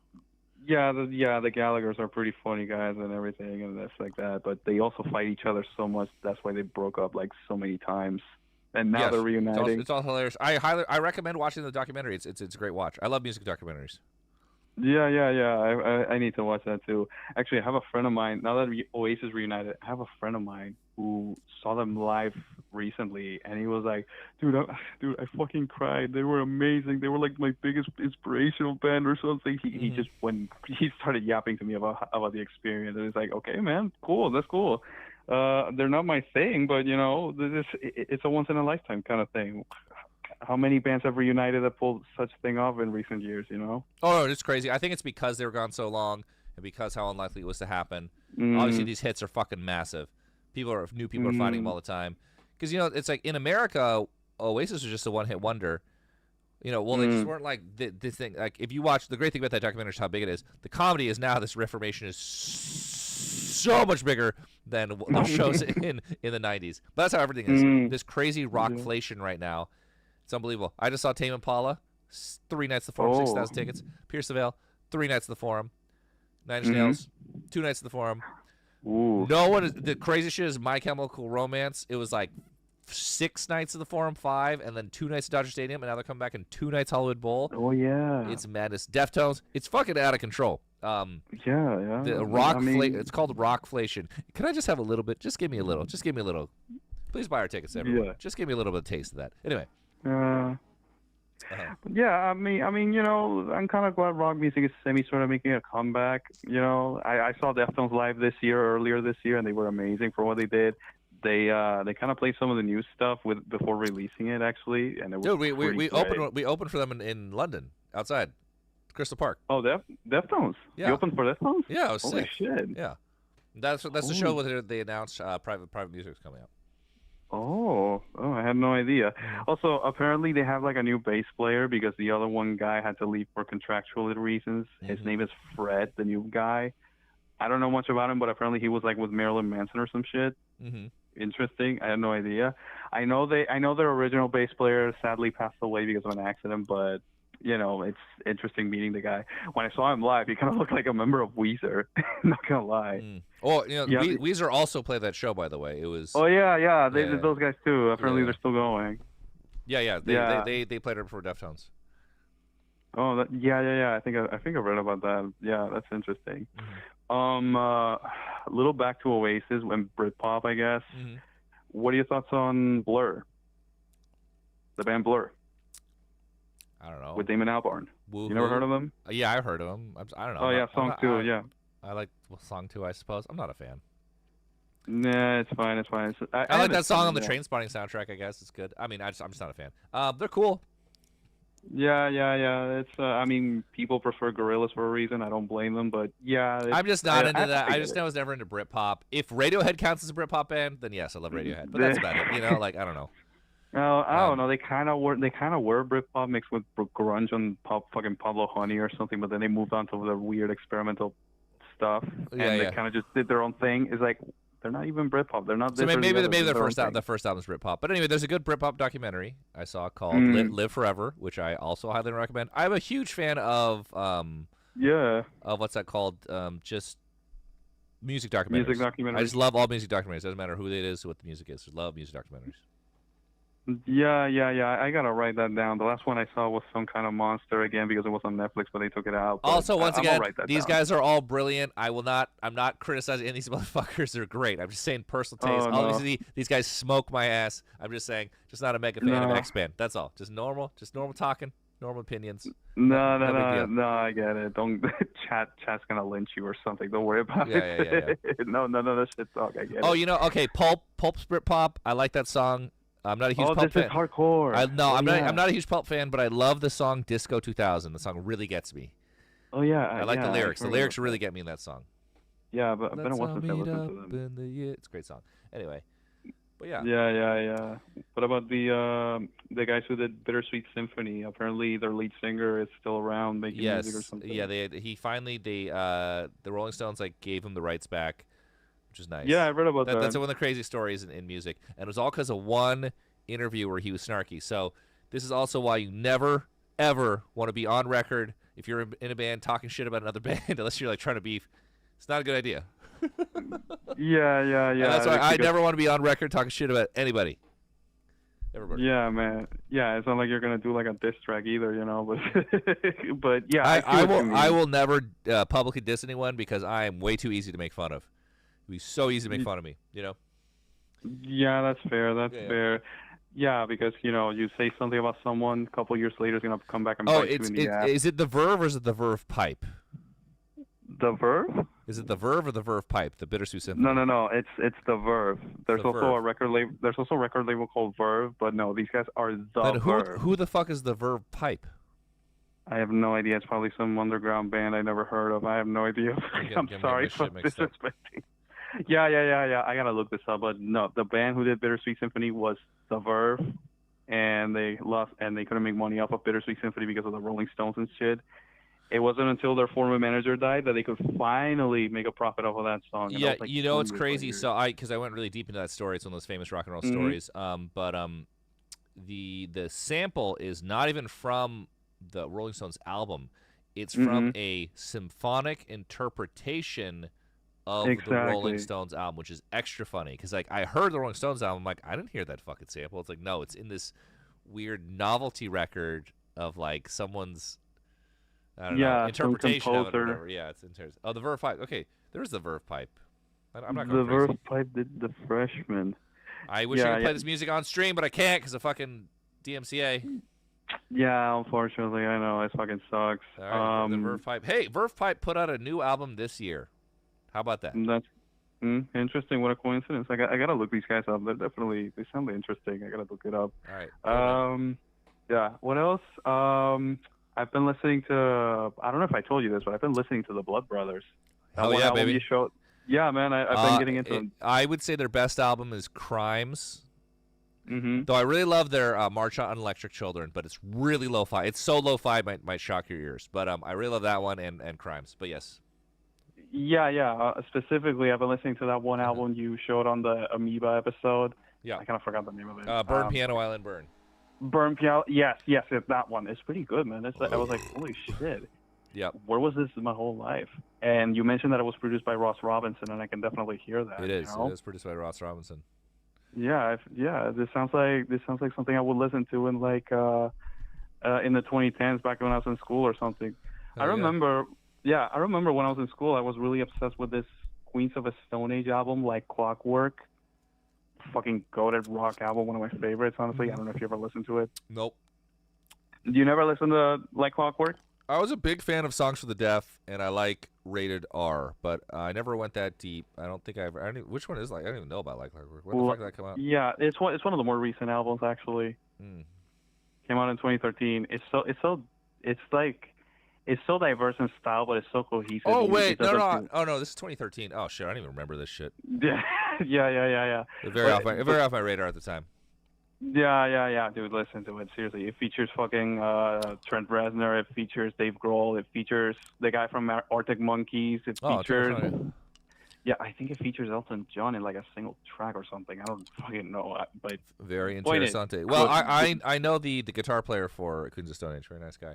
Yeah, the Gallaghers are pretty funny guys and everything, and that's like that. But they also fight each other so much. That's why they broke up like so many times, and now they're reuniting. It's all hilarious. I recommend watching the documentary. It's a great watch. I love music documentaries. Yeah. I need to watch that too. Actually, I have a friend of mine. Now that Oasis reunited, I have a friend of mine who saw them live recently, and he was like, "Dude, I fucking cried. They were amazing. They were like my biggest inspirational band or something." He just he started yapping to me about the experience, and it's like, okay, man, cool, that's cool. They're not my thing, but it's a once in a lifetime kind of thing. How many bands have reunited that pulled such thing off in recent years, Oh, it's crazy. I think it's because they were gone so long and because how unlikely it was to happen. Obviously, these hits are fucking massive. New people are finding them all the time. Because, it's like in America, Oasis was just a one-hit wonder. They just weren't like this thing. Like, if you watch, the great thing about that documentary is how big it is. The comedy is now, this Reformation is so much bigger than the shows in the 90s. But that's how everything is. This crazy rockflation right now. It's unbelievable. I just saw Tame Impala, 3 nights at the Forum, 6,000 tickets. Pierce the Veil, 3 nights at the Forum. Nine Inch Nails, 2 nights at the Forum. Ooh. The crazy shit is My Chemical Romance. It was like 6 nights at the Forum, 5, and then 2 nights at Dodger Stadium, and now they're coming back in 2 nights Hollywood Bowl. Oh yeah. It's madness. Deftones. It's fucking out of control. Yeah. The it's called rockflation. Can I just have a little bit? Just give me a little. Just give me a little. Please buy our tickets, everyone. Yeah. Just give me a little bit of taste of that. Anyway. Yeah, I mean, I'm kind of glad rock music is sort of making a comeback. I saw Deftones live earlier this year, and they were amazing for what they did. They kind of played some of the new stuff before releasing it, actually, and it was we opened for them in London outside Crystal Park. Oh, Deftones. Yeah. You opened for Deftones? Yeah, it was Holy sick. Shit. Yeah, that's the show where they announced private music's coming out. Oh, I had no idea. Also, apparently they have like a new bass player because the other one guy had to leave for contractual reasons. His name is Fred, the new guy. I don't know much about him, but apparently he was like with Marilyn Manson or some shit. Interesting. I had no idea. I know their original bass player sadly passed away because of an accident, but it's interesting meeting the guy. When I saw him live, he kind of looked like a member of Weezer. Not gonna lie. Oh, Weezer also played that show, by the way. It was. Oh yeah. They did those guys too. Apparently they're still going. Yeah. They played it before Deftones. Oh, yeah. I think I read about that. Yeah, that's interesting. A little back to Oasis and Britpop, I guess. What are your thoughts on Blur? the band Blur. I don't know. With Damon Albarn. Woo-hoo. You never heard of them? Yeah, I've heard of them. I don't know. Oh, yeah, Song 2, yeah. I like Song 2, I suppose. I'm not a fan. Nah, it's fine. It's fine. I like that song on the Trainspotting soundtrack, I guess. It's good. I mean, I'm just not a fan. They're cool. Yeah. It's I mean, people prefer Gorillaz for a reason. I don't blame them, but yeah. I'm just not into that. I just know I was never into Britpop. If Radiohead counts as a Britpop band, then yes, I love Radiohead. But that's about it. You know, like I don't know. No, I don't know. They kind of were Britpop mixed with grunge and fucking Pablo Honey or something, but then they moved on to the weird experimental stuff, and they kind of just did their own thing. It's like they're not even Britpop. They're not. So maybe the first album's Britpop. But anyway, there's a good Britpop documentary I saw called Live Forever, which I also highly recommend. I'm a huge fan of of what's that called? Just music documentaries. I just love all music documentaries. Doesn't matter who it is, what the music is. I love music documentaries. Yeah. I gotta write that down. The last one I saw was some kind of monster again because it was on Netflix, but they took it out. But also, once again, these guys are all brilliant. I'm not criticizing any of these motherfuckers. They're great. I'm just saying personal taste. Obviously, these guys smoke my ass. I'm just saying, just not a mega fan of X-Band. That's all. Just normal talking, normal opinions. No, I get it. Don't chat's gonna lynch you or something. Don't worry about it. Yeah. No, that shit talk. I get it. Oh, okay, Pulp's Britpop. I like that song. I'm not a huge Pulp fan. This is hardcore. I'm not a huge Pulp fan, but I love the song Disco 2000. The song really gets me. Oh yeah, I like the lyrics. The lyrics really get me in that song. Yeah, but I don't want to listen to them. It's a great song. Anyway, but yeah. Yeah. What about the guys who did Bittersweet Symphony? Apparently, their lead singer is still around making music or something. Yeah, the Rolling Stones gave him the rights back, which is nice. Yeah, I read about that. That's one of the crazy stories in music, and it was all because of one interview where he was snarky. So this is also why you never ever want to be on record if you're in a band talking shit about another band, unless you're trying to beef. It's not a good idea. Yeah. And that's why I never want to be on record talking shit about anybody. Everybody. Yeah, man. Yeah, it's not like you're gonna do a diss track either, but yeah. I will never publicly diss anyone because I am way too easy to make fun of. It'd be so easy to make fun of me, Yeah, that's fair. That's fair. Yeah, because you say something about someone, a couple years later, it's gonna come back and bite you in the ass. Is it the Verve or is it the Verve Pipe? The Verve? Is it the Verve or the Verve Pipe? The Bittersweet Symphony? No. It's the Verve. There's also a record label. There's also a record label called Verve, but no, these guys are the Verve. Who the fuck is the Verve Pipe? I have no idea. It's probably some underground band I never heard of. I have no idea. I'm sorry for disrespecting. Yeah. I gotta look this up, but no, the band who did Bittersweet Symphony was the Verve, and they lost, and they couldn't make money off of Bittersweet Symphony because of the Rolling Stones and shit. It wasn't until their former manager died that they could finally make a profit off of that song. Yeah, it's crazy. So because I went really deep into that story. It's one of those famous rock and roll stories. But the sample is not even from the Rolling Stones album. It's from a symphonic interpretation of the Rolling Stones album, which is extra funny because I heard the Rolling Stones album, I'm like, I didn't hear that fucking sample. It's like, no, it's in this weird novelty record of someone's interpretation of it or whatever. Yeah, it's interesting. Oh, the Verve Pipe. Okay, there's the Verve Pipe. I'm not going The Verve Pipe did The Freshman. I wish I could play this music on stream, but I can't because of fucking DMCA. Yeah, unfortunately, I know it fucking sucks. All right, the Verve Pipe. Hey, Verve Pipe put out a new album this year. How about that? That's interesting. What a coincidence. I gotta look these guys up. They sound interesting. I gotta look it up. All right. Yeah. What else? I've been listening to. I don't know if I told you this, but I've been listening to the Blood Brothers. Oh yeah, baby. Yeah, man. I've been getting into them. I would say their best album is Crimes. Though I really love their March on Electric Children, but it's really lo-fi. It's so lo-fi, it might shock your ears. But I really love that one and Crimes. But yes. Yeah. Specifically, I've been listening to that one album you showed on the Amoeba episode. Yeah. I kind of forgot the name of it. Burn Piano Island Burn. Burn Piano. Yes, that one. It's pretty good, man. I was like, holy shit. Yep. Where was this my whole life? And you mentioned that it was produced by Ross Robinson, and I can definitely hear that. It is. It is produced by Ross Robinson. Yeah. This sounds like something I would listen to in in the 2010s, back when I was in school or something. I remember when I was in school, I was really obsessed with this Queens of a Stone Age album, like Clockwork. fucking goated rock album, one of my favorites, honestly. I don't know if you ever listened to it. Nope. You never listened to Like Clockwork? I was a big fan of Songs for the Deaf, and I like Rated R, but I never went that deep. I don't think I ever. Which one is like? I don't even know about Like Clockwork. When the fuck did that come out? Yeah, it's one of the more recent albums actually. Came out in 2013. It's so diverse in style, but it's so cohesive. Oh wait, no. Oh no, this is 2013. Oh shit, I don't even remember this shit. Yeah. Very off my radar at the time. Yeah, dude, listen to it. Seriously, it features fucking Trent Reznor. It features Dave Grohl. It features the guy from Arctic Monkeys. It features. Yeah, I think it features Elton John in like a single track or something. I don't fucking know, but very interessante. Well, I know the guitar player for Queens of Stone Age. Very nice guy.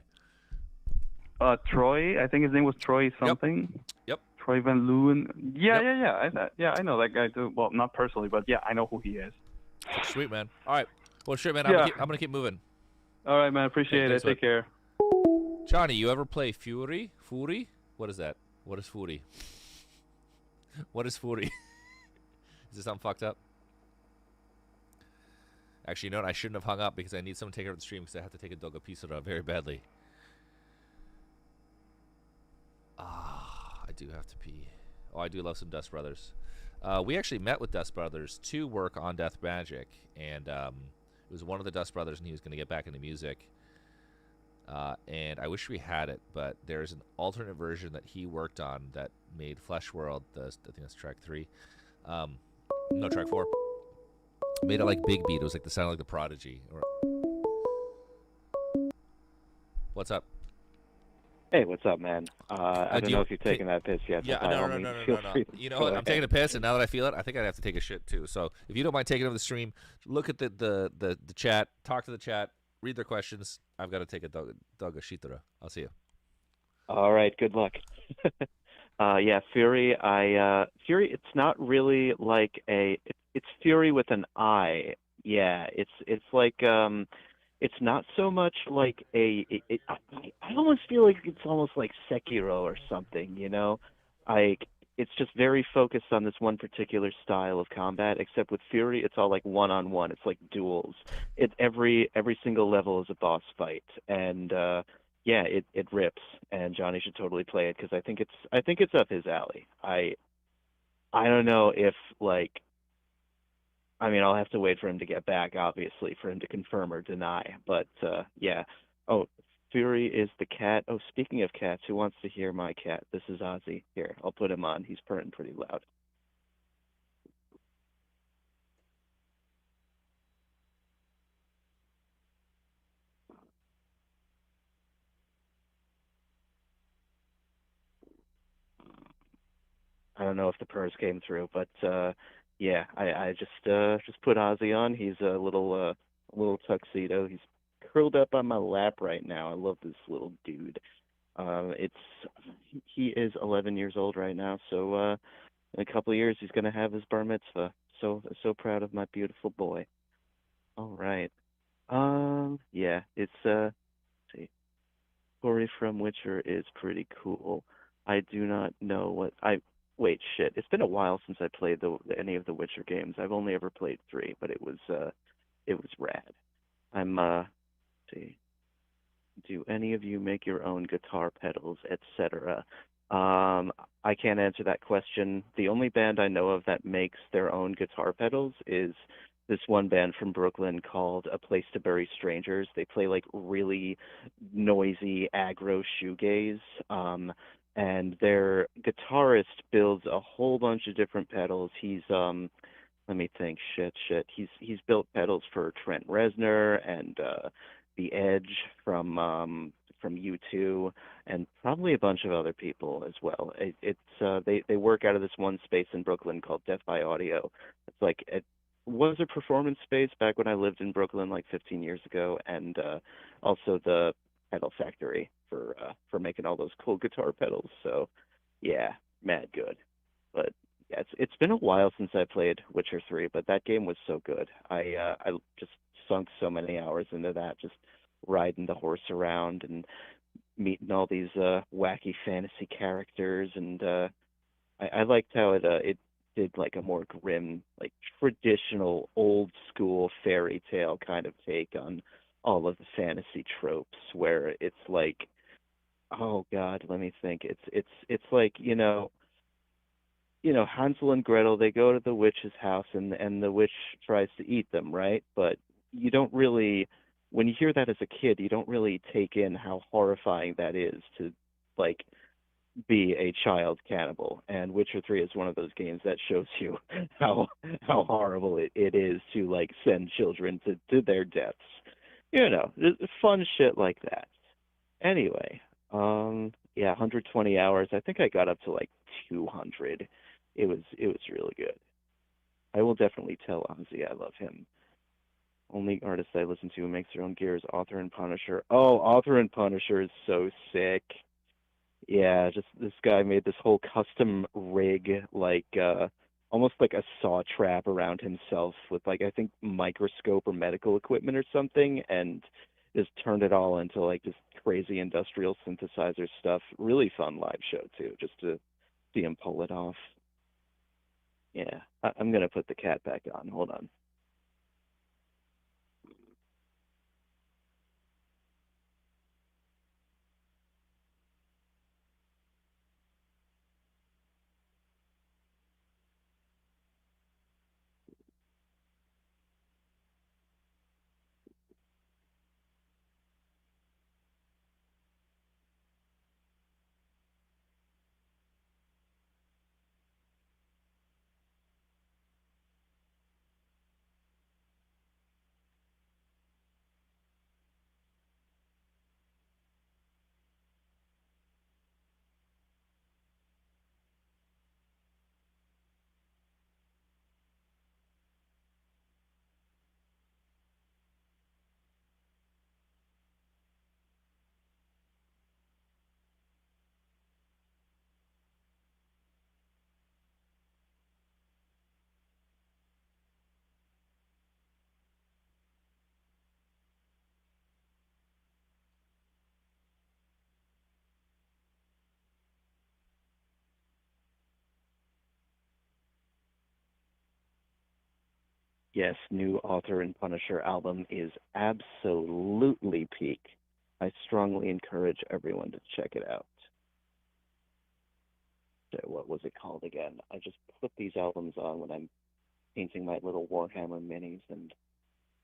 Troy, I think his name was Troy something. Yep. Troy Van Leeuwen. Yeah. I know that guy too. Well, not personally, but yeah, I know who he is. Sweet, man. All right. Well, shit, man. Yeah. I'm gonna keep moving. All right, man. Appreciate it. Take care. Johnny, you ever play Fury? Fury? What is that? What is Fury? What is Fury? Is this something fucked up? Actually, you know what? I shouldn't have hung up because I need someone to take over the stream because I have to take a dog a piece of it very badly. I do have to pee. Oh, I do love some Dust Brothers. We actually met with Dust Brothers to work on Death Magic, and it was one of the Dust Brothers, and he was going to get back into music. And I wish we had it, but there's an alternate version that he worked on that made Flesh World. I think that's track 3. No, track 4. Made it like Big Beat. It was like the sound like the Prodigy. What's up? Hey, what's up, man? I don't know if you're taking that piss yet. Yeah, no. You know what? I'm taking a piss, and now that I feel it, I think I'd have to take a shit too. So if you don't mind taking over the stream, look at the chat, talk to the chat, read their questions. I've got to take a dog a shitara. I'll see you. All right, good luck. Yeah, Fury. Fury. It's not really like it's Fury with an I. Yeah, it's like it's not so much like I almost feel like it's almost like Sekiro or something, you know? Like, it's just very focused on this one particular style of combat, except with Fury, it's all like one-on-one. It's like duels. Every single level is a boss fight. And, yeah, it rips. And Johnny should totally play it because I think it's up his alley. I don't know if, like, I mean, I'll have to wait for him to get back, obviously, for him to confirm or deny. But, yeah. Oh, Fury is the cat. Oh, speaking of cats, who wants to hear my cat? This is Ozzy. Here, I'll put him on. He's purring pretty loud. I don't know if the purrs came through, but yeah, I just put Ozzy on. He's a little tuxedo. He's curled up on my lap right now. I love this little dude. He is 11 years old right now, so in a couple of years he's gonna have his bar mitzvah. So proud of my beautiful boy. All right. Yeah, it's let's see. Corey from Witcher is pretty cool. I do not know what Wait, shit. It's been a while since I played any of the Witcher games. I've only ever played 3, but it was rad. I'm see. Do any of you make your own guitar pedals, etc.? I can't answer that question. The only band I know of that makes their own guitar pedals is this one band from Brooklyn called A Place to Bury Strangers. They play like really noisy aggro shoegaze. And their guitarist builds a whole bunch of different pedals. He's let me think. Shit. He's built pedals for Trent Reznor and The Edge from U2 and probably a bunch of other people as well. They work out of this one space in Brooklyn called Death by Audio. It's like it was a performance space back when I lived in Brooklyn like 15 years ago, and also the pedal factory for making all those cool guitar pedals. So yeah, mad good. But yeah, it's been a while since I played Witcher 3, but that game was so good. I just sunk so many hours into that, just riding the horse around and meeting all these wacky fantasy characters, and I liked how did like a more grim, like traditional old school fairy tale kind of take on all of the fantasy tropes, where it's like, oh God, let me think. It's like, Hansel and Gretel, they go to the witch's house and the witch tries to eat them, right? But you don't really, when you hear that as a kid, you don't really take in how horrifying that is to like be a child cannibal. And Witcher 3 is one of those games that shows you how horrible it is to like send children to their deaths. Just fun shit like that. Anyway, yeah, 120 hours. I think I got up to like 200. It was really good. I will definitely tell Ozzy I love him. Only artist I listen to who makes their own gear is Author and Punisher. Oh, Author and Punisher is so sick. Yeah, just this guy made this whole custom rig, like almost like a saw trap around himself with like I think microscope or medical equipment or something, and just turned it all into like just crazy industrial synthesizer stuff. Really fun live show too, just to see him pull it off. Yeah, I'm gonna put the cat back on. Hold on. Yes, new Author and Punisher album is absolutely peak. I strongly encourage everyone to check it out. So what was it called again? I just put these albums on when I'm painting my little Warhammer minis, and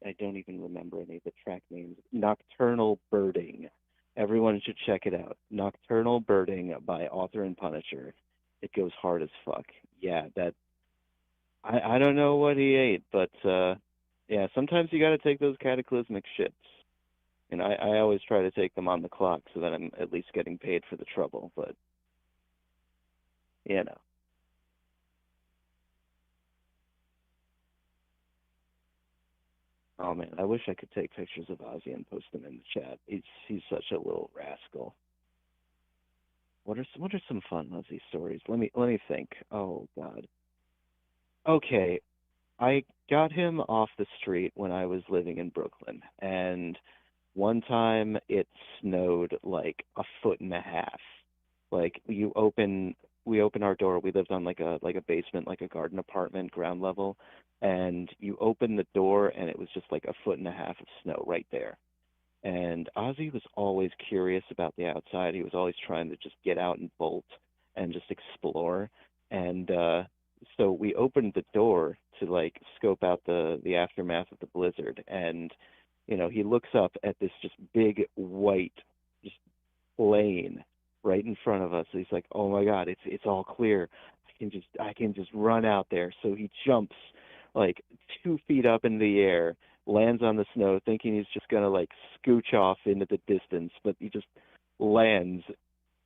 I don't even remember any of the track names. Nocturnal Birding. Everyone should check it out. Nocturnal Birding by Author and Punisher. It goes hard as fuck. Yeah, that I don't know what he ate, but yeah, sometimes you got to take those cataclysmic shits. And I always try to take them on the clock so that I'm at least getting paid for the trouble. But you know, oh man, I wish I could take pictures of Ozzy and post them in the chat. He's such a little rascal. What are some fun Ozzy stories? Let me think. Oh God. Okay, I got him off the street when I was living in Brooklyn, and one time it snowed like a foot and a half. Like we open our door. We lived on like a basement, like a garden apartment, ground level, and you open the door and it was just like a foot and a half of snow right there. And Ozzy was always curious about the outside. He was always trying to just get out and bolt and just explore. And so we opened the door to like scope out the aftermath of the blizzard. And he looks up at this just big white just plane right in front of us. He's like, "Oh my God, it's all clear. I can just run out there." So he jumps like 2 feet up in the air, lands on the snow, thinking he's just gonna like scooch off into the distance, but he just lands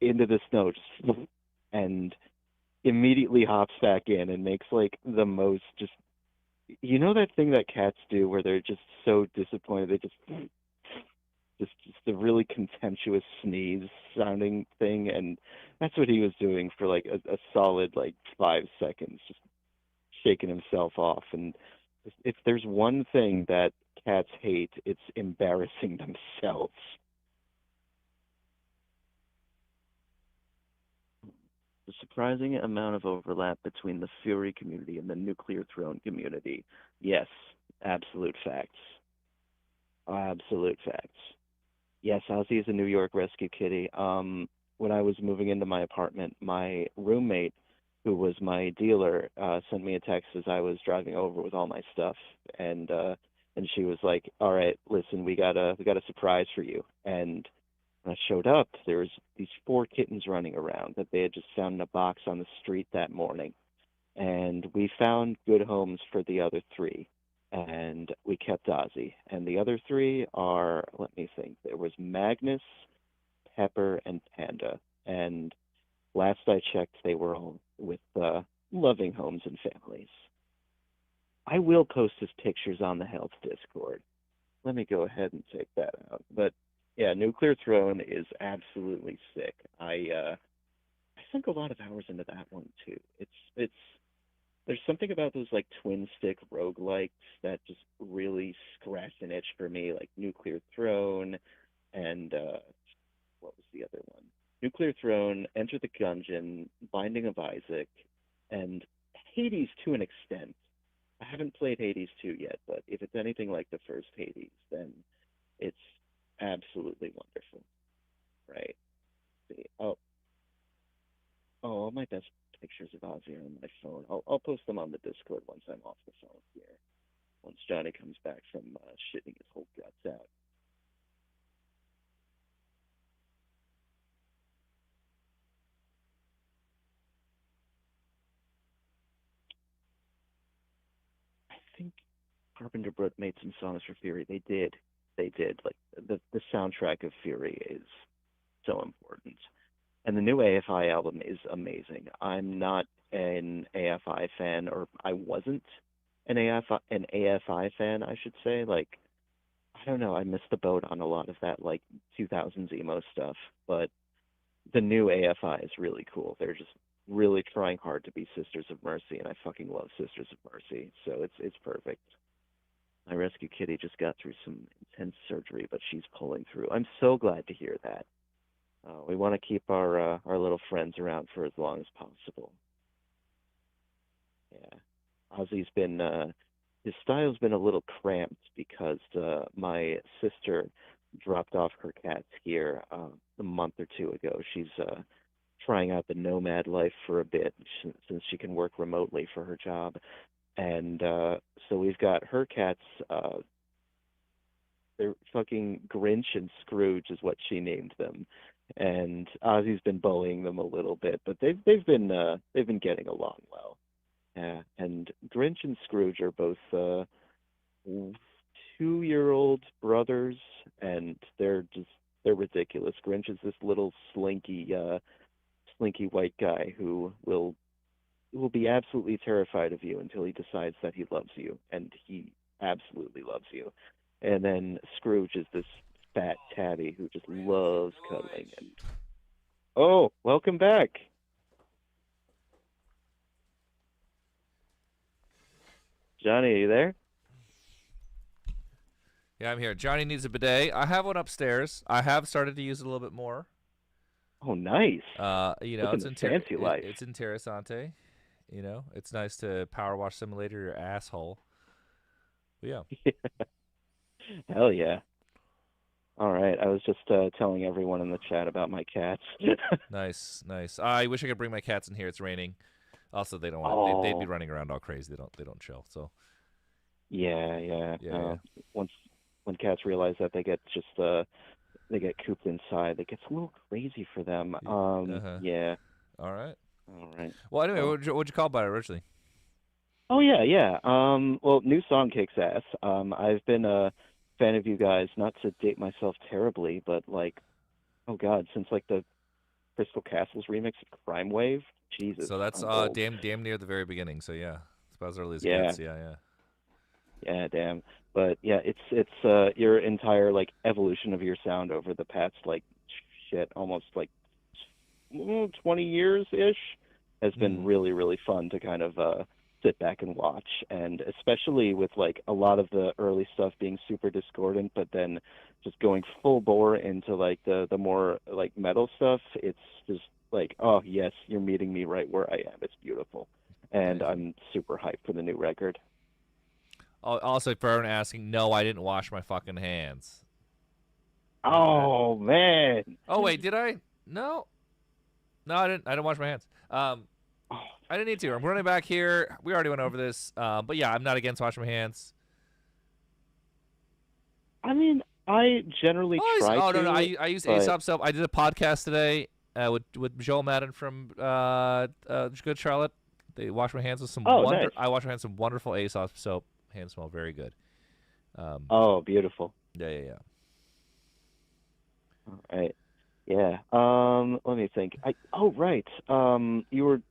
into the snow just and immediately hops back in and makes like the most just that thing that cats do where they're just so disappointed they just a really contemptuous sneeze sounding thing, and that's what he was doing for like a solid like 5 seconds, just shaking himself off. And if there's one thing that cats hate, it's embarrassing themselves. The surprising amount of overlap between the Fury community and the Nuclear Throne community. Yes, absolute facts. Absolute facts. Yes, Ozzy is a New York rescue kitty. When I was moving into my apartment, my roommate, who was my dealer, sent me a text as I was driving over with all my stuff, and she was like, "All right, listen, we got a surprise for you." And when I showed up, there was these 4 kittens running around that they had just found in a box on the street that morning, and we found good homes for the other 3. And we kept Ozzy. And the other 3 are, let me think, there was Magnus, Pepper, and Panda. And last I checked, they were all with loving homes and families. I will post his pictures on the Health Discord. Let me go ahead and take that out. But yeah, Nuclear Throne is absolutely sick. I sunk a lot of hours into that one too. It's there's something about those like twin stick roguelikes that just really scratch an itch for me, like Nuclear Throne and what was the other one? Nuclear Throne, Enter the Gungeon, Binding of Isaac, and Hades to an extent. I haven't played Hades 2 yet, but if it's anything like the first Hades, then it's absolutely wonderful. Right? See. Oh, all my best pictures of Ozzy are on my phone. I'll post them on the Discord once I'm off the phone here. Once Johnny comes back from shitting his whole guts out. I think Carpenter Brut made some songs for Fury. They did. Like the soundtrack of Fury is so important. And the new AFI album is amazing. I'm not an AFI fan, or I wasn't an AFI fan, I should say. Like, I don't know, I missed the boat on a lot of that, like, 2000s emo stuff. But the new AFI is really cool. They're just really trying hard to be Sisters of Mercy, and I fucking love Sisters of Mercy. So it's perfect. My rescue kitty just got through some intense surgery, but she's pulling through. I'm so glad to hear that. We want to keep our little friends around for as long as possible. Yeah, Ozzy's been his style's been a little cramped because my sister dropped off her cats here a month or 2 ago. She's trying out the nomad life for a bit since she can work remotely for her job, and so we've got her cats. They're fucking Grinch and Scrooge is what she named them. And Ozzy's been bullying them a little bit, but they've been getting along well. Yeah, and Grinch and Scrooge are both 2-year-old brothers, and they're ridiculous. Grinch is this little slinky white guy who will be absolutely terrified of you until he decides that he loves you, and he absolutely loves you. And then Scrooge is this fat tabby who just loves cuddling. And oh, welcome back. Johnny, are you there? Yeah, I'm here. Johnny needs a bidet. I have one upstairs. I have started to use it a little bit more. Oh, nice. You know, it's in fancy life. It's Interessante. You know, it's nice to power wash simulator your asshole. But yeah. Hell yeah. All right, I was just telling everyone in the chat about my cats. Nice. I wish I could bring my cats in here. It's raining. Also, they don't want. They'd be running around all crazy. They don't chill. So. Yeah. When cats realize that they get cooped inside, it gets a little crazy for them. Yeah. All right. Well, anyway, what'd you call about it originally? Oh yeah. Well, new song kicks ass. I've been a fan of you guys, not to date myself terribly, but like, oh god, since like the Crystal Castles remix of Crime Wave, Jesus. So that's damn near the very beginning. So yeah, it's about as early as it gets. Yeah. Yeah, damn. But yeah, it's your entire like evolution of your sound over the past like almost like 20 years ish has been really, really fun to kind of sit back and watch, and especially with like a lot of the early stuff being super discordant, but then just going full bore into like the more like metal stuff. It's just like, oh yes, you're meeting me right where I am. It's beautiful, and I'm super hyped for the new record. Also, for everyone asking, no, I didn't wash my fucking hands. Oh man. Oh wait, did I? No, I didn't wash my hands. I didn't need to. I'm running back here. We already went over this. But yeah, I'm not against washing my hands. I mean, I generally try to. No, I use Aesop soap. I did a podcast today with Joel Madden from Good Charlotte. They washed my hands with some. Nice. I washed my hands with some wonderful Aesop soap. Hands smell very good. Beautiful. Yeah. All right. Yeah. Let me think. Right. You were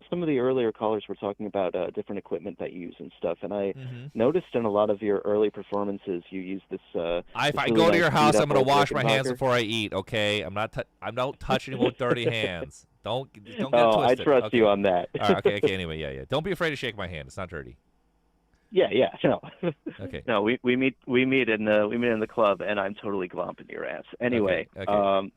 some of the earlier callers were talking about different equipment that you use and stuff, and I noticed in a lot of your early performances you use this. If I go to your house, I'm gonna wash my hands before I eat. Okay, I'm not. I don't touch anyone with dirty hands. Don't get it twisted. I trust you on that. All right, okay. Anyway, yeah. Don't be afraid to shake my hand. It's not dirty. Yeah. No. Okay. No, we meet in the club, and I'm totally glomping your ass. Anyway. Okay.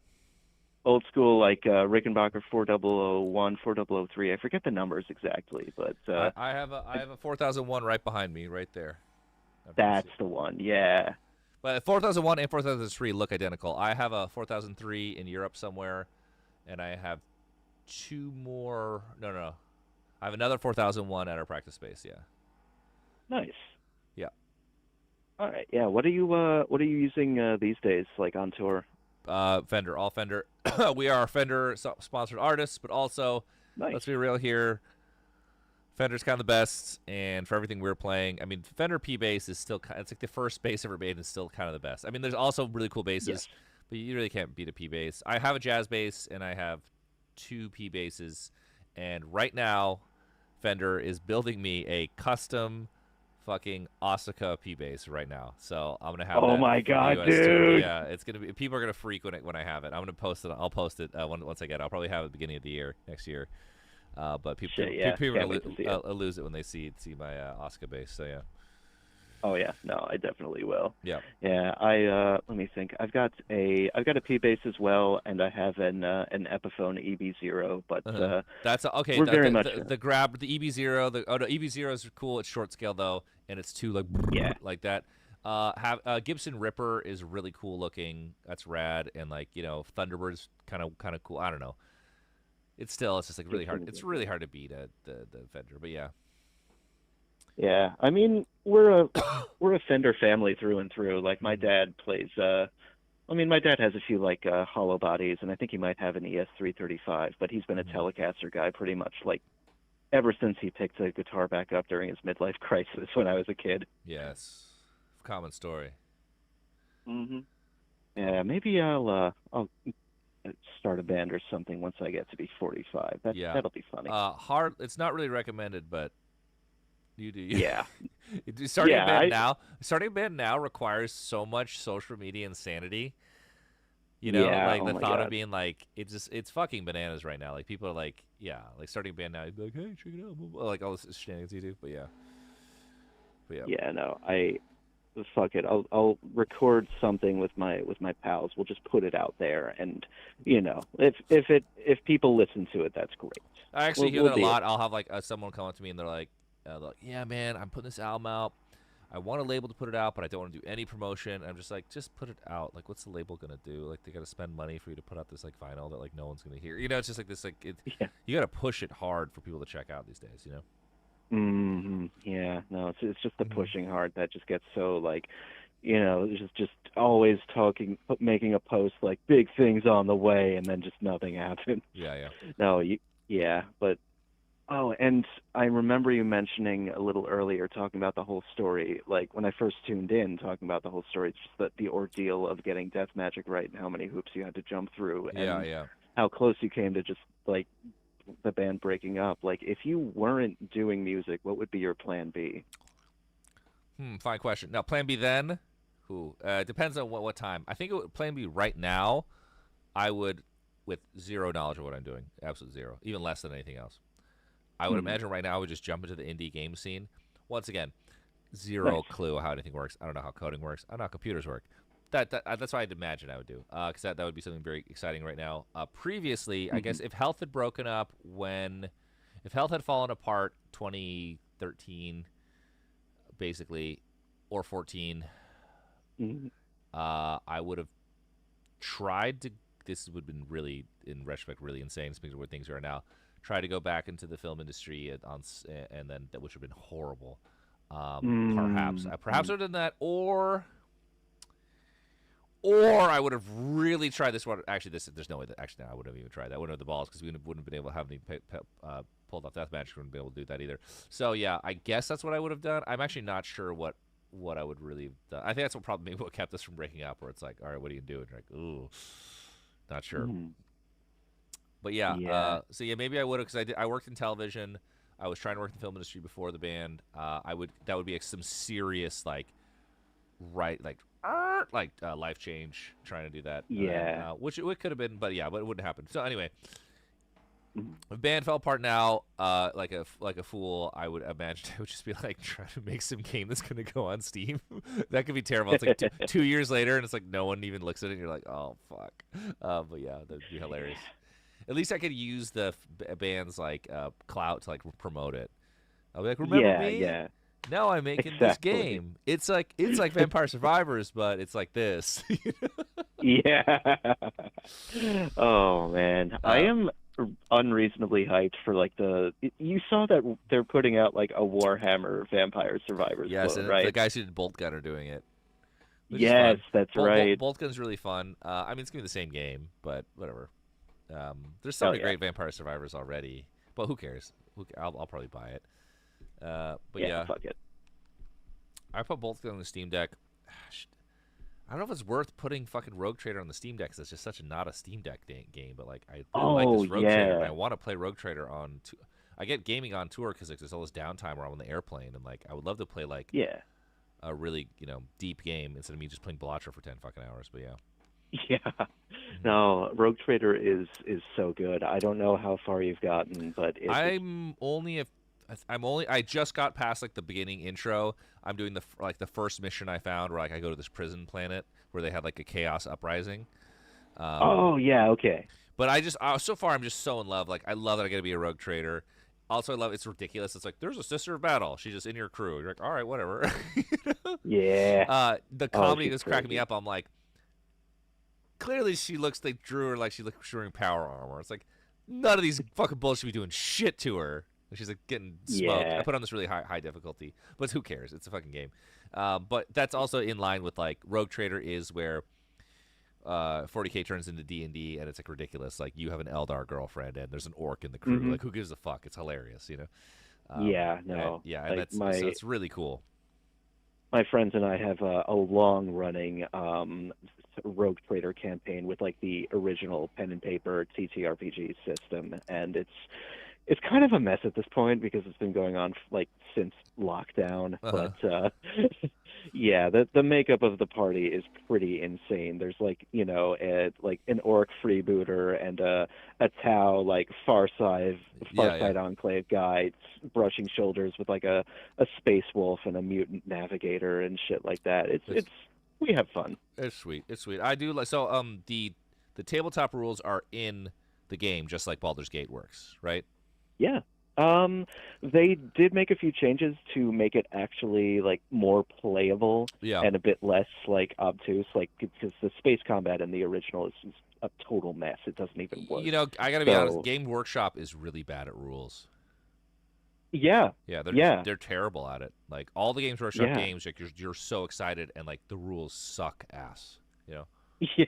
Old school, like Rickenbacker 4001, 4003. I forget the numbers exactly, but I have a 4001 right behind me, right there. That's the one, yeah. But 4001 and 4003 look identical. I have a 4003 in Europe somewhere, and I have two more. No. I have another 4001 at our practice space. Yeah. Nice. Yeah. All right. Yeah. What are you using these days, like on tour? Fender, all Fender. We are Fender sponsored artists, but also, let's be real here, Fender's kind of the best, and for everything we're playing, I mean, Fender P bass is still it's like the first bass ever made, and it's still kind of the best. I mean, there's also really cool basses, but you really can't beat a P bass. I have a jazz bass, and I have two P basses, and right now, Fender is building me a custom fucking Asuka P bass right now, so I'm gonna have. Oh my god, dude! Yeah, it's gonna be. People are gonna freak when I have it. I'm gonna post it. I'll post it once I get it. I'll probably have it at the beginning of the year next year. But people are gonna lose it when they see my Asuka bass. So yeah. Oh yeah, no, I definitely will. Yeah. Yeah, let me think. I've got a P bass as well, and I have an Epiphone EB0, but that's okay. We're very much the grab the EB0. The EB0 is cool. It's short scale though, and it's too like that. Gibson Ripper is really cool looking. That's rad, and Thunderbird's kind of cool. I don't know. It's just like really hard. It's really hard to beat the Fender, but yeah. Yeah, I mean we're a Fender family through and through. Like my dad plays. My dad has a few hollow bodies, and I think he might have an ES335. But he's been a Telecaster guy pretty much ever since he picked the guitar back up during his midlife crisis when I was a kid. Yes, common story. Yeah, maybe I'll start a band or something once I get to be 45. That'll be funny. Hard. It's not really recommended, but. You do. Yeah. Starting a band now requires so much social media insanity. The thought of being it's fucking bananas right now. Like people are starting a band now. You'd be like, hey, check it out. All this shenanigans you do. But yeah. Yeah, no, fuck it. I'll record something with my pals. We'll just put it out there, and if people listen to it, that's great. I actually hear that a lot. I'll have someone come up to me and they're like, yeah, man, I'm putting this album out. I want a label to put it out, but I don't want to do any promotion. I'm just just put it out. What's the label gonna do? They gotta spend money for you to put out this vinyl that no one's gonna hear. It's just this you gotta push it hard for people to check out these days. Yeah, no, it's just the pushing hard that just gets so just always making a post big things on the way, and then just nothing happens. Yeah. No, but. Oh, and I remember you mentioning a little earlier, talking about the whole story, when I first tuned in, talking about the whole story, it's just the ordeal of getting Death Magic right and how many hoops you had to jump through, and how close you came to just, the band breaking up. If you weren't doing music, what would be your plan B? Fine question. Now, plan B then? Depends on what time. I think plan B right now, I would, with zero knowledge of what I'm doing, absolute zero, even less than anything else. I would imagine right now I would just jump into the indie game scene. Once again, zero clue how anything works. I don't know how coding works. I don't know how computers work. that's what I'd imagine I would do, because that would be something very exciting right now. Previously, I guess if Health had broken up if Health had fallen apart 2013, basically, or 14, I would have tried to. This would have been really, in retrospect, really insane. Speaking of where things are now, try to go back into the film industry and then that which would have been horrible. Perhaps I would have done that, or I would have really tried this one. Actually, there's no way that I would have even tried that. I wouldn't have the balls because we wouldn't have been able to have any pulled off Death Match. We wouldn't be able to do that either. So yeah, I guess that's what I would have done. I'm actually not sure what I would really have done. I think that's what kept us from breaking up. Where it's like, all right, what do you do? And you're like, ooh, not sure. But yeah. So yeah, maybe I would have, because I worked in television. I was trying to work in the film industry before the band. That would be some serious life change trying to do that. Yeah. Which it could have been, but it wouldn't happen. So anyway, if band fell apart now, like a fool, I would imagine I would just be like trying to make some game that's gonna go on Steam. That could be terrible. It's like 2 years later, and it's like no one even looks at it, and you're like, oh fuck. But yeah, that'd be hilarious. At least I could use the band's clout to promote it. I'll be like, remember me? Yeah. Now I'm making this game. It's like Vampire Survivors, but it's like this. Yeah. Oh man, I am unreasonably hyped for you saw that they're putting out a Warhammer Vampire Survivors yes, book, and right? the guys who did Bolt Gun are doing it. Yes, that's right. Bolt Gun's really fun. I mean, it's gonna be the same game, but whatever. There's so many great Vampire Survivors already, but who cares? I'll probably buy it. But yeah, fuck it. I put Bolt Gun on the Steam Deck. I don't know if it's worth putting fucking Rogue Trader on the Steam Deck because it's just such not a Steam Deck game. But I really like this Rogue Trader, and I want to play Rogue Trader on. I get gaming on tour because there's all this downtime where I'm on the airplane, and I would love to play a really deep game instead of me just playing Bellatra for 10 fucking hours. But yeah. Yeah, no, Rogue Trader is so good. I don't know how far you've gotten, but I just got past the beginning intro. I'm doing the first mission I found where I go to this prison planet where they have a chaos uprising. Oh yeah, okay. But so far I'm just so in love. I love that I get to be a Rogue Trader. Also, I love it's ridiculous. It's there's a Sister of Battle. She's just in your crew. You're like, all right, whatever. Yeah. The comedy is cracking me up. I'm like, clearly she looks like Drew her she looks wearing power armor. It's none of these fucking bulls should be doing shit to her. She's getting smoked. I put on this really high difficulty, but who cares? It's a fucking game. But that's also in line with Rogue Trader is where 40K turns into D&D, and it's ridiculous. You have an Eldar girlfriend, and there's an orc in the crew. Who gives a fuck? It's hilarious, Yeah, no. And so it's really cool. My friends and I have a long-running Rogue Trader campaign with the original pen and paper TTRPG system, and it's kind of a mess at this point because it's been going on since lockdown. But yeah, the makeup of the party is pretty insane. There's an orc freebooter and a Tau Farside Enclave guy brushing shoulders with a space wolf and a mutant navigator and shit like that. We have fun. It's sweet. I do the tabletop rules are in the game just like Baldur's Gate works, right? Yeah. They did make a few changes to make it actually more playable and a bit less obtuse, because the space combat in the original is a total mess. It doesn't even work. I gotta be honest. Game Workshop is really bad at rules. Yeah. They're terrible at it. All the Games Workshop games, you're so excited, and the rules suck ass. Yeah.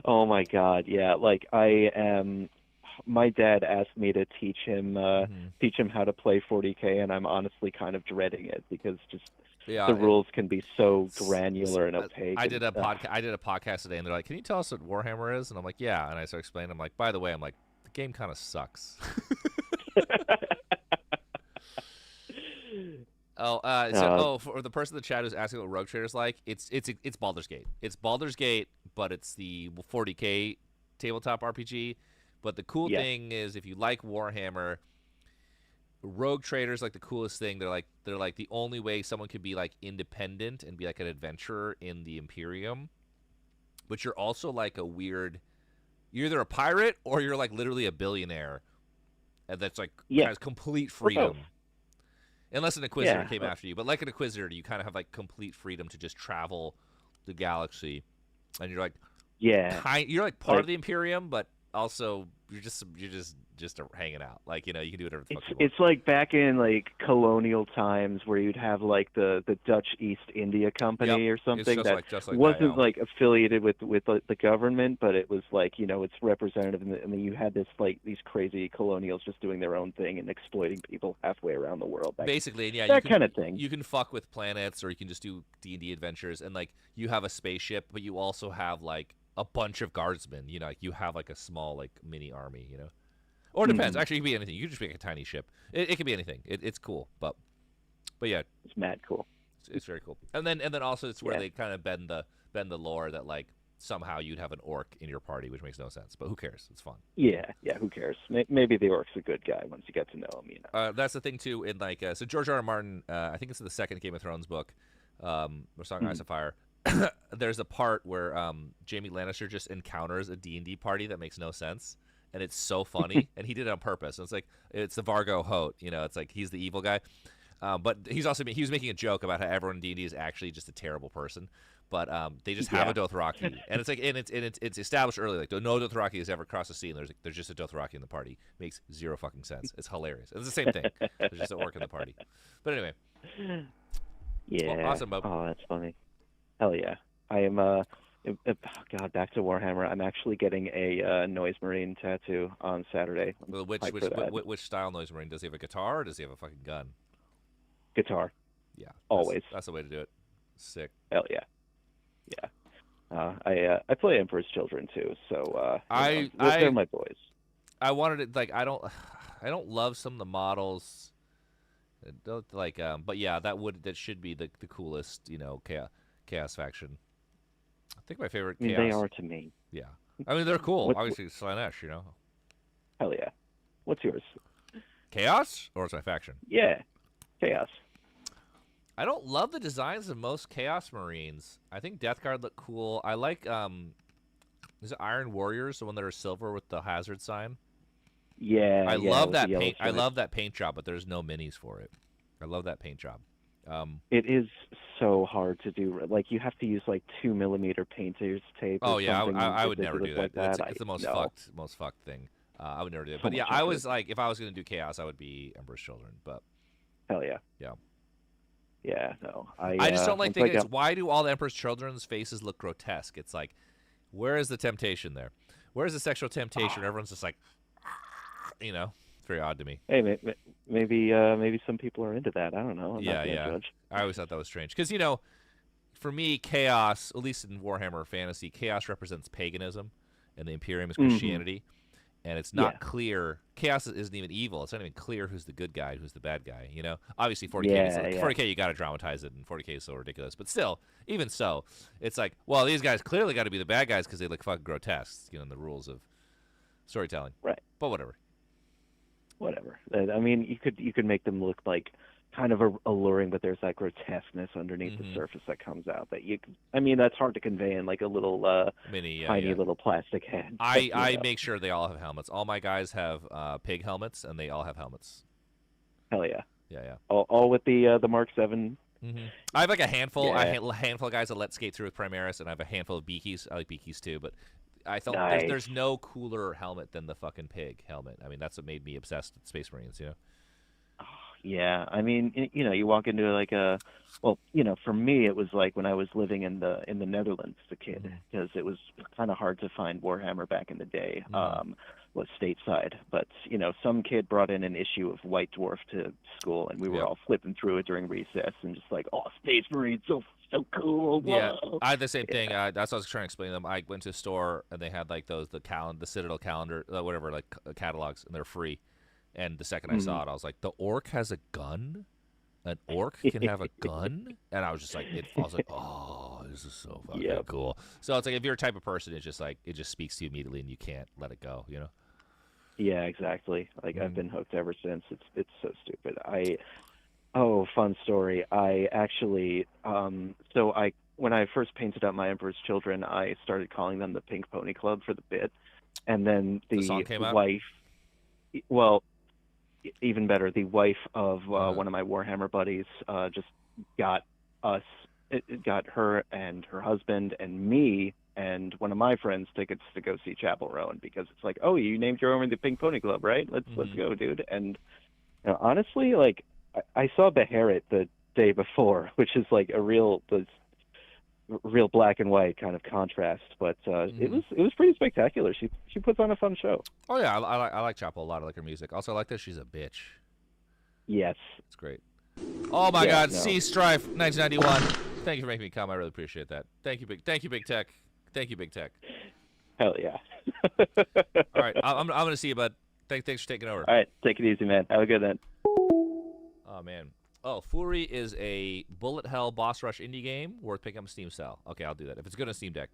Oh my God. Yeah. I am. My dad asked me to teach him how to play 40K, and I'm honestly kind of dreading it because the rules can be so granular and opaque. I did a podcast today, and they're like, "Can you tell us what Warhammer is?" And I'm like, "Yeah." And I start explaining. I'm like, "By the way, the game kind of sucks." For the person in the chat who's asking what Rogue Trader's like, it's Baldur's Gate. It's Baldur's Gate, but it's the 40K tabletop RPG. But the cool thing is, if you like Warhammer, rogue traders like the coolest thing. They're like the only way someone could be like independent and be like an adventurer in the Imperium. But you're also like a weird. You're either a pirate or you're like literally a billionaire, and that's like has complete freedom. Unless an Inquisitor came after you, but like an Inquisitor, you kind of have like complete freedom to just travel the galaxy, and you're like, you're like part of the Imperium, but also you're just hanging out. Like, you know, you can do whatever the fuck you want. It's like back in like colonial times where you'd have like the Dutch East India Company or something that wasn't like affiliated with the government, but it was like, you know, it's representative, and then you had this like these crazy colonials just doing their own thing and exploiting people halfway around the world. Basically, and that kind of thing. You can fuck with planets, or you can just do D&D adventures, and like you have a spaceship, but you also have like a bunch of guardsmen. You know, like you have like a small like mini army. You know. Or it depends. Actually, it can be anything. You can just make a tiny ship. It can be anything. It's cool, but yeah, it's mad cool. It's very cool. And then also it's where they kind of bend the lore that like somehow you'd have an orc in your party, which makes no sense. But who cares? It's fun. Yeah. Who cares? Maybe the orc's a good guy once you get to know him. You know. That's the thing too. In like so George R. R. Martin, I think it's in the second Game of Thrones book, or Song of Ice and Fire. There's a part where Jaime Lannister just encounters a D&D party that makes no sense. And it's so funny, and he did it on purpose. It's like it's the Vargo Hoat, you know. It's like he's the evil guy, but he was making a joke about how everyone in D&D is actually just a terrible person. But they just have a Dothraki, and it's like it's established early, like no Dothraki has ever crossed the sea. And there's just a Dothraki in the party. Makes zero fucking sense. It's hilarious. It's the same thing. There's just an orc in the party. But anyway, well, awesome, Bob. Oh, that's funny. Hell yeah, I am. God, back to Warhammer. I'm actually getting a Noise Marine tattoo on Saturday. Well, which style Noise Marine? Does he have a guitar or does he have a fucking gun? Guitar. Yeah, always. That's the way to do it. Sick. Hell yeah, yeah. I play Emperor's Children too, so they're my boys. I wanted it like I don't love some of the models. Like but yeah, that should be the coolest, you know, chaos faction. I think my favorite Chaos. They are to me. Yeah. I mean, they're cool. Obviously, Slaanesh, you know. Hell yeah. What's yours? Chaos? Or is my faction? Yeah. Chaos. I don't love the designs of most Chaos Marines. I think Death Guard look cool. I like, is it Iron Warriors, the one that are silver with the hazard sign? Yeah. I love that paint. I love that paint job, but there's no minis for it. I love that paint job. It is so hard to do. Like, you have to use like 2mm painter's tape. Oh yeah, I would never do that. Like it's the most fucked thing. I would never do it. But yeah, I was like, if I was gonna do Chaos, I would be Emperor's Children. But hell yeah, yeah. No, I just don't like thinking. Why do all the Emperor's Children's faces look grotesque? It's like, where is the temptation there? Where is the sexual temptation? Everyone's just like, you know. Very odd to me. Hey, maybe some people are into that. I don't know. I'm not gonna judge. I always thought that was strange because, you know, for me, Chaos, at least in Warhammer Fantasy, Chaos represents paganism, and the Imperium is Christianity, and it's not clear. Chaos isn't even evil. It's not even clear who's the good guy, who's the bad guy. You know, obviously 40K, 40K, you got to dramatize it, and 40K is so ridiculous. But still, even so, it's like, well, these guys clearly got to be the bad guys because they look fucking grotesque. You know, in the rules of storytelling. Right. But whatever. I mean, you could make them look like kind of alluring, but there's that grotesqueness underneath the surface that comes out. That I mean, that's hard to convey in like a little tiny little plastic head. I make sure they all have helmets. All my guys have pig helmets, and they all have helmets. Hell yeah. Yeah. All with the Mark 7. I have like a handful. I have a handful of guys that let skate through with Primaris, and I have a handful of Beakies. I like Beakies too, but I thought there's no cooler helmet than the fucking pig helmet. I mean, that's what made me obsessed with Space Marines, you know? Yeah, I mean, you know, you walk into like for me, it was like when I was living in the Netherlands as a kid, because it was kind of hard to find Warhammer back in the day, was stateside. But, you know, some kid brought in an issue of White Dwarf to school, and we were all flipping through it during recess and just like, oh, Space Marines, so cool. Whoa. Yeah, I had the same thing. That's what I was trying to explain to them. I went to a store, and they had like the Citadel calendar, whatever, like catalogs, and they're free. And the second I saw it, I was like, the orc has a gun? An orc can have a gun? And I was just like, I was like, oh, this is so fucking cool. So it's like, if you're a type of person, it's just like, it just speaks to you immediately, and you can't let it go, you know? Yeah, exactly. Like I've been hooked ever since. It's so stupid. Fun story. I actually when I first painted up my Emperor's Children, I started calling them the Pink Pony Club for the bit, and then the song came out? wife, well, even better, the wife of one of my Warhammer buddies just got it got her and her husband and me and one of my friends tickets to go see Chapel Roan, because it's like, oh, you named your own the Pink Pony Club, right? Let's go, dude. And honestly, like I saw Beharit the day before, which is like a real black and white kind of contrast, but it was pretty spectacular. She puts on a fun show. Oh yeah, I like Chapel a lot. I like her music. Also, I like that she's a bitch. Yes, it's great. Oh my God, no. Sea Strife 1991. Thank you for making me come. I really appreciate that. Thank you, Big Tech. Thank you, Big Tech. Hell yeah. All right, I'm gonna see you, bud. Thanks for taking over. All right, take it easy, man. Have a good night. Oh man. Oh, Fury is a bullet hell boss rush indie game worth picking up a Steam sale. Okay, I'll do that if it's good on Steam Deck.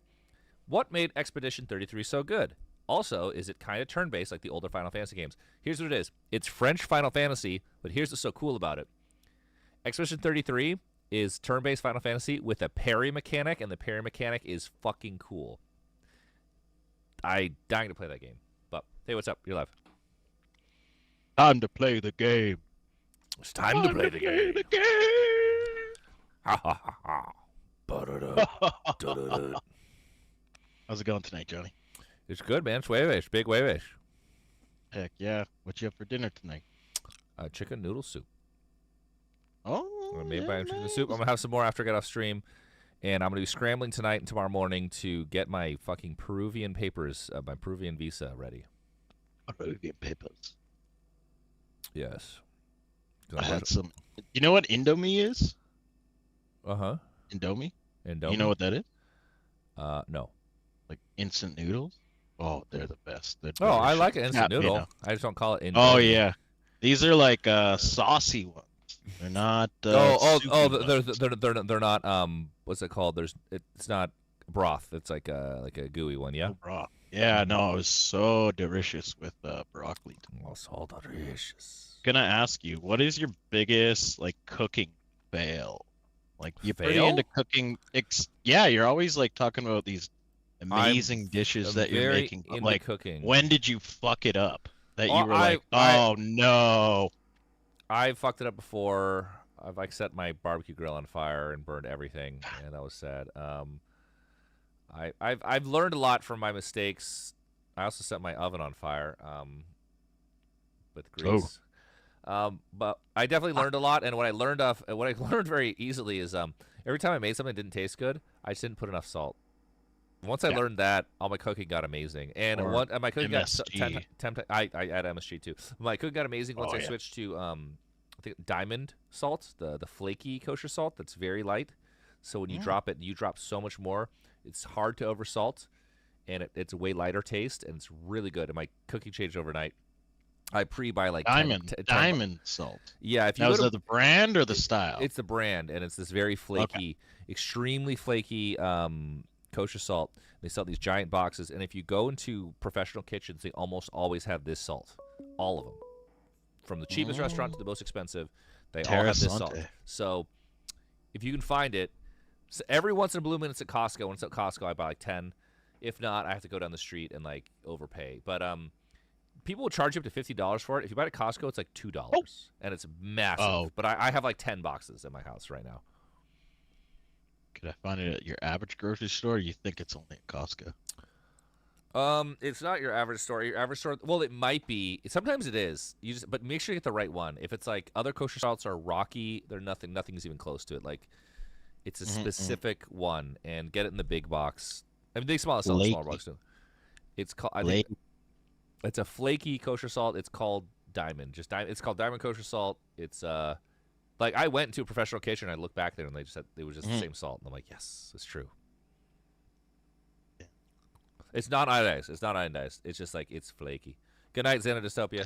What made Expedition 33 so good? Also, is it kind of turn-based like the older Final Fantasy games? Here's what it is. It's French Final Fantasy, but here's what's so cool about it. Expedition 33 is turn-based Final Fantasy with a parry mechanic, and the parry mechanic is fucking cool. I'm dying to play that game. But, hey, what's up? You're live. Time to play the game. It's time to play the game. Ha ha ha ha. Ba-da-da. How's it going tonight, Johnny? It's good, man. It's Jueves. Big Jueves. Heck yeah. What you have for dinner tonight? Chicken noodle soup. Oh, I made my own chicken soup. I'm going to have some more after I get off stream. And I'm going to be scrambling tonight and tomorrow morning to get my fucking Peruvian papers, my Peruvian visa ready. Peruvian papers. Yes. I had some. You know what Indomie is? Uh-huh. Indomie? Indomie. You know what that is? No. Like instant noodles? Oh, they're the best. They're Oh, I delicious. like an instant Yeah, noodle. you know. I just don't call it Indomie. Oh, yeah. These are like saucy ones. They're not. They're not. What's it called? It's not broth. It's like a gooey one. Yeah. Oh, broth. Yeah. No, it was so delicious with broccoli. Oh, so delicious. Gonna ask you, what is your biggest like cooking fail? Like you're pretty Fail? into cooking. Yeah, you're always like talking about these amazing dishes that you're making. But, into like, cooking. when did you fuck it up? That you Oh, were like, oh no. I fucked it up before. I've like set my barbecue grill on fire and burned everything, and that was sad. I've learned a lot from my mistakes. I also set my oven on fire with grease. But I definitely learned a lot, and what I learned very easily is every time I made something that didn't taste good, I just didn't put enough salt. Once I learned that, all my cooking got amazing, and my cooking MSG. got I add MSG too. My cooking got amazing once I switched to I think diamond salt, the flaky kosher salt that's very light. So when you drop it, you drop so much more. It's hard to oversalt, and it's a way lighter taste, and it's really good. And my cooking changed overnight. I pre-buy like diamond salt. Yeah, if you now, go is to, it the brand or the style? It's the brand, and it's this very flaky, extremely flaky kosher salt. They sell these giant boxes, and if you go into professional kitchens, they almost always have this salt. All of them, from the cheapest restaurant to the most expensive, they all have this salt. So if you can find it, so every once in a blue moon, it's at Costco. When it's at Costco, I buy like 10. If not, I have to go down the street and like overpay. But people will charge you up to $50 for it. If you buy it at Costco, it's like $2, and it's massive. But I have like 10 boxes in my house right now. Could I find it at your average grocery store, or you think it's only at Costco? It's not your average store. Your average store, well, it might be. Sometimes it is. But make sure you get the right one. If it's like other kosher salts are rocky, they're nothing's even close to it. Like it's a specific one, and get it in the big box. I mean, they sell the small box too. It's called. I think it's a flaky kosher salt. It's called Diamond. It's called Diamond Kosher Salt. It's like I went into a professional kitchen and I looked back there and they just said it was just the same salt, and I'm like, yes, it's true. It's not iodized. It's just like it's flaky. Good night, Xana Dystopia.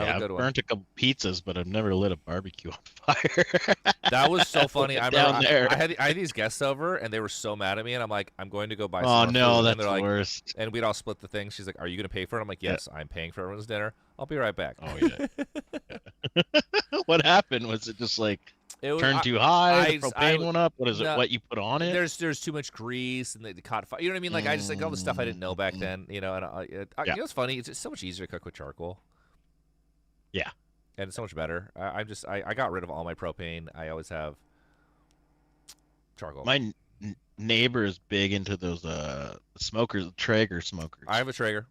Have a good one. Burnt a couple pizzas, but I've never lit a barbecue on fire. That was so funny. I remember there. I had these guests over, and they were so mad at me, and I'm like, I'm going to go buy some Oh more no, food. that's And they're like, worst. and we'd all split the thing. She's like, are you going to pay for it? I'm like, yes, I'm paying for everyone's dinner. I'll be right back. Oh yeah. What happened? Was it just like It turned too high? The propane went up? What is it? What you put on it? There's too much grease, and they caught fire. You know what I mean? Like I just like all the stuff I didn't know back then. You know, and you know what's funny? It's just so much easier to cook with charcoal. Yeah. And it's so much better. I got rid of all my propane. I always have charcoal. My neighbor is big into those smokers, Traeger smokers. I have a Traeger.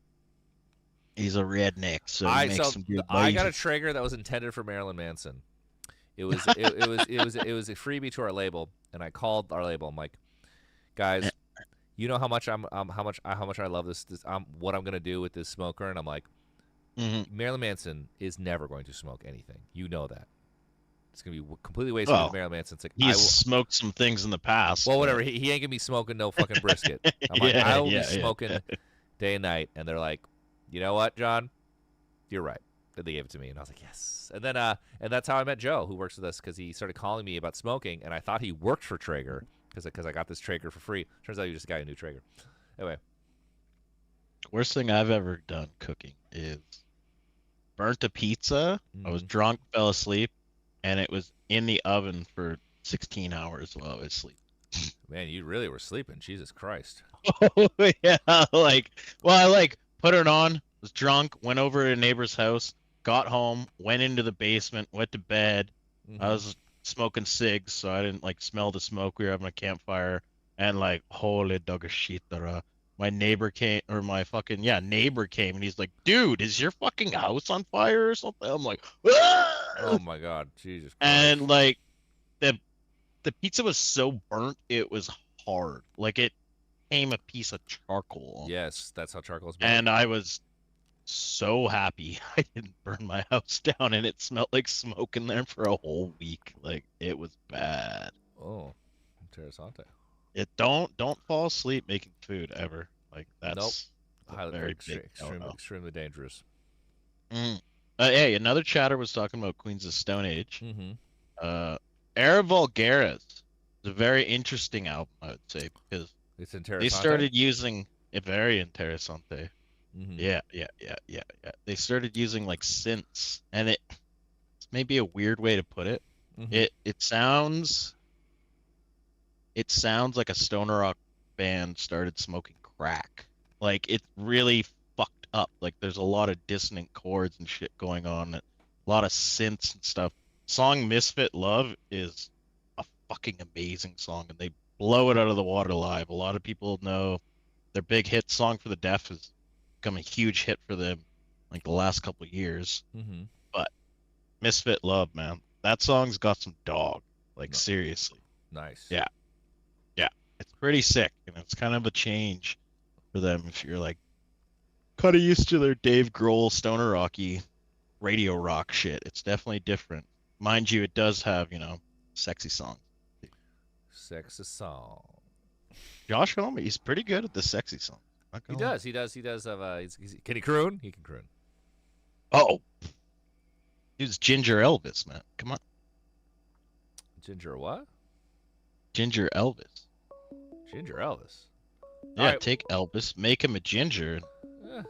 He's a redneck, so he makes some good I got a Traeger that was intended for Marilyn Manson. It was a freebie to our label, and I called our label. I'm like, guys, you know how much how much I love this what I'm gonna do with this smoker, and I'm like, Marilyn Manson is never going to smoke anything. You know that. It's gonna be completely wasted with Marilyn Manson. It's like he's smoked some things in the past. Well, whatever. He ain't gonna be smoking no fucking brisket. I'm like, I will be smoking day and night, and they're like, you know what, John? You're right. And they gave it to me, and I was like, yes. And then, and that's how I met Joe, who works with us, because he started calling me about smoking, and I thought he worked for Traeger, because I got this Traeger for free. Turns out he just got a new Traeger. Anyway. Worst thing I've ever done cooking is burnt a pizza. I was drunk, fell asleep, and it was in the oven for 16 hours while I was asleep. Man, you really were sleeping. Jesus Christ. Oh, yeah. I put it on, was drunk, went over to a neighbor's house, got home, went into the basement, went to bed. I was smoking cigs, so I didn't smell the smoke. We were having a campfire, and holy dog of shit, my neighbor came, or my fucking neighbor came, and he's like, dude, is your fucking house on fire or something? I'm like, ah! Oh my god, Jesus Christ. And the pizza was so burnt it was hard. It came a piece of charcoal. Yes, that's how charcoal is burnt. And I was so happy I didn't burn my house down, and it smelled like smoke in there for a whole week. It was bad. Oh, interessante. Don't fall asleep making food ever. That's very big. Extremely dangerous. Hey, another chatter was talking about Queens of Stone Age. Era Vulgaris is a very interesting album, I would say, because it's interessante. They started using it very interessante. Yeah. They started using synths, and it's maybe a weird way to put it. It sounds like a stoner rock band started smoking crack. It's really fucked up. There's a lot of dissonant chords and shit going on, a lot of synths and stuff. Song Misfit Love is a fucking amazing song, and they blow it out of the water live. A lot of people know their big hit, Song for the Deaf, has become a huge hit for them the last couple of years. But Misfit Love, man, that song's got some dog. Seriously. Nice. Yeah. It's pretty sick, and it's kind of a change for them if you're kind of used to their Dave Grohl stoner rocky radio rock shit. It's definitely different. Mind you, it does have, sexy songs. Sexy song. Josh Homme, he's pretty good at the sexy song. He does have can he croon? He can croon. Oh. He's Ginger Elvis, man. Come on. Ginger what? Ginger Elvis. Ginger Elvis. Yeah, take Elvis, make him a ginger.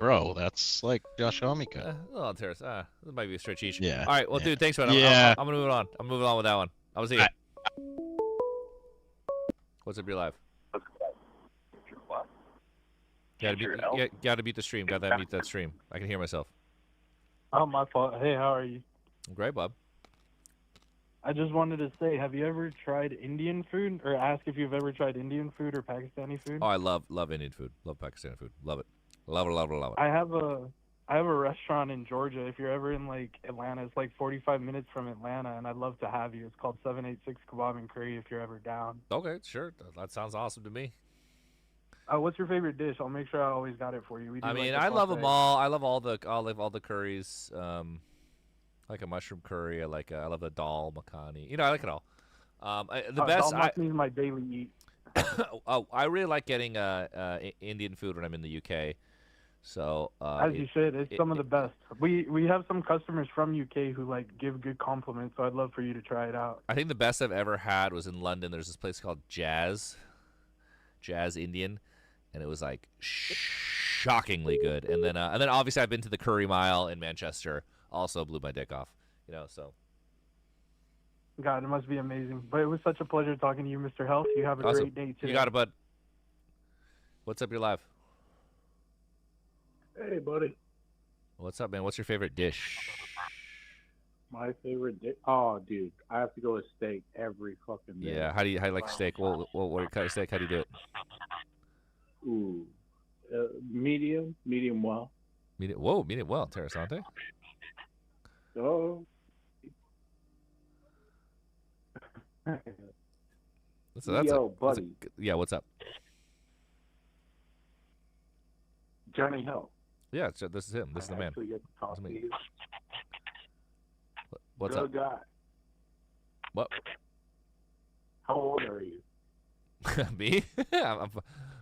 Bro, that's Josh Homme. A little terrace. This might be a stretch each. Yeah. All right, well, dude, thanks for that. Yeah. I'm gonna move on. I'm moving on with that one. I was here. What's up your live? What? Gotta mute the stream. Gotta mute that stream. I can hear myself. Oh, my fault. Hey, how are you? Great, Bob. I just wanted to say, have you ever tried Indian food? Or ask if you've ever tried Indian food or Pakistani food? Oh, I love Indian food. Love Pakistani food. Love it. Love it. I have a restaurant in Georgia. If you're ever in Atlanta, it's 45 minutes from Atlanta, and I'd love to have you. It's called 786 Kebab and Curry if you're ever down. Okay, sure. That sounds awesome to me. What's your favorite dish? I'll make sure I always got it for you. I love them all. I love all the curries. I like a mushroom curry. I love the dal makhani. I like it all. The best. Dal makhani is my daily eat. I really like getting Indian food when I'm in the UK. So As you should. It's some of the best. We have some customers from UK who like give good compliments, so I'd love for you to try it out. I think the best I've ever had was in London. There's this place called Jazz Indian, and it was like shockingly good. And then obviously I've been to the Curry Mile in Manchester. Also blew my dick off. So. God, it must be amazing. But it was such a pleasure talking to you, Mr. Health. You have a Awesome. great day today. You got it, bud. What's up? You're live. Hey, buddy. What's up, man? What's your favorite dish? My favorite dish? Oh, dude, I have to go with steak every fucking day. Yeah. How do you like steak? What kind of steak? How do you do it? Ooh, medium well. Medium well. Interessante. Oh. Buddy. Yeah, what's up? Johnny Hill. Yeah, this is him. This is the man. Actually get to talk to you. What's Good up? guy. What? How old are you? Me? I'm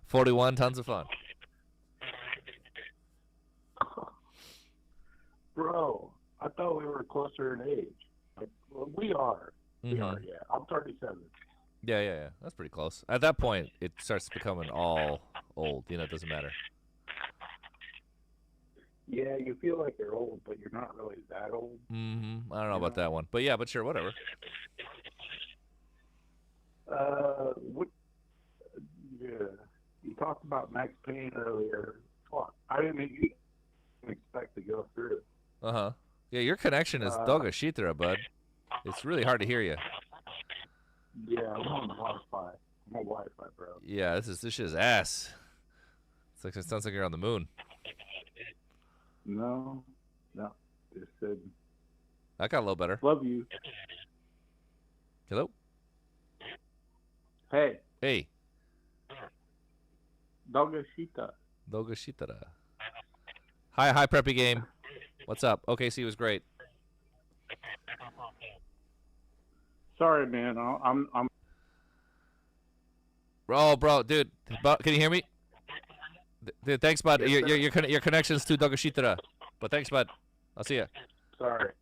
41. Tons of fun. Bro, I thought we were closer in age. Like, well, we are. We are, yeah. I'm 37. Yeah. That's pretty close. At that point, it starts becoming all old. It doesn't matter. Yeah, you feel like you're old, but you're not really that old. Mm-hmm. I don't know about that one. But yeah, sure, whatever. Yeah. You talked about Max Payne earlier. Fuck, I didn't even expect to go through. Uh-huh. Yeah, your connection is Doga Shitra, bud. It's really hard to hear you. Yeah, I'm on Wi-Fi. I'm on Wi-Fi, bro. Yeah, this shit is ass. It sounds like you're on the moon. No. Just said. That got a little better. Love you. Hello. Hey. Hey. Dogashita. Hi, Preppy Game. What's up? OKC was great. Sorry, man. I'm. Oh, bro, dude, can you hear me? Dude, thanks, bud. Yes, your connection's to Dogashitara. But thanks, bud. I'll see ya. Sorry.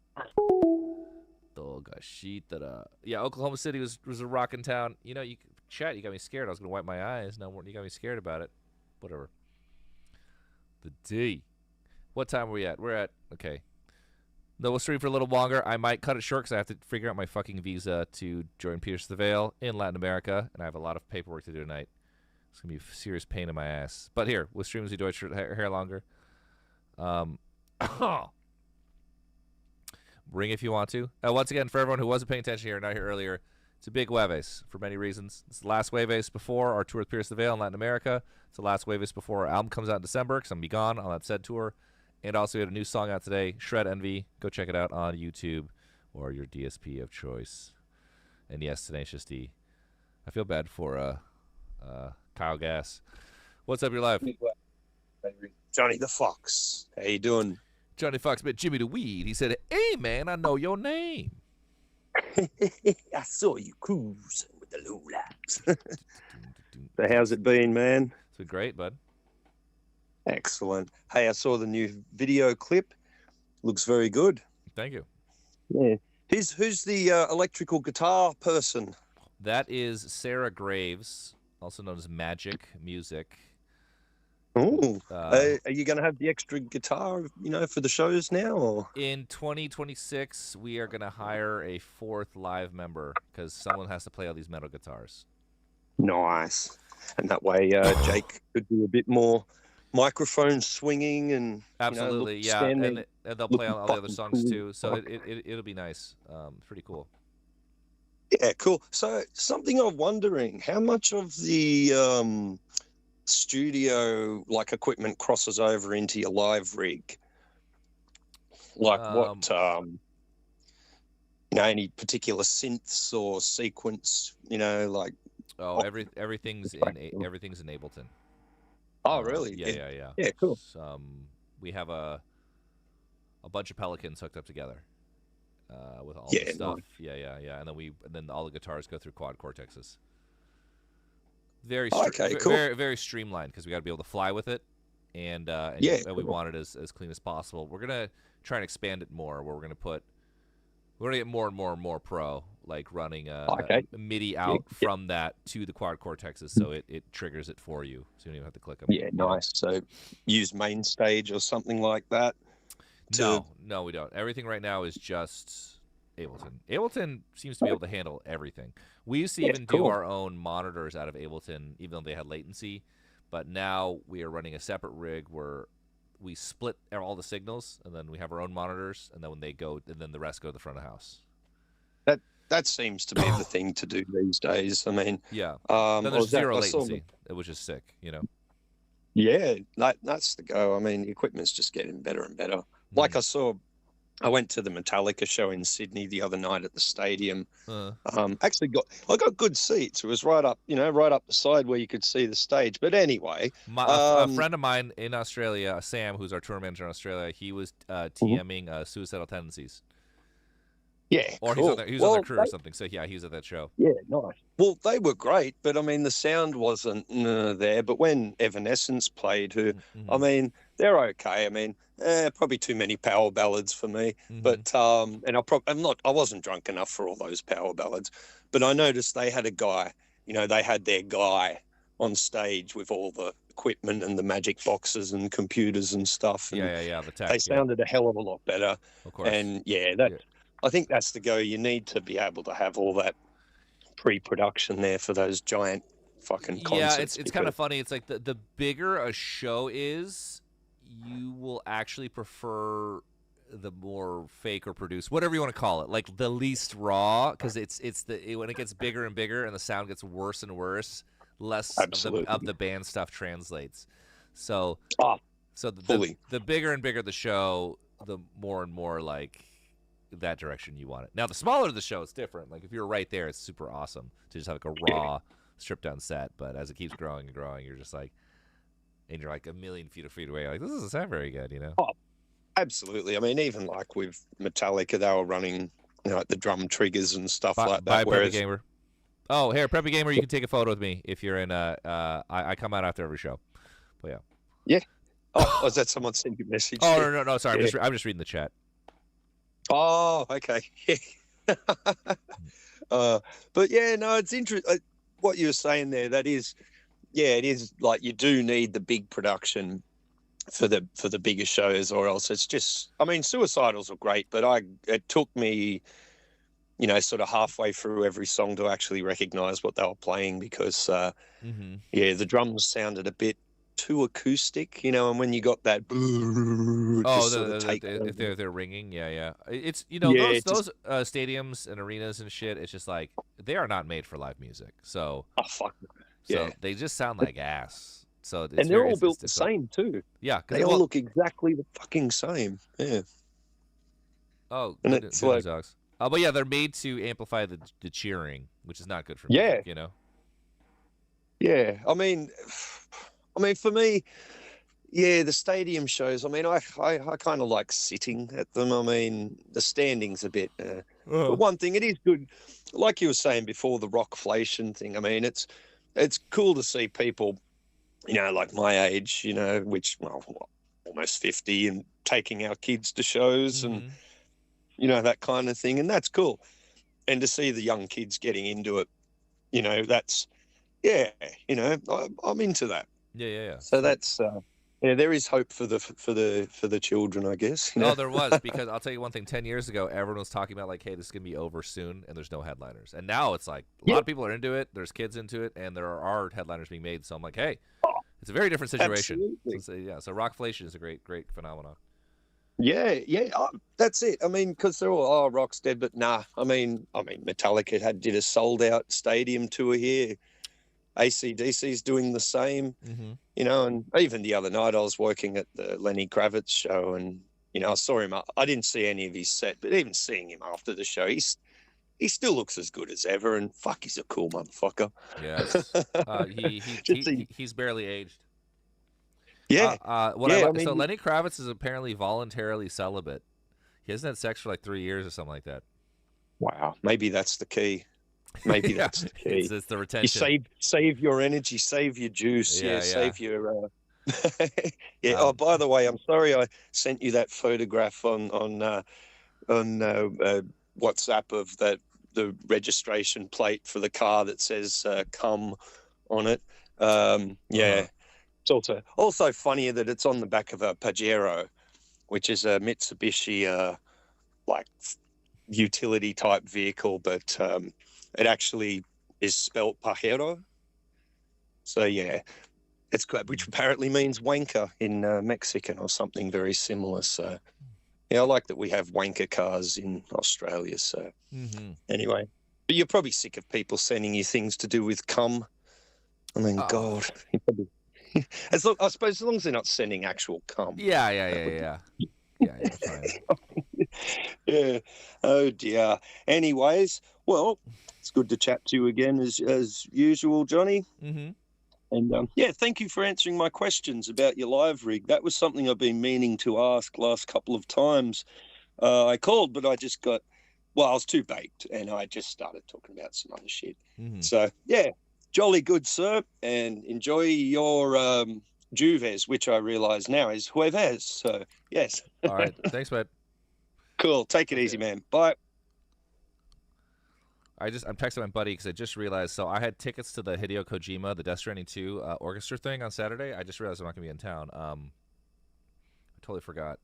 Dogashitara. Yeah, Oklahoma City was a rockin' town. You got me scared. I was gonna wipe my eyes. No, you got me scared about it. Whatever. The D. What time are we at? We're at okay. No, we'll stream for a little longer. I might cut it short because I have to figure out my fucking visa to join Pierce the Veil in Latin America, and I have a lot of paperwork to do tonight. It's gonna be a serious pain in my ass. But here, we'll stream as you Deutsch hair longer. Ring if you want to. Once again, for everyone who wasn't paying attention here, not here earlier, it's a big Jueves for many reasons. It's the last Jueves before our tour with Pierce the Veil in Latin America. It's the last Jueves before our album comes out in December because I'm gonna be gone on that said tour. And also, we had a new song out today, Shred Envy. Go check it out on YouTube or your DSP of choice. And yes, Tenacious D. I feel bad for Kyle Gass. What's up? You're live. Johnny the Fox. How you doing? Johnny Fox met Jimmy the Weed. He said, "Hey, man, I know your name." I saw you cruising with the lowlights. So how's it been, man? It's been great, bud. Excellent. Hey, I saw the new video clip. Looks very good. Thank you. Yeah. Who's the electrical guitar person? That is Sarah Graves, also known as Magic Music. Oh, are you going to have the extra guitar, for the shows now? Or? In 2026, we are going to hire a fourth live member because someone has to play all these metal guitars. Nice. And that way, Jake could do a bit more microphone swinging and absolutely, yeah, and they'll play on all the other songs cool. Too. So it'll be nice. Pretty cool. Yeah, cool. So something I'm wondering, how much of the studio equipment crosses over into your live rig? What any particular synths or sequence? Everything's in Ableton. Oh, really? Yeah. Yeah, cool. We have a bunch of Pelicans hooked up together with all the stuff. Nice. Yeah. And then all the guitars go through quad cortexes. Very cool. very streamlined because we got to be able to fly with it. and Yeah, we cool. want it as clean as possible. We're gonna try and expand it more, where we're gonna get more and more pro, like running a MIDI out from that to the quad cortexes, so it triggers it for you, so you don't even have to click them. Yeah, nice. So use main stage or something like that. No, we don't. Everything right now is just Ableton. Ableton seems to be able to handle everything. We used to even do our own monitors out of Ableton, even though they had latency. But now we are running a separate rig where we split all the signals, and then we have our own monitors, and then when they go, and then the rest go to the front of the house. That seems to be the thing to do these days. I mean, yeah. Then there's zero latency, which is sick, you know. Yeah, that's the go. I mean, the equipment's just getting better and better. Like I went to the Metallica show in Sydney the other night at the stadium. Actually I got good seats. It was right up the side where you could see the stage. But anyway, a friend of mine in Australia, Sam, who's our tour manager in Australia, he was TMing Suicidal Tendencies. Yeah, or cool. he was on their crew or something. So yeah, he was at that show. Yeah, nice. Well, they were great, but I mean the sound wasn't there. But when Evanescence played, I mean they're okay. I mean, probably too many power ballads for me. But and I wasn't drunk enough for all those power ballads. But I noticed they had a guy. They had their guy on stage with all the equipment and the magic boxes and computers and stuff. And yeah. The tech. They sounded a hell of a lot better. Of course. And I think that's the go. You need to be able to have all that pre-production there for those giant fucking concerts. Yeah, it's kind of funny. It's like the bigger a show is, you will actually prefer the more fake or produced, whatever you want to call it, like the least raw, because when it gets bigger and bigger and the sound gets worse and worse, less of the band stuff translates. So the bigger and bigger the show, the more and more like that direction you want it. Now the smaller the show, it's different. Like if you're right there, it's super awesome to just have like a raw stripped down set. But as it keeps growing and growing, you're just like, and you're like a million feet away, like this doesn't sound very good, Oh, absolutely. I mean, even like with Metallica, they were running like the drum triggers and stuff like that. Preppy Gamer. Oh, here, Preppy Gamer, you can take a photo with me if you're in I come out after every show. But yeah. Yeah. Oh, was that someone sent you a message? Oh no, sorry. I'm just reading the chat. Oh, okay. But yeah, no, it's interesting. What you were saying there, that is, it is like you do need the big production for the bigger shows, or else it's just. I mean, Suicidals are great, but it took me, sort of halfway through every song to actually recognize what they were playing because, the drums sounded a bit too acoustic, and when you got that if they're ringing, it's those stadiums and arenas and shit, it's just like they are not made for live music, so they just sound like ass. So and they're all built the same too. Yeah, they all look exactly the fucking same. Yeah. Oh, and it's like, dogs. But yeah, they're made to amplify the cheering, which is not good for music, Yeah, I mean, for me, the stadium shows. I mean, I kind of like sitting at them. I mean, the standing's a bit. But one thing, it is good, like you were saying before, the rockflation thing. I mean, it's cool to see people, like my age, which almost 50, and taking our kids to shows and that kind of thing, and that's cool. And to see the young kids getting into it, that's I'm into that. Yeah. So that's there is hope for the children, I guess. No, there was, because I'll tell you one thing. 10 years ago, everyone was talking about like, hey, this is gonna be over soon, and there's no headliners. And now it's like a lot of people are into it. There's kids into it, and there are headliners being made. So I'm like, hey, it's a very different situation. So rockflation is a great phenomenon. Yeah, that's it. I mean, because they're all rock's dead, but nah. I mean, Metallica did a sold out stadium tour here. AC/DC's doing the same, and even the other night I was working at the Lenny Kravitz show, and I saw him. I didn't see any of his set, but even seeing him after the show, he still looks as good as ever, and fuck, he's a cool motherfucker. Yeah, he's barely aged. Yeah. So Lenny Kravitz is apparently voluntarily celibate. He hasn't had sex for like 3 years or something like that. Wow, maybe that's the key. Maybe that's the key. It's the retention. You save your energy, save your juice, save your Yeah. Oh, by the way, I'm sorry I sent you that photograph on WhatsApp of the registration plate for the car that says "come" on it. Yeah. It's also funnier that it's on the back of a Pajero, which is a Mitsubishi like utility type vehicle, but it actually is spelt Pajero. So yeah, it's good, which apparently means wanker in Mexican or something very similar. So yeah, I like that we have wanker cars in Australia. So anyway, but you're probably sick of people sending you things to do with cum. I mean, God, you probably, I suppose as long as they're not sending actual cum. Yeah. Fine. Yeah. Oh dear. Anyways, well, it's good to chat to you again as usual, Johnny. Mm-hmm. And yeah, thank you for answering my questions about your live rig. That was something I've been meaning to ask last couple of times. I called, but I just got, well, I was too baked, and I just started talking about some other shit. So yeah, jolly good, sir, and enjoy your Jueves, which I realise now is Jueves. So yes. All right. Thanks, bud. Cool. Take it easy, man. Bye. I'm texting my buddy because I just realized. So I had tickets to the Hideo Kojima, the Death Stranding 2 orchestra thing on Saturday. I just realized I'm not gonna be in town. I totally forgot.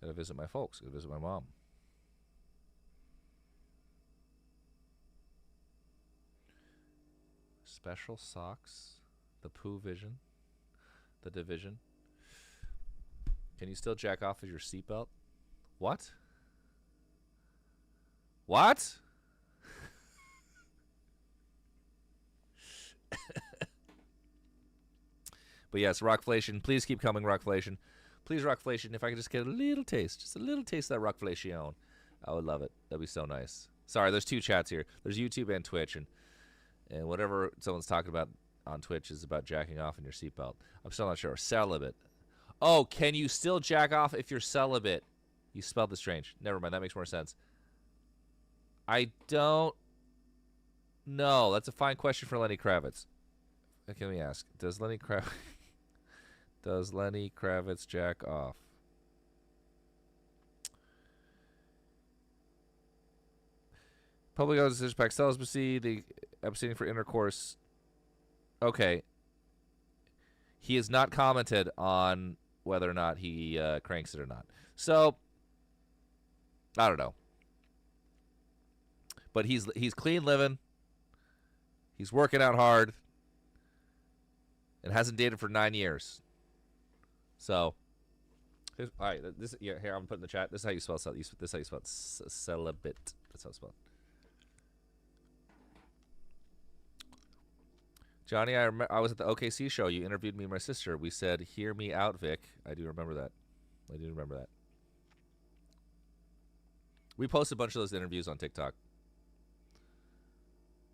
Gotta visit my folks. Gotta visit my mom. Special socks. The Pooh Vision. The Division. Can you still jack off with your seatbelt? What? What? But yes, Rockflation. Please keep coming, Rockflation. Please, Rockflation, if I could just get a little taste, just a little taste of that Rockflation, I would love it. That'd be so nice. Sorry, there's two chats here. There's YouTube and Twitch, and whatever someone's talking about on Twitch is about jacking off in your seatbelt. I'm still not sure. Celibate. Oh, can you still jack off if you're celibate? You spelled this strange. Never mind. That makes more sense. I don't know. That's a fine question for Lenny Kravitz. Okay, let me ask. Does Lenny Kravitz jack off? Public decision pack celibacy, the abstaining for intercourse. Okay. He has not commented on whether or not he cranks it or not. So, I don't know. But he's clean living. He's working out hard. And hasn't dated for 9 years. So, all right. Here I'm putting in the chat. This is how you spell celibate. This is how you spell celibate. That's how it's spelled. Johnny, I was at the OKC show. You interviewed me and my sister. We said, "Hear me out, Vic." I do remember that. We posted a bunch of those interviews on TikTok.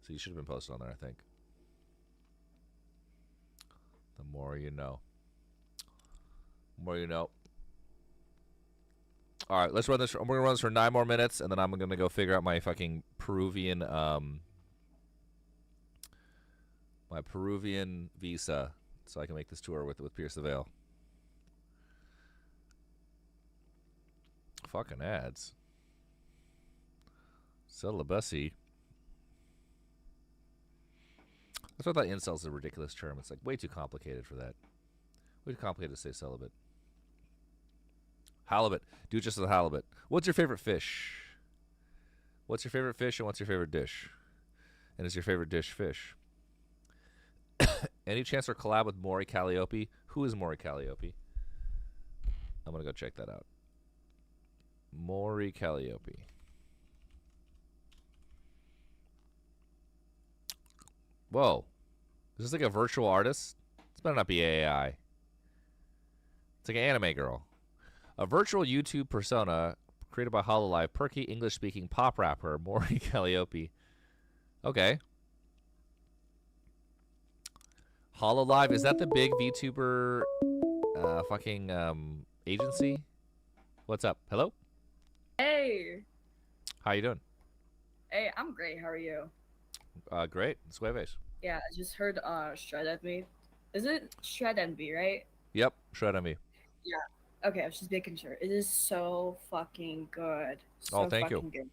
So you should have been posted on there, I think. The more you know. All right, let's run this. We're going to run this for 9 more minutes, and then I'm going to go figure out my fucking Peruvian visa so I can make this tour with Pierce the Veil. Fucking ads. Celibacy. That's why I thought incel is a ridiculous term. It's like way too complicated for that. Way too complicated to say celibate. Halibut. Do it just as a halibut. What's your favorite fish? What's your favorite fish and what's your favorite dish? And is your favorite dish fish? Any chance for collab with Maury Calliope? Who is Maury Calliope? I'm going to go check that out. Maury Calliope. Whoa. Is this like a virtual artist? This better not be AI. It's like an anime girl. A virtual YouTube persona created by HoloLive, perky English-speaking pop rapper Maury Calliope. Okay. HoloLive, is that the big VTuber agency? What's up? Hello? Hey. How you doing? Hey, I'm great. How are you? Great. Jueves. Yeah, I just heard Shred at me. Is it Shred Envy, right? Yep, Shred Envy. Yeah. Okay, I was just making sure. It is so fucking good. Oh, So thank you. fucking good.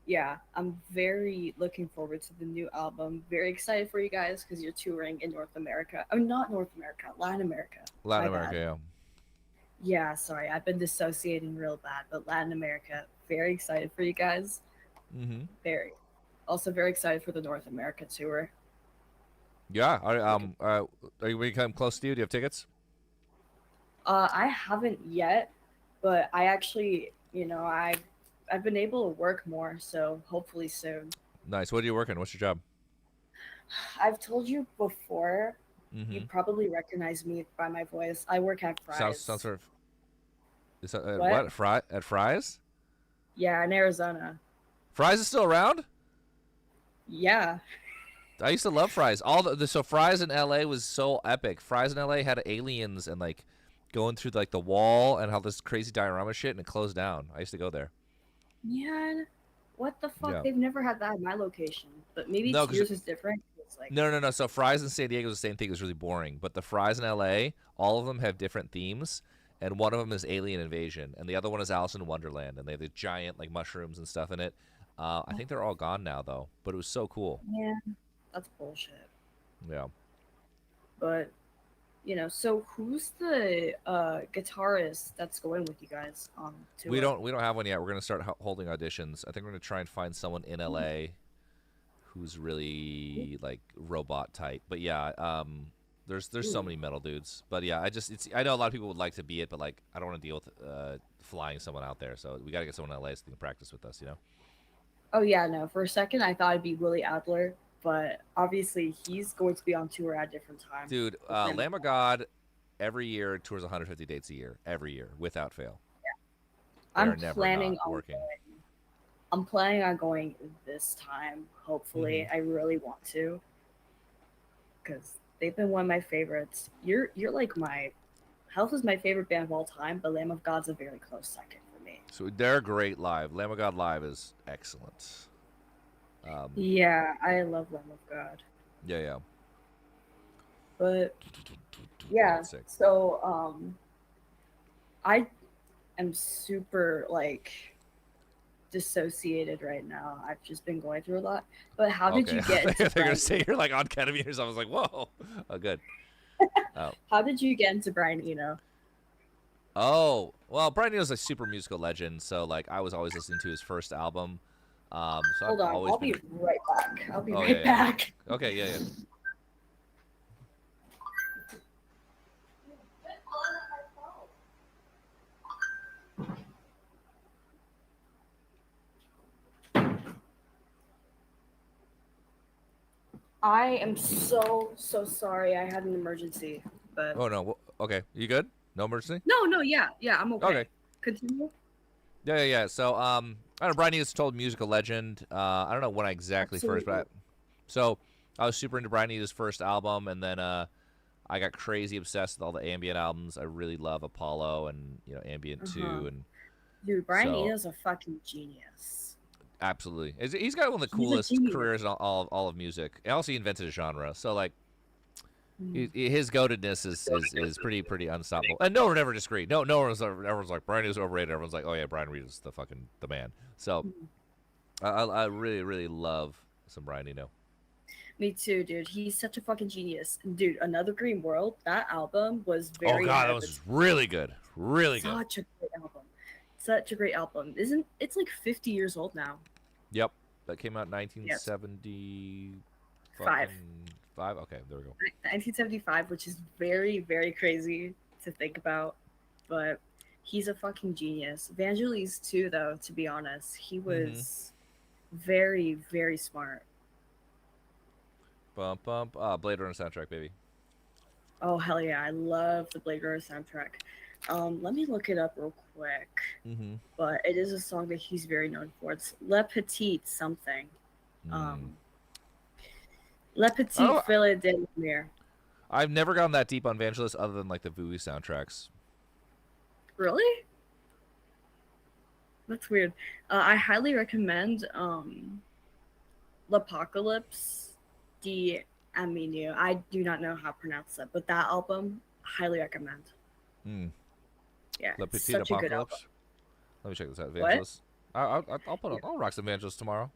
Yeah, I'm very looking forward to the new album. Very excited for you guys because you're touring in North America. Oh, not North America, Latin America. Latin My America, bad. yeah. Yeah, sorry, I've been dissociating real bad, but Latin America, very excited for you guys. Mm-hmm. Very. Also very excited for the North America tour. Yeah. Are you become close to you? Do you have tickets? I haven't yet, but I actually, I've been able to work more, so hopefully soon. Nice. What are you working? What's your job? I've told you before. You Mm-hmm. probably recognize me by my voice. I work at Fry's. Sounds sort of. Is that, What? At Fry's? Yeah, in Arizona. Fry's is still around? Yeah. I used to love Fry's. So Fry's in LA was so epic. Fry's in LA had aliens and like going through like the wall and how this crazy diorama shit, and it closed down. I used to go there. Man, what the fuck? Yeah. They've never had that at my location. But maybe No, 'cause yours is different. It's like No. So Fry's in San Diego is the same thing. It was really boring. But the Fry's in LA, all of them have different themes, and one of them is alien invasion, and the other one is Alice in Wonderland, and they have the giant like mushrooms and stuff in it. I think they're all gone now though, but it was so cool. yeah, that's bullshit. Yeah. But so who's the guitarist that's going with you guys on tour? We don't have one yet. We're gonna start holding auditions. I think we're gonna try and find someone in LA who's really like robot type. But yeah, there's so many metal dudes. But yeah, I know a lot of people would like to be it, but like I don't want to deal with flying someone out there. So we gotta get someone in LA so they can practice with us. Oh yeah, no. For a second, I thought it'd be Willie Adler, but obviously he's going to be on tour at a different time. Dude, Lamb of God every year tours 150 dates a year, every year without fail. Yeah. They're never planning not on working. I'm planning on going this time. Hopefully, I really want to, because they've been one of my favorites. You're like Health is my favorite band of all time, but Lamb of God's a very close second for me. So they're great live. Lamb of God live is excellent. Yeah, I love Lamb of God. Yeah. But yeah, so I am super like dissociated right now. I've just been going through a lot. But how did you get into They're gonna say you're like on ketamine or something. I was like, whoa. Oh, good. How did you get into Brian Eno? Oh, well, Brian Eno's a super musical legend, so like I was always listening to his first album. So Hold I've on, always I'll been... be right back. I'll be Oh, right yeah. back. Okay, yeah. I am so sorry. I had an emergency, but Oh no. Okay, you good? No emergency? no, yeah, I'm okay. Okay. Continue. Yeah. So I don't know. Brian Eno's told musical legend. I don't know when I exactly first, but so I was super into Brian Eno's first album, and then I got crazy obsessed with all the ambient albums. I really love Apollo and Ambient 2 and Dude, Brian so- Eno's a fucking genius. Absolutely. He's got one of the He's a coolest genius. careers in all of music. And also, he invented a genre. So, like, his goatedness is pretty unstoppable. And no one ever disagreed. Everyone's like, Brian is overrated. Everyone's like, oh, yeah, Brian Reed is the man. So, I really, really love some Brian Eno. Me too, dude. He's such a fucking genius. Dude, Another Green World, that album was very Oh, God, that was really good. Really good. such a great album. Such a great album. It's like 50 years old now. Yep. That came out in 1975. Okay, there we go. 1975, which is very, very crazy to think about. But he's a fucking genius. Vangelis too, though, to be honest. He was very, very smart. Bump. Blade Runner soundtrack, baby. Oh, hell yeah. I love the Blade Runner soundtrack. Let me look it up real quick. But it is a song that he's very known for. It's Le Petit something. Le Petit Filet de Lumiere. I've never gone that deep on Vangelis other than like the Vui soundtracks. Really? That's weird. I highly recommend L'Apocalypse, the I mean, I do not know how to pronounce that, but that album, highly recommend. Yeah, Le it's Petit such a good album. Apocalypse. Let me check this out. What? Evangelist. I'll rock some Evangelist tomorrow.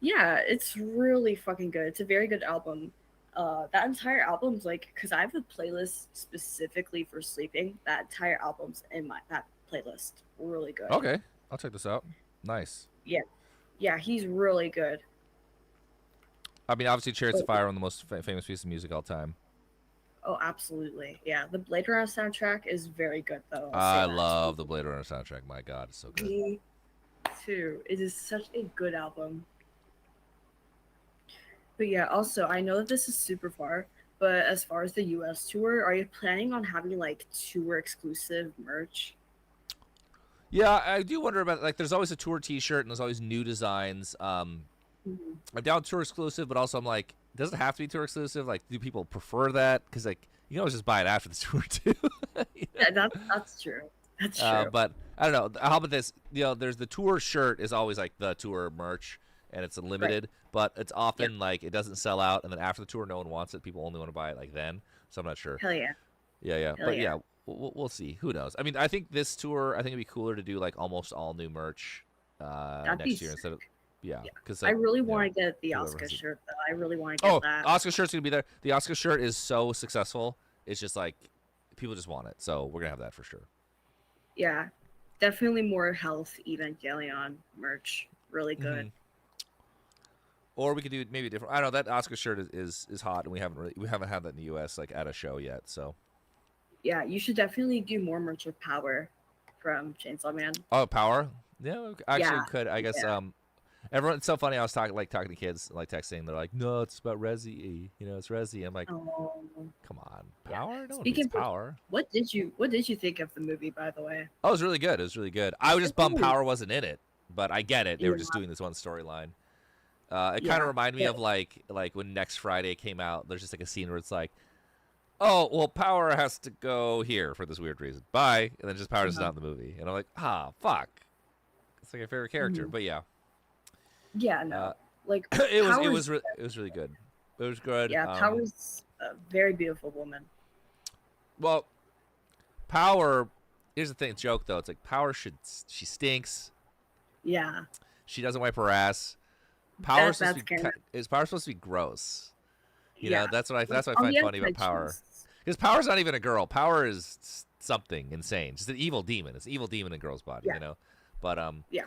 Yeah, it's really fucking good. It's a very good album. That entire album's like, because I have a playlist specifically for sleeping. That entire album's in that playlist. Really good. Okay, I'll check this out. Nice. Yeah, he's really good. I mean, obviously, Chariots of Fire, one of the most famous pieces of music all time. Oh, absolutely. Yeah, the Blade Runner soundtrack is very good, though. I love the Blade Runner soundtrack. My God, it's so good. Me too. It is such a good album. But yeah, also, I know that this is super far, but as far as the US tour, are you planning on having like tour exclusive merch? Yeah, I do wonder about, like, there's always a tour t-shirt and there's always new designs. I'm down tour exclusive, but also I'm like, does it have to be tour exclusive? Like, do people prefer that? Because, like, you can always just buy it after the tour, too. Yeah, that's true. That's true. But I don't know. How about this? There's the tour shirt is always, like, the tour merch, and it's unlimited, but it's often, like, it doesn't sell out, and then after the tour, no one wants it. People only want to buy it, like, then. So I'm not sure. Hell yeah. Yeah. Hell But, yeah. we'll see. Who knows? I mean, I think this tour, I think it'd be cooler to do, like, almost all new merch next year instead of... Yeah, because I really want to get the Oscar shirt, though. I really want to get that. Oscar shirt's gonna be there. The Oscar shirt is so successful. It's just like people just want it, so we're gonna have that for sure. Yeah, definitely more health Evangelion merch. Really good. Or we could do maybe different. I don't know, that Oscar shirt is hot, and we haven't had that in the U.S. like at a show yet. So Yeah, you should definitely do more merch of Power from Chainsaw Man. oh, Power. Yeah, actually Yeah, could I guess. yeah. Everyone, it's so funny. I was talking to kids, like texting. They're like, "No, it's about Resi. It's Resi." I'm like, Oh. "Come on, Power? No one Speaking needs of Power." what did you think of the movie, by the way? Oh, it was really good. It was really good. I was just bummed Ooh. Power wasn't in it, but I get it. They were Yeah. just doing this one storyline. It kind Yeah. of reminded me of like when Next Friday came out. There's just like a scene where it's like, "Oh, well, Power has to go here for this weird reason. Bye," and then just Power just not in the movie, and I'm like, fuck." It's like a favorite character, but yeah. Yeah, no, like it was Power's- it was really good. It was good. Yeah, Power's a very beautiful woman. Well, Power. Here's the thing. Joke though. It's like Power she stinks. Yeah. She doesn't wipe her ass. Power's That's supposed to be kind is Power supposed to be gross? You Yeah. know, that's what I Like, find on the funny about outside, Power. she's- Because Power's not even a girl. Power is something insane. Just an evil demon. It's an evil demon in a girl's body. Yeah. You know, but Yeah.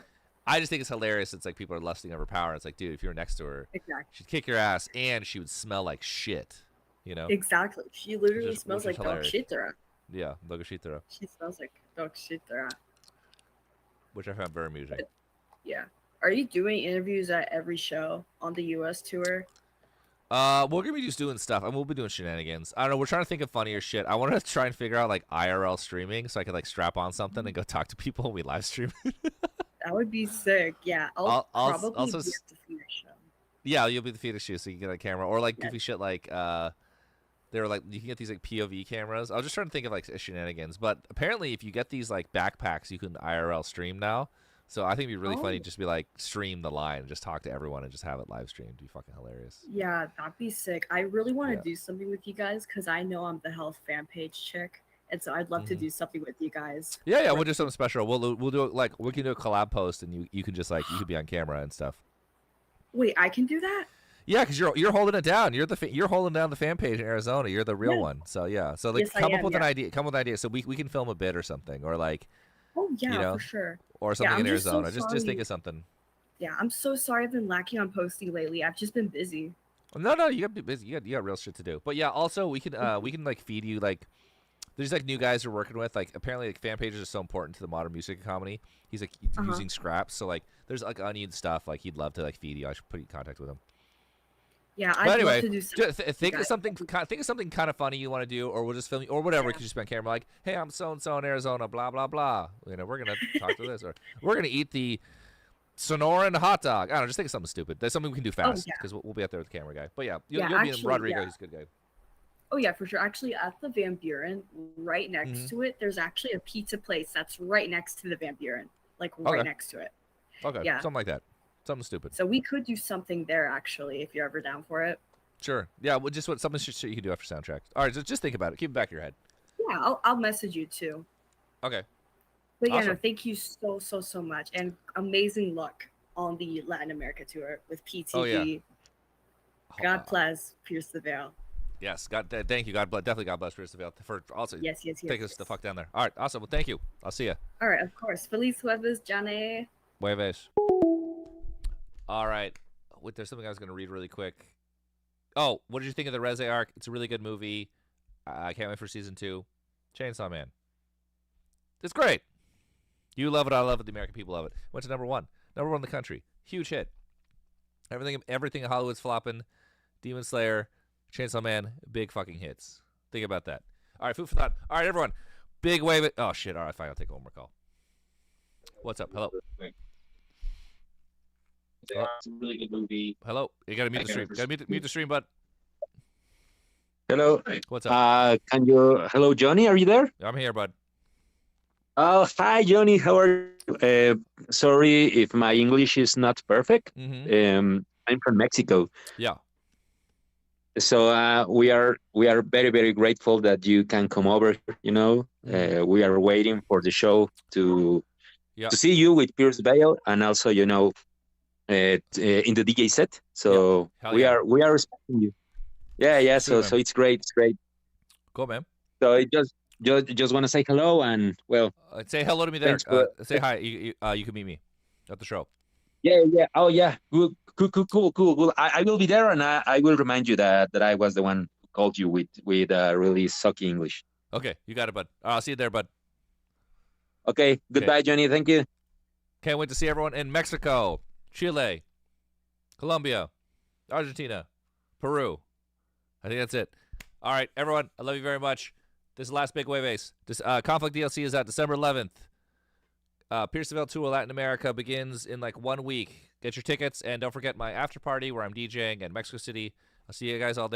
I just think it's hilarious. It's like people are lusting over Power. It's like, dude, if you were next to her, Exactly. she'd kick your ass and she would smell like shit. You know? Exactly. She literally Which is- smells which is like dog hilarious. shit there. Yeah, Dogashitara, She smells like dog shit there. which I found very amusing. Yeah. Are you doing interviews at every show on the US tour? We're gonna be just doing stuff, and we'll be doing shenanigans. I don't know. We're trying to think of funnier shit. I want to try and figure out like IRL streaming, so I could like strap on something and go talk to people when we live stream. That would be sick. Yeah. I'll probably also be at the Phoenix show. Yeah, you'll be the feeder shoe, so you can get a camera or like goofy shit like they were like you can get these like POV cameras. I was just trying to think of like shenanigans, but apparently if you get these like backpacks, you can IRL stream now. So I think it'd be really funny just to be like stream the line and just talk to everyone and just have it live streamed. It'd be fucking hilarious. Yeah, that'd be sick. I really want to Yeah. do something with you guys because I know I'm the health fan page chick, and so I'd love to do something with you guys. Yeah, we'll do something special. We'll do it like we can do a collab post and you can just like you could be on camera and stuff. Wait, I can do that? Yeah, because you're holding it down. You're holding down the fan page in Arizona. You're the real Yeah. one. So yeah. So like Yes, I come up am, with an yeah. idea. Come with an idea. So we can film a bit or something or like Oh yeah, you know, for sure. or Yeah, something I'm in just so Arizona. Just think sorry. of something. Yeah, I'm so sorry I've been lacking on posting lately. I've just been busy. No, you got to be busy. You got real shit to do. But yeah, also we can like feed you like there's like new guys we're working with. Like apparently like fan pages are so important to the modern music economy. He's like using scraps. So like there's like unused stuff like he'd love to like feed you. I should put you in contact with him. Yeah, But I'd anyway, love to do something. think of something kind of funny you want to do, or we'll just film you, or whatever. You can just be on camera like, hey, I'm so and so in Arizona, blah blah blah. You know, we're gonna talk to this, or we're gonna eat the Sonoran hot dog. I don't know, just think of something stupid. That's something we can do fast yeah. because we'll be out there with the camera guy. But yeah, Yeah, you'll be in actually, Rodrigo. yeah. He's a good guy. Oh yeah, for sure. Actually, at the Van Buren, right next Mhm. to it, there's actually a pizza place that's right next to the Van Buren, like right Okay. next to it. Okay, Yeah. something like that. Something stupid. So we could do something there actually, if you're ever down for it. Sure. Yeah. Well, just something you can do after soundtrack. All right. So just think about it. Keep it back of your head. Yeah, I'll message you too. Okay. But yeah, Awesome. no, thank you so much, and amazing luck on the Latin America tour with PTV. Oh, yeah. God bless Pierce the Veil. Yes. Thank you. Definitely God bless Pierce the Veil for also Yes. take us the fuck down there. All right. Awesome. Well, thank you. I'll see you. All right, of course. Feliz Jueves, Jane. Jueves. All right. There's something I was going to read really quick. Oh, what did you think of the Reze arc? It's a really good movie. I can't wait for season 2. Chainsaw Man. It's great. You love it. I love it. The American people love it. Went to number 1. Number 1 in the country. Huge hit. Everything in Hollywood's flopping. Demon Slayer, Chainsaw Man, big fucking hits. Think about that. All right, food for thought. All right, everyone. Big wave. Oh, shit. All right, fine. I'll take one more call. What's up? Hello. It's a really good movie. Hello. You got to mute the stream. Got to mute the stream, bud. Hello. What's up? Hello, Johnny. Are you there? I'm here, bud. Oh, hi, Johnny. How are you? Sorry if my English is not perfect. I'm from Mexico. Yeah. So we are very, very grateful that you can come over. We are waiting for the show to see you with Pierce Veil, and also in the DJ set. So we are respecting you. Yeah. So it's great. It's great. Cool, man. So I just want to say hello, and well, say hello to me there. Say hi. You can meet me at the show. Yeah. Oh, yeah. Cool. I will be there, and I will remind you that I was the one who called you with really sucky English. Okay, you got it, bud. I'll see you there, bud. Okay. Goodbye, Johnny. Thank you. Can't wait to see everyone in Mexico, Chile, Colombia, Argentina, Peru. I think that's it. All right, everyone. I love you very much. This is the last big wave ace. This Conflict DLC is out December 11th. Pierce the Veil Tour Latin America begins in like 1 week. Get your tickets, and don't forget my after party where I'm DJing in Mexico City. I'll see you guys all there.